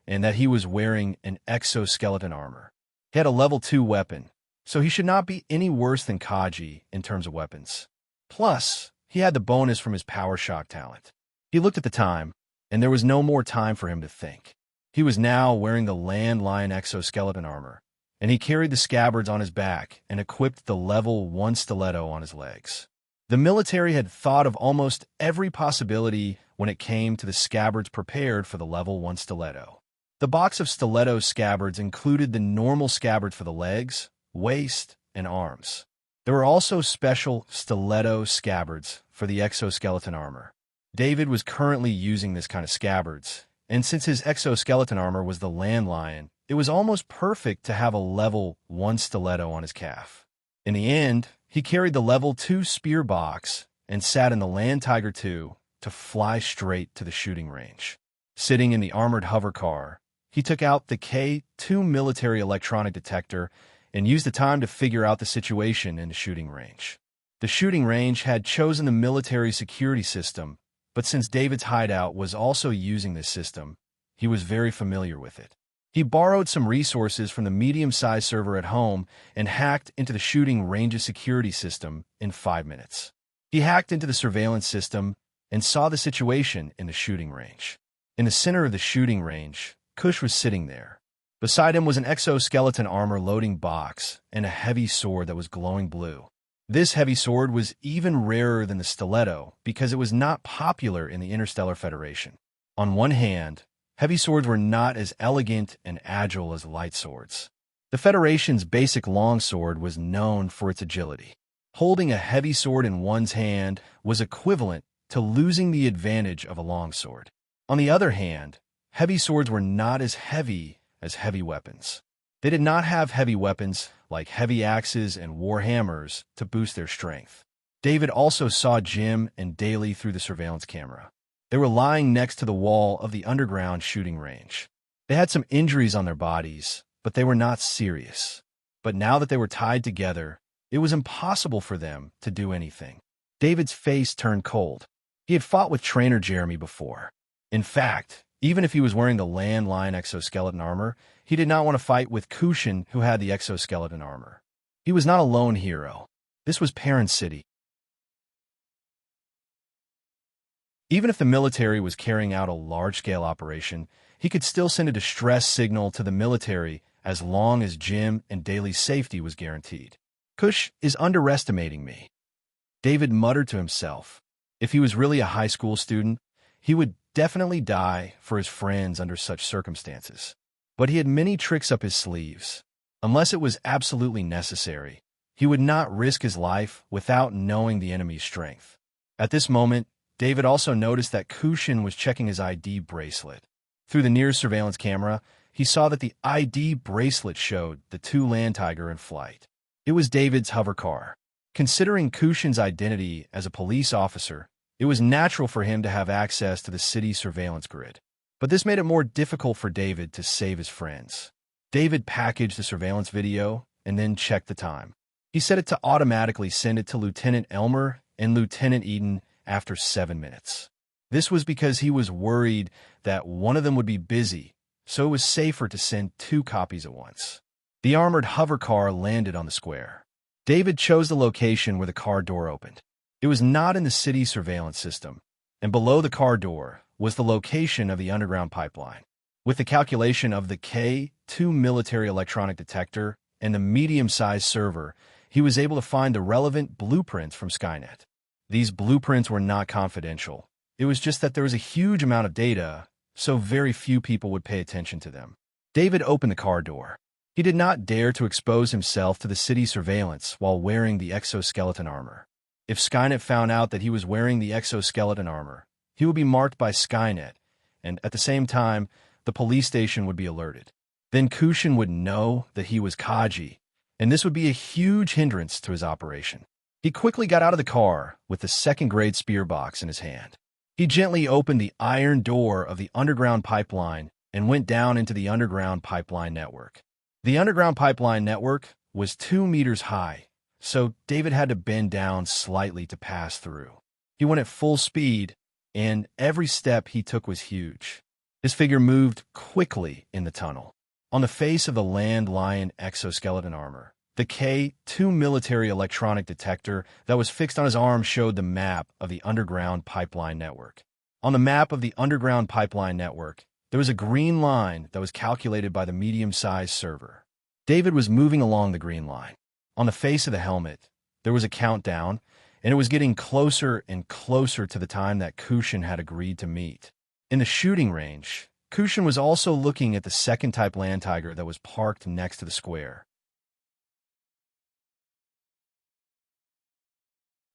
and that he was wearing an exoskeleton armor. He had a level 2 weapon, so he should not be any worse than Kaji in terms of weapons. Plus, he had the bonus from his power shock talent. He looked at the time, and there was no more time for him to think. He was now wearing the landline exoskeleton armor, and he carried the scabbards on his back and equipped the level 1 stiletto on his legs. The military had thought of almost every possibility when it came to the scabbards prepared for the level 1 stiletto. The box of stiletto scabbards included the normal scabbards for the legs, waist, and arms. There were also special stiletto scabbards for the exoskeleton armor. David was currently using this kind of scabbards, and since his exoskeleton armor was the landlion, it was almost perfect to have a level 1 stiletto on his calf. In the end, he carried the level 2 spear box and sat in the Land Tiger 2 to fly straight to the shooting range. Sitting in the armored hover car, he took out the K2 military electronic detector and used the time to figure out the situation in the shooting range. The shooting range had chosen the military security system, but since David's hideout was also using this system, he was very familiar with it. He borrowed some resources from the medium-sized server at home and hacked into the shooting range's security system in 5 minutes. He hacked into the surveillance system and saw the situation in the shooting range. In the center of the shooting range, Cush was sitting there. Beside him was an exoskeleton armor loading box and a heavy sword that was glowing blue. This heavy sword was even rarer than the stiletto because it was not popular in the Interstellar Federation. On one hand, heavy swords were not as elegant and agile as light swords. The Federation's basic longsword was known for its agility. Holding a heavy sword in one's hand was equivalent to losing the advantage of a longsword. On the other hand, heavy swords were not as heavy as heavy weapons. They did not have heavy weapons like heavy axes and war hammers to boost their strength. David also saw Jim and Daly through the surveillance camera. They were lying next to the wall of the underground shooting range. They had some injuries on their bodies, but they were not serious. But now that they were tied together, it was impossible for them to do anything. David's face turned cold. He had fought with Trainer Jeremy before. In fact, even if he was wearing the landline exoskeleton armor, he did not want to fight with Kushin, who had the exoskeleton armor. He was not a lone hero. This was Parent City. Even if the military was carrying out a large-scale operation, he could still send a distress signal to the military as long as Jim and Daly's safety was guaranteed. Cush is underestimating me, David muttered to himself. If he was really a high school student, he would definitely die for his friends under such circumstances. But he had many tricks up his sleeves. Unless it was absolutely necessary, he would not risk his life without knowing the enemy's strength. At this moment, David also noticed that Kushin was checking his ID bracelet. Through the nearest surveillance camera, he saw that the ID bracelet showed the 2 Land Tiger in flight. It was David's hover car. Considering Kushin's identity as a police officer, it was natural for him to have access to the city's surveillance grid. But this made it more difficult for David to save his friends. David packaged the surveillance video and then checked the time. He set it to automatically send it to Lieutenant Elmer and Lieutenant Eden after 7 minutes. This was because he was worried that one of them would be busy, so it was safer to send 2 copies at once. The armored hover car landed on the square. David chose the location where the car door opened. It was not in the city's surveillance system, and below the car door was the location of the underground pipeline. With the calculation of the K2 military electronic detector and the medium-sized server, he was able to find the relevant blueprints from Skynet. These blueprints were not confidential. It was just that there was a huge amount of data, so very few people would pay attention to them. David opened the car door. He did not dare to expose himself to the city surveillance while wearing the exoskeleton armor. If Skynet found out that he was wearing the exoskeleton armor, he would be marked by Skynet, and at the same time, the police station would be alerted. Then Kushin would know that he was Kaji, and this would be a huge hindrance to his operation. He quickly got out of the car with the second-grade spear box in his hand. He gently opened the iron door of the underground pipeline and went down into the underground pipeline network. The underground pipeline network was 2 meters high, so David had to bend down slightly to pass through. He went at full speed, and every step he took was huge. His figure moved quickly in the tunnel. On the face of the Land Lion exoskeleton armor, the K2 military electronic detector that was fixed on his arm showed the map of the underground pipeline network. On the map of the underground pipeline network, there was a green line that was calculated by the medium-sized server. David was moving along the green line. On the face of the helmet, there was a countdown, and it was getting closer and closer to the time that Kushin had agreed to meet. In the shooting range, Kushin was also looking at the second-type land tiger that was parked next to the square.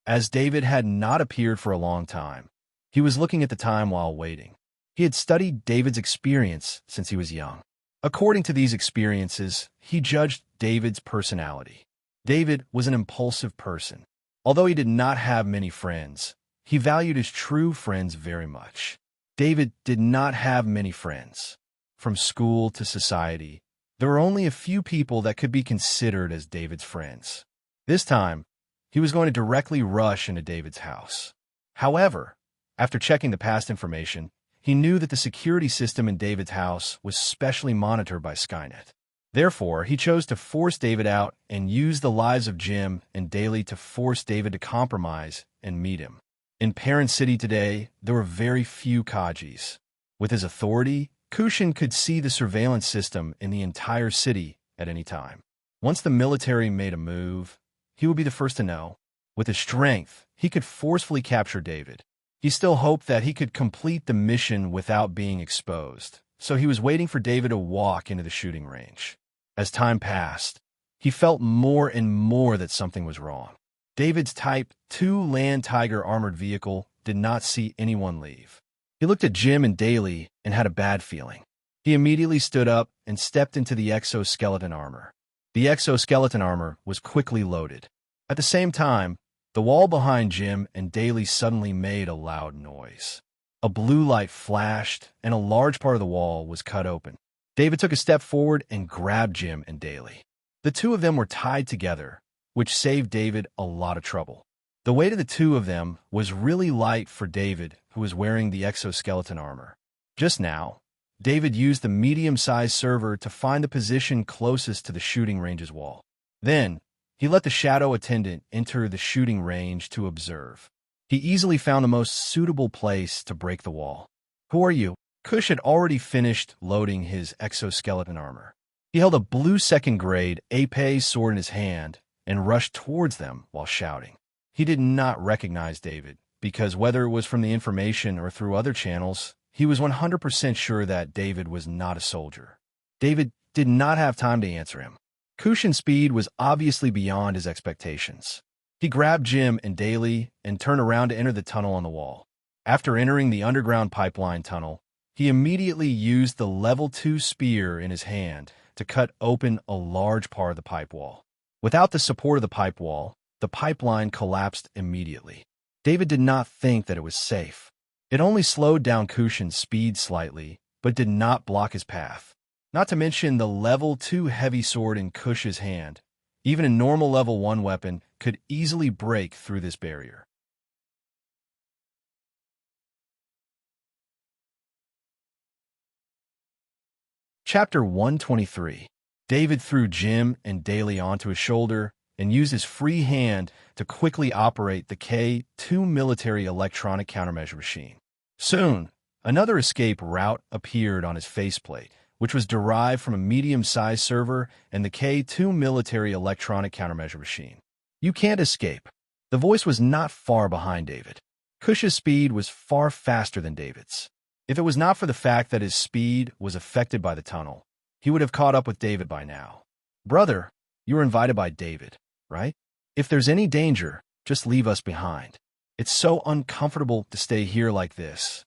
As David had not appeared for a long time, he was looking at the time while waiting. He had studied David's experience since he was young. According to these experiences, he judged David's personality. David was an impulsive person. Although he did not have many friends, he valued his true friends very much. David did not have many friends. From school to society, there were only a few people that could be considered as David's friends. This time, he was going to directly rush into David's house. However, after checking the past information, he knew that the security system in David's house was specially monitored by Skynet. Therefore, he chose to force David out and use the lives of Jim and Daly to force David to compromise and meet him. In Parent City today, there were very few Kajis. With his authority, Kushin could see the surveillance system in the entire city at any time. Once the military made a move, he would be the first to know. With his strength, he could forcefully capture David. He still hoped that he could complete the mission without being exposed, so he was waiting for David to walk into the shooting range. As time passed, he felt more and more that something was wrong. David's Type 2 Land Tiger armored vehicle did not see anyone leave. He looked at Jim and Daly and had a bad feeling. He immediately stood up and stepped into the exoskeleton armor. The exoskeleton armor was quickly loaded. At the same time, the wall behind Jim and Daly suddenly made a loud noise. A blue light flashed, and a large part of the wall was cut open. David took a step forward and grabbed Jim and Daly. The two of them were tied together, which saved David a lot of trouble. The weight of the two of them was really light for David, who was wearing the exoskeleton armor. Just now, David used the medium-sized server to find the position closest to the shooting range's wall. Then, he let the shadow attendant enter the shooting range to observe. He easily found the most suitable place to break the wall. "Who are you?" Kush had already finished loading his exoskeleton armor. He held a blue second-grade épée sword in his hand and rushed towards them while shouting. He did not recognize David, because whether it was from the information or through other channels, he was 100% sure that David was not a soldier. David did not have time to answer him. Kushin's speed was obviously beyond his expectations. He grabbed Jim and Daly and turned around to enter the tunnel on the wall. After entering the underground pipeline tunnel, he immediately used the level 2 spear in his hand to cut open a large part of the pipe wall. Without the support of the pipe wall, the pipeline collapsed immediately. David did not think that it was safe. It only slowed down Kushin's speed slightly, but did not block his path. Not to mention the level 2 heavy sword in Kush's hand. Even a normal level 1 weapon could easily break through this barrier. Chapter 123. David threw Jim and Daly onto his shoulder and used his free hand to quickly operate the K2 military electronic countermeasure machine. Soon, Another escape route appeared on his faceplate, which was derived from a medium-sized server and the K2 military electronic countermeasure machine. You can't escape. The voice was not far behind David. Cush's speed was far faster than David's. If it was not for the fact that his speed was affected by the tunnel, he would have caught up with David by now. Brother, you were invited by David, right? If there's any danger, just leave us behind. It's so uncomfortable to stay here like this.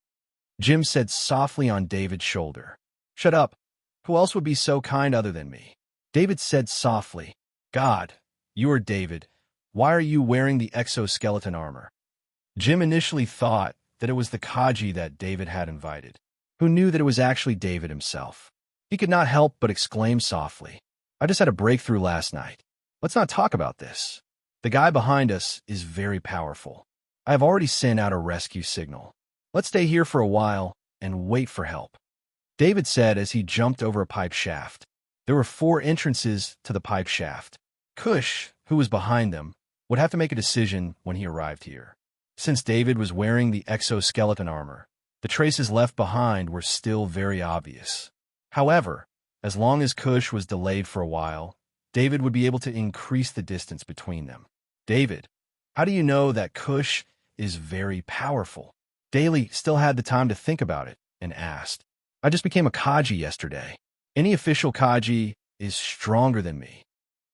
Jim said softly on David's shoulder. Shut up. Who else would be so kind other than me? David said softly. God, you are David. Why are you wearing the exoskeleton armor? Jim initially thought that it was the Kaji that David had invited, who knew that it was actually David himself. He could not help but exclaim softly, I just had a breakthrough last night. Let's not talk about this. The guy behind us is very powerful. I have already sent out a rescue signal. Let's stay here for a while and wait for help. David said as he jumped over a pipe shaft. There were 4 entrances to the pipe shaft. Cush, who was behind them, would have to make a decision when he arrived here. Since David was wearing the exoskeleton armor, the traces left behind were still very obvious. However, as long as Cush was delayed for a while, David would be able to increase the distance between them. David, how do you know that Cush is very powerful? Daly still had the time to think about it and asked, I just became a Kaji yesterday. Any official Kaji is stronger than me.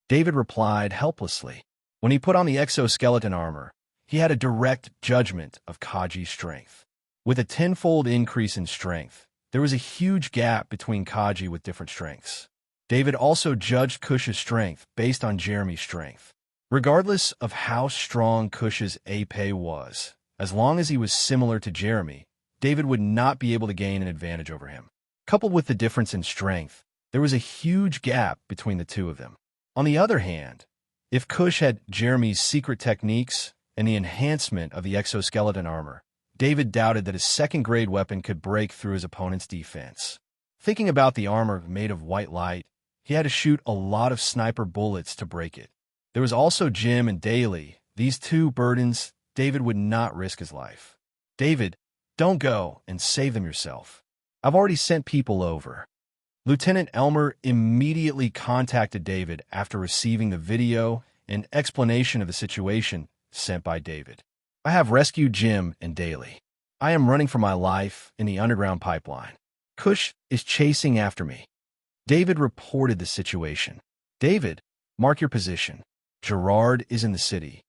David replied helplessly. When he put on the exoskeleton armor, he had a direct judgment of Kaji's strength. With a 10-fold increase in strength, there was a huge gap between Kaji with different strengths. David also judged Cush's strength based on Jeremy's strength. Regardless of how strong Cush's AP was, as long as he was similar to Jeremy, David would not be able to gain an advantage over him. Coupled with the difference in strength, there was a huge gap between the two of them. On the other hand, if Cush had Jeremy's secret techniques and the enhancement of the exoskeleton armor, David doubted that his second-grade weapon could break through his opponent's defense. Thinking about the armor made of white light, he had to shoot a lot of sniper bullets to break it. There was also Jim and Daly. These 2 burdens, David would not risk his life. David, don't go and save them yourself. I've already sent people over. Lieutenant Elmer immediately contacted David after receiving the video and explanation of the situation sent by David. I have rescued Jim and Daly. I am running for my life in the underground pipeline. Cush is chasing after me. David reported the situation. David, mark your position. Gerard is in the city.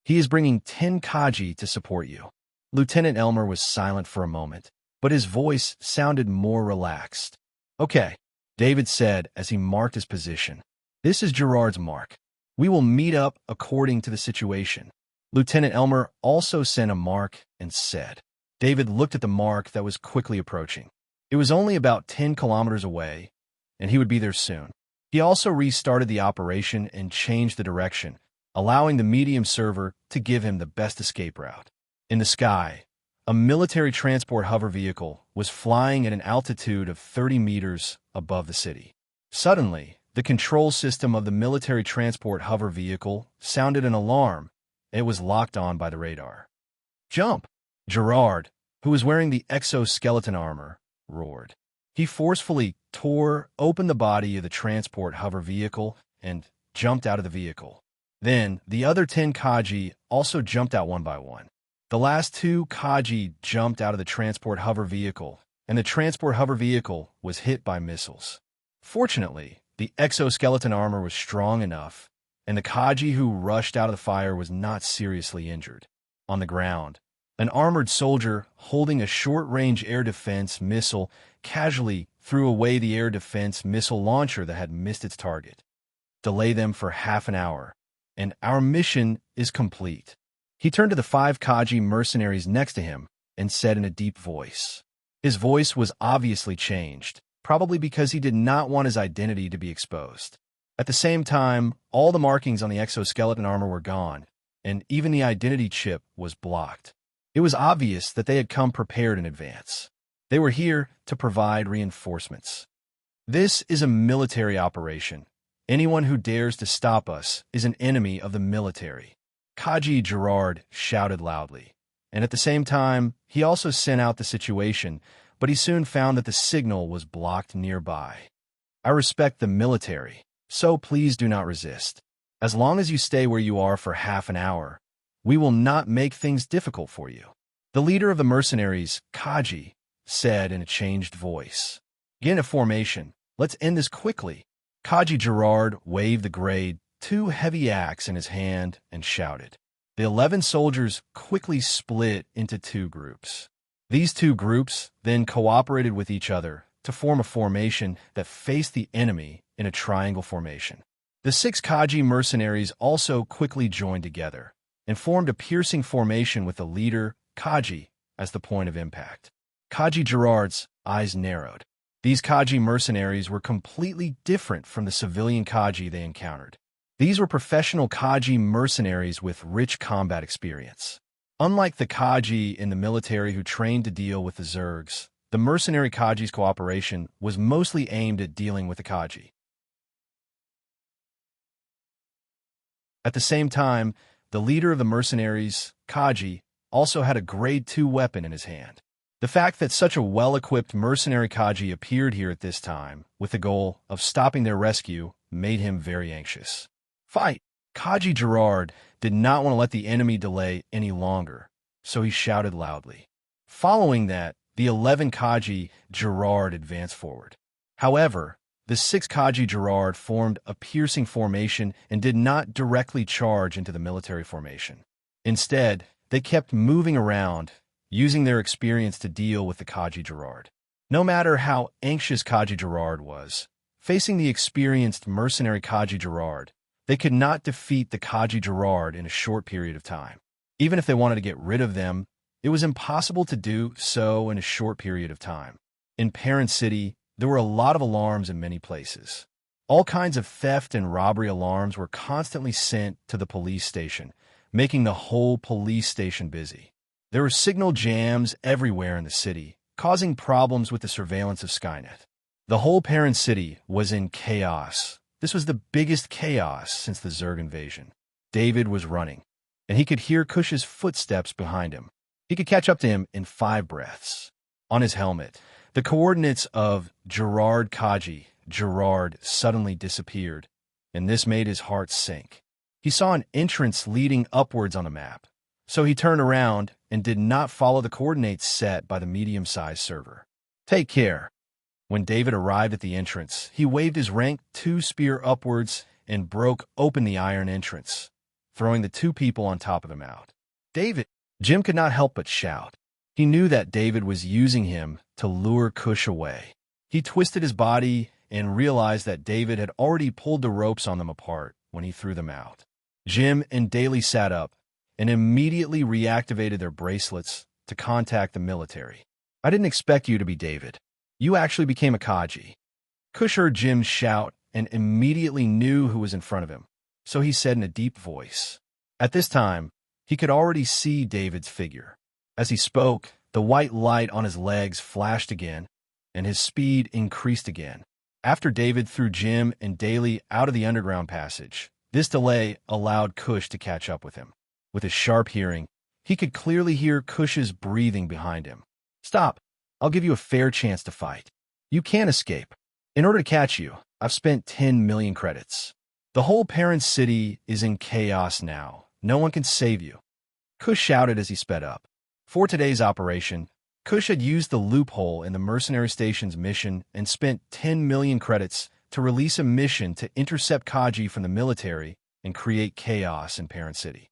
He is bringing 10 Kaji to support you. Lieutenant Elmer was silent for a moment, but his voice sounded more relaxed. Okay, David said as he marked his position. This is Gerard's mark. We will meet up according to the situation. Lieutenant Elmer also sent a mark and said. David looked at the mark that was quickly approaching. It was only about 10 kilometers away, and he would be there soon. He also restarted the operation and changed the direction, allowing the medium server to give him the best escape route. In the sky, a military transport hover vehicle was flying at an altitude of 30 meters above the city. Suddenly, the control system of the military transport hover vehicle sounded an alarm. It was locked on by the radar. Jump! Gerard, who was wearing the exoskeleton armor, roared. He forcefully tore open the body of the transport hover vehicle and jumped out of the vehicle. Then, the other 10 Kaji also jumped out one by one. The last 2 Kaji jumped out of the transport hover vehicle, and the transport hover vehicle was hit by missiles. Fortunately, the exoskeleton armor was strong enough, and the Kaji who rushed out of the fire was not seriously injured. On the ground, an armored soldier holding a short-range air defense missile casually threw away the air defense missile launcher that had missed its target. Delay them for half an hour, and our mission is complete. He turned to the 5 Kaji mercenaries next to him and said in a deep voice. His voice was obviously changed, probably because he did not want his identity to be exposed. At the same time, all the markings on the exoskeleton armor were gone, and even the identity chip was blocked. It was obvious that they had come prepared in advance. They were here to provide reinforcements. This is a military operation. Anyone who dares to stop us is an enemy of the military. Kaji Gerard shouted loudly, and at the same time, he also sent out the situation, but he soon found that the signal was blocked nearby. I respect the military, so please do not resist. As long as you stay where you are for half an hour, we will not make things difficult for you. The leader of the mercenaries, Kaji, said in a changed voice. Get into formation. Let's end this quickly. Kaji Gerard waved the grade 2 heavy axe in his hand and shouted. The 11 soldiers quickly split into 2 groups. These 2 groups then cooperated with each other to form a formation that faced the enemy in a triangle formation. The 6 Kaji mercenaries also quickly joined together and formed a piercing formation with the leader, Kaji, as the point of impact. Kaji Gerard's eyes narrowed. These Kaji mercenaries were completely different from the civilian Kaji they encountered. These were professional Kaji mercenaries with rich combat experience. Unlike the Kaji in the military who trained to deal with the Zergs, the mercenary Kaji's cooperation was mostly aimed at dealing with the Kaji. At the same time, the leader of the mercenaries, Kaji, also had a grade 2 weapon in his hand. The fact that such a well-equipped mercenary Kaji appeared here at this time, with the goal of stopping their rescue, made him very anxious. Fight! Kaji Gerard did not want to let the enemy delay any longer, so he shouted loudly. Following that, the 11 Kaji Gerard advanced forward. However, the 6 Kaji Gerard formed a piercing formation and did not directly charge into the military formation. Instead, they kept moving around, using their experience to deal with the Kaji Gerard. No matter how anxious Kaji Gerard was, facing the experienced mercenary Kaji Gerard, they could not defeat the Kaji Gerard in a short period of time. Even if they wanted to get rid of them, it was impossible to do so in a short period of time. In Parent City, there were a lot of alarms in many places. All kinds of theft and robbery alarms were constantly sent to the police station, making the whole police station busy. There were signal jams everywhere in the city, causing problems with the surveillance of Skynet. The whole Parent City was in chaos. This was the biggest chaos since the Zerg invasion. David was running, and he could hear Kush's footsteps behind him. He could catch up to him in 5 breaths. On his helmet, the coordinates of Gerard Kaji Gerard suddenly disappeared, and this made his heart sink. He saw an entrance leading upwards on the map, so he turned around and did not follow the coordinates set by the medium-sized server. Take care. When David arrived at the entrance, he waved his rank 2 spear upwards and broke open the iron entrance, throwing the 2 people on top of him out. David! Jim could not help but shout. He knew that David was using him to lure Kush away. He twisted his body and realized that David had already pulled the ropes on them apart when he threw them out. Jim and Daly sat up and immediately reactivated their bracelets to contact the military. I didn't expect you to be David. You actually became a Kaji. Kush heard Jim shout and immediately knew who was in front of him, so he said in a deep voice. At this time, he could already see David's figure. As he spoke, the white light on his legs flashed again, and his speed increased again. After David threw Jim and Daly out of the underground passage, this delay allowed Kush to catch up with him. With his sharp hearing, he could clearly hear Kush's breathing behind him. Stop! I'll give you a fair chance to fight. You can't escape. In order to catch you, I've spent 10 million credits. The whole Parent City is in chaos now. No one can save you. Kush shouted as he sped up. For today's operation, Kush had used the loophole in the mercenary station's mission and spent 10 million credits to release a mission to intercept Kaji from the military and create chaos in Parent City.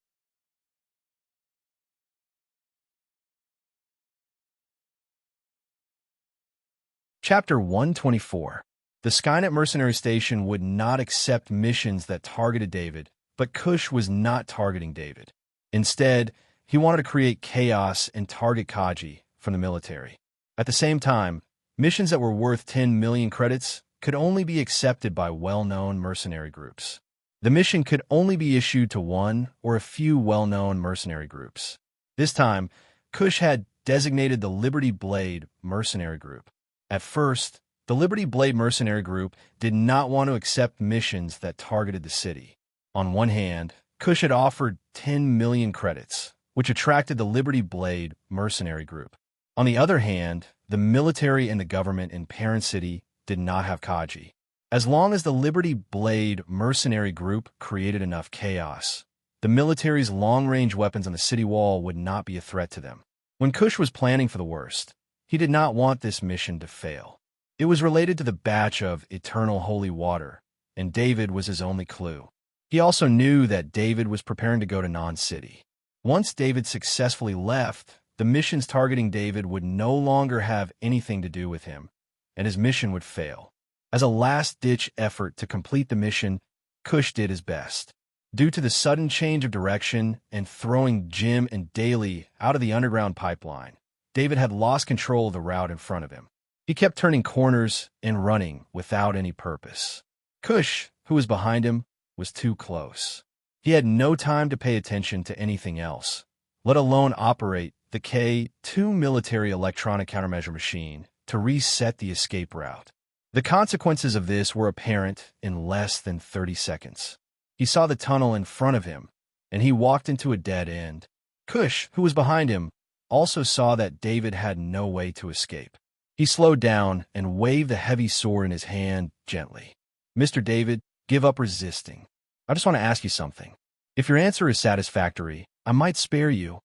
Chapter 124. The Skynet mercenary station would not accept missions that targeted David, but Kush was not targeting David. Instead, he wanted to create chaos and target Kaji from the military. At the same time, missions that were worth 10 million credits could only be accepted by well-known mercenary groups. The mission could only be issued to one or a few well-known mercenary groups. This time, Kush had designated the Liberty Blade mercenary group. At first, the Liberty Blade mercenary group did not want to accept missions that targeted the city. On one hand, Kush had offered 10 million credits, which attracted the Liberty Blade mercenary group. On the other hand, the military and the government in Parent City did not have Kaji. As long as the Liberty Blade mercenary group created enough chaos, the military's long-range weapons on the city wall would not be a threat to them. When Kush was planning for the worst, he did not want this mission to fail. It was related to the batch of eternal holy water, and David was his only clue. He also knew that David was preparing to go to Non-City. Once David successfully left, the missions targeting David would no longer have anything to do with him, and his mission would fail. As a last-ditch effort to complete the mission, Kush did his best. Due to the sudden change of direction and throwing Jim and Daly out of the underground pipeline, David had lost control of the route in front of him. He kept turning corners and running without any purpose. Kush, who was behind him, was too close. He had no time to pay attention to anything else, let alone operate the K-2 military electronic countermeasure machine to reset the escape route. The consequences of this were apparent in less than 30 seconds. He saw the tunnel in front of him, and he walked into a dead end. Kush, who was behind him, also saw that David had no way to escape. He slowed down and waved the heavy sword in his hand gently. "Mr. David, give up resisting. I just want to ask you something. If your answer is satisfactory, I might spare you,"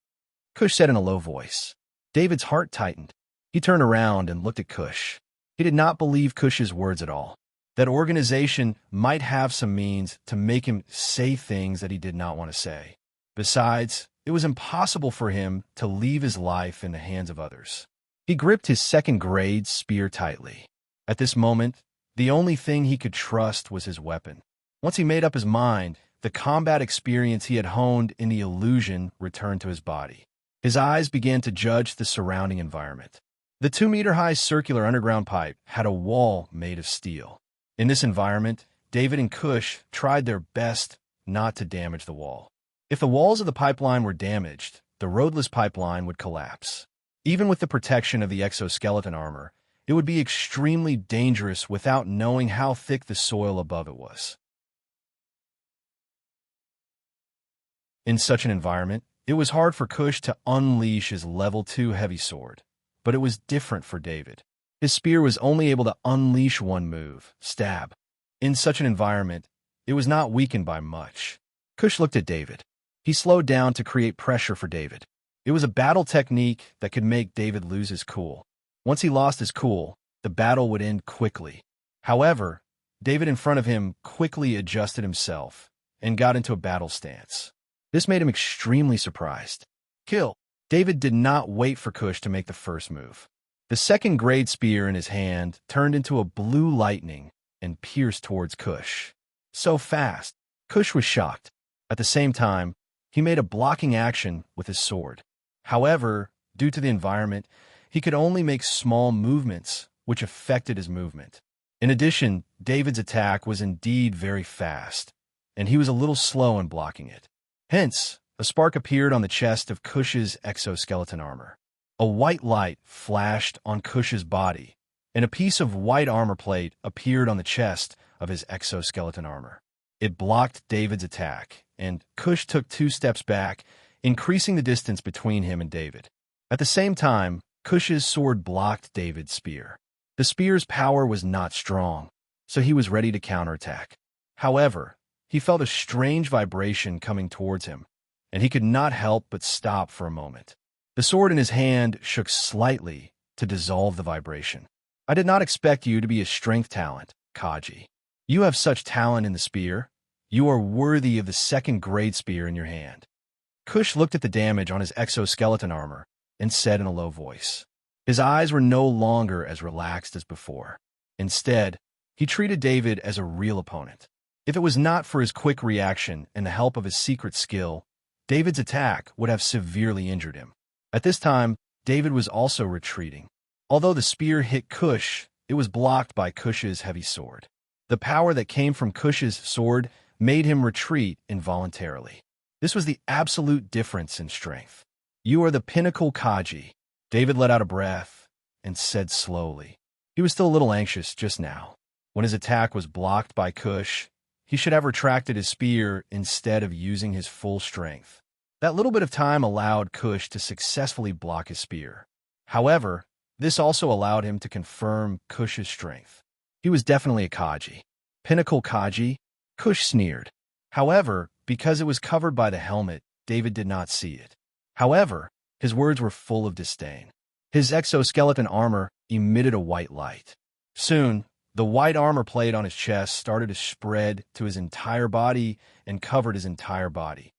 Kush said in a low voice. David's heart tightened. He turned around and looked at Kush. He did not believe Kush's words at all. That organization might have some means to make him say things that he did not want to say. Besides, it was impossible for him to leave his life in the hands of others. He gripped his second-grade spear tightly. At this moment, the only thing he could trust was his weapon. Once he made up his mind, the combat experience he had honed in the illusion returned to his body. His eyes began to judge the surrounding environment. The 2-meter-high circular underground pipe had a wall made of steel. In this environment, David and Kush tried their best not to damage the wall. If the walls of the pipeline were damaged, the roadless pipeline would collapse. Even with the protection of the exoskeleton armor, it would be extremely dangerous without knowing how thick the soil above it was. In such an environment, it was hard for Kush to unleash his level 2 heavy sword, but it was different for David. His spear was only able to unleash one move, stab. In such an environment, it was not weakened by much. Kush looked at David. He slowed down to create pressure for David. It was a battle technique that could make David lose his cool. Once he lost his cool, the battle would end quickly. However, David in front of him quickly adjusted himself and got into a battle stance. This made him extremely surprised. Kill. David did not wait for Kush to make the first move. The second-grade spear in his hand turned into a blue lightning and pierced towards Kush. So fast, Kush was shocked. At the same time, he made a blocking action with his sword. However, due to the environment, he could only make small movements, which affected his movement. In addition, David's attack was indeed very fast, and he was a little slow in blocking it. Hence, a spark appeared on the chest of Kush's exoskeleton armor. A white light flashed on Kush's body, and a piece of white armor plate appeared on the chest of his exoskeleton armor. It blocked David's attack, and Kush took 2 steps back, increasing the distance between him and David. At the same time, Kush's sword blocked David's spear. The spear's power was not strong, so he was ready to counterattack. However, he felt a strange vibration coming towards him, and he could not help but stop for a moment. The sword in his hand shook slightly to dissolve the vibration. "I did not expect you to be a strength talent, Kaji. You have such talent in the spear. You are worthy of the second-grade spear in your hand." Kush looked at the damage on his exoskeleton armor and said in a low voice. His eyes were no longer as relaxed as before. Instead, he treated David as a real opponent. If it was not for his quick reaction and the help of his secret skill, David's attack would have severely injured him. At this time, David was also retreating. Although the spear hit Kush, it was blocked by Kush's heavy sword. The power that came from Kush's sword made him retreat involuntarily. This was the absolute difference in strength. "You are the pinnacle, Kaji." David let out a breath and said slowly. He was still a little anxious just now. When his attack was blocked by Kush, he should have retracted his spear instead of using his full strength. That little bit of time allowed Cush to successfully block his spear. However, this also allowed him to confirm Cush's strength. He was definitely a Kaji. Pinnacle Kaji? Cush sneered. However, because it was covered by the helmet, David did not see it. However, his words were full of disdain. His exoskeleton armor emitted a white light. Soon, the white armor plate on his chest started to spread to his entire body and covered his entire body.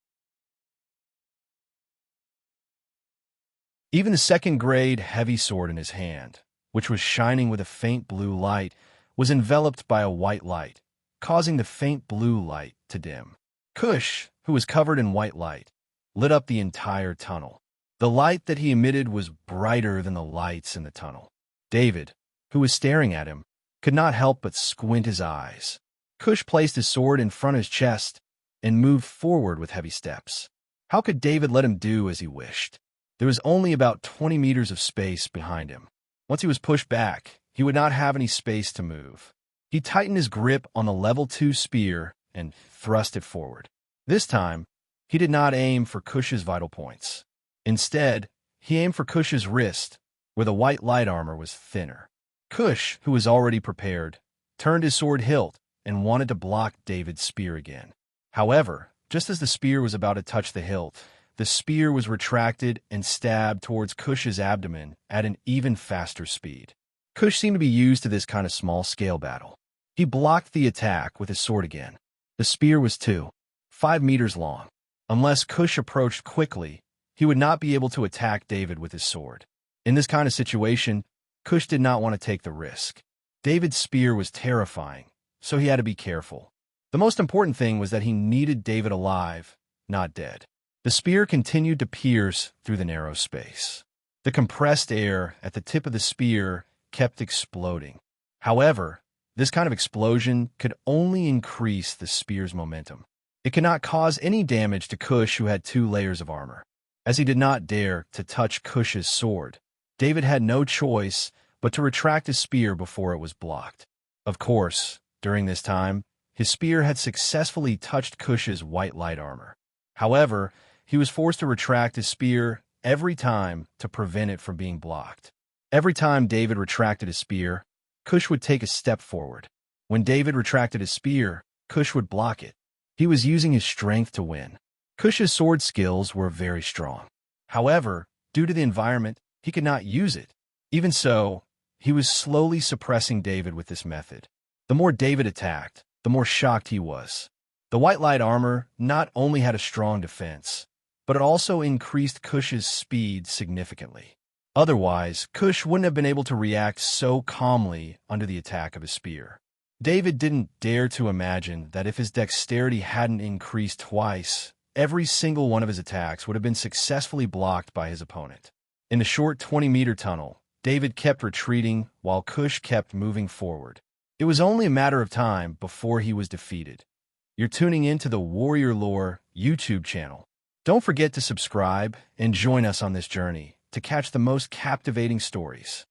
Even the second-grade heavy sword in his hand, which was shining with a faint blue light, was enveloped by a white light, causing the faint blue light to dim. Cush, who was covered in white light, lit up the entire tunnel. The light that he emitted was brighter than the lights in the tunnel. David, who was staring at him, could not help but squint his eyes. Cush placed his sword in front of his chest and moved forward with heavy steps. How could David let him do as he wished? There was only about 20 meters of space behind him. Once he was pushed back, he would not have any space to move. He tightened his grip on the level 2 spear and thrust it forward. This time, he did not aim for Cush's vital points. Instead, he aimed for Cush's wrist, where the white light armor was thinner. Cush, who was already prepared, turned his sword hilt and wanted to block David's spear again. However, just as the spear was about to touch the hilt, the spear was retracted and stabbed towards Cush's abdomen at an even faster speed. Cush seemed to be used to this kind of small-scale battle. He blocked the attack with his sword again. The spear was 5 meters long. Unless Cush approached quickly, he would not be able to attack David with his sword. In this kind of situation, Cush did not want to take the risk. David's spear was terrifying, so he had to be careful. The most important thing was that he needed David alive, not dead. The spear continued to pierce through the narrow space. The compressed air at the tip of the spear kept exploding. However, this kind of explosion could only increase the spear's momentum. It could not cause any damage to Cush, who had 2 layers of armor. As he did not dare to touch Cush's sword, David had no choice but to retract his spear before it was blocked. Of course, during this time, his spear had successfully touched Cush's white light armor. However, he was forced to retract his spear every time to prevent it from being blocked. Every time David retracted his spear, Cush would take a step forward. When David retracted his spear, Cush would block it. He was using his strength to win. Cush's sword skills were very strong. However, due to the environment, he could not use it. Even so, he was slowly suppressing David with this method. The more David attacked, the more shocked he was. The white light armor not only had a strong defense, but it also increased Cush's speed significantly. Otherwise, Cush wouldn't have been able to react so calmly under the attack of his spear. David didn't dare to imagine that if his dexterity hadn't increased twice, every single one of his attacks would have been successfully blocked by his opponent. In the short 20-meter tunnel, David kept retreating while Cush kept moving forward. It was only a matter of time before he was defeated. You're tuning into the Warrior Lore YouTube channel. Don't forget to subscribe and join us on this journey to catch the most captivating stories.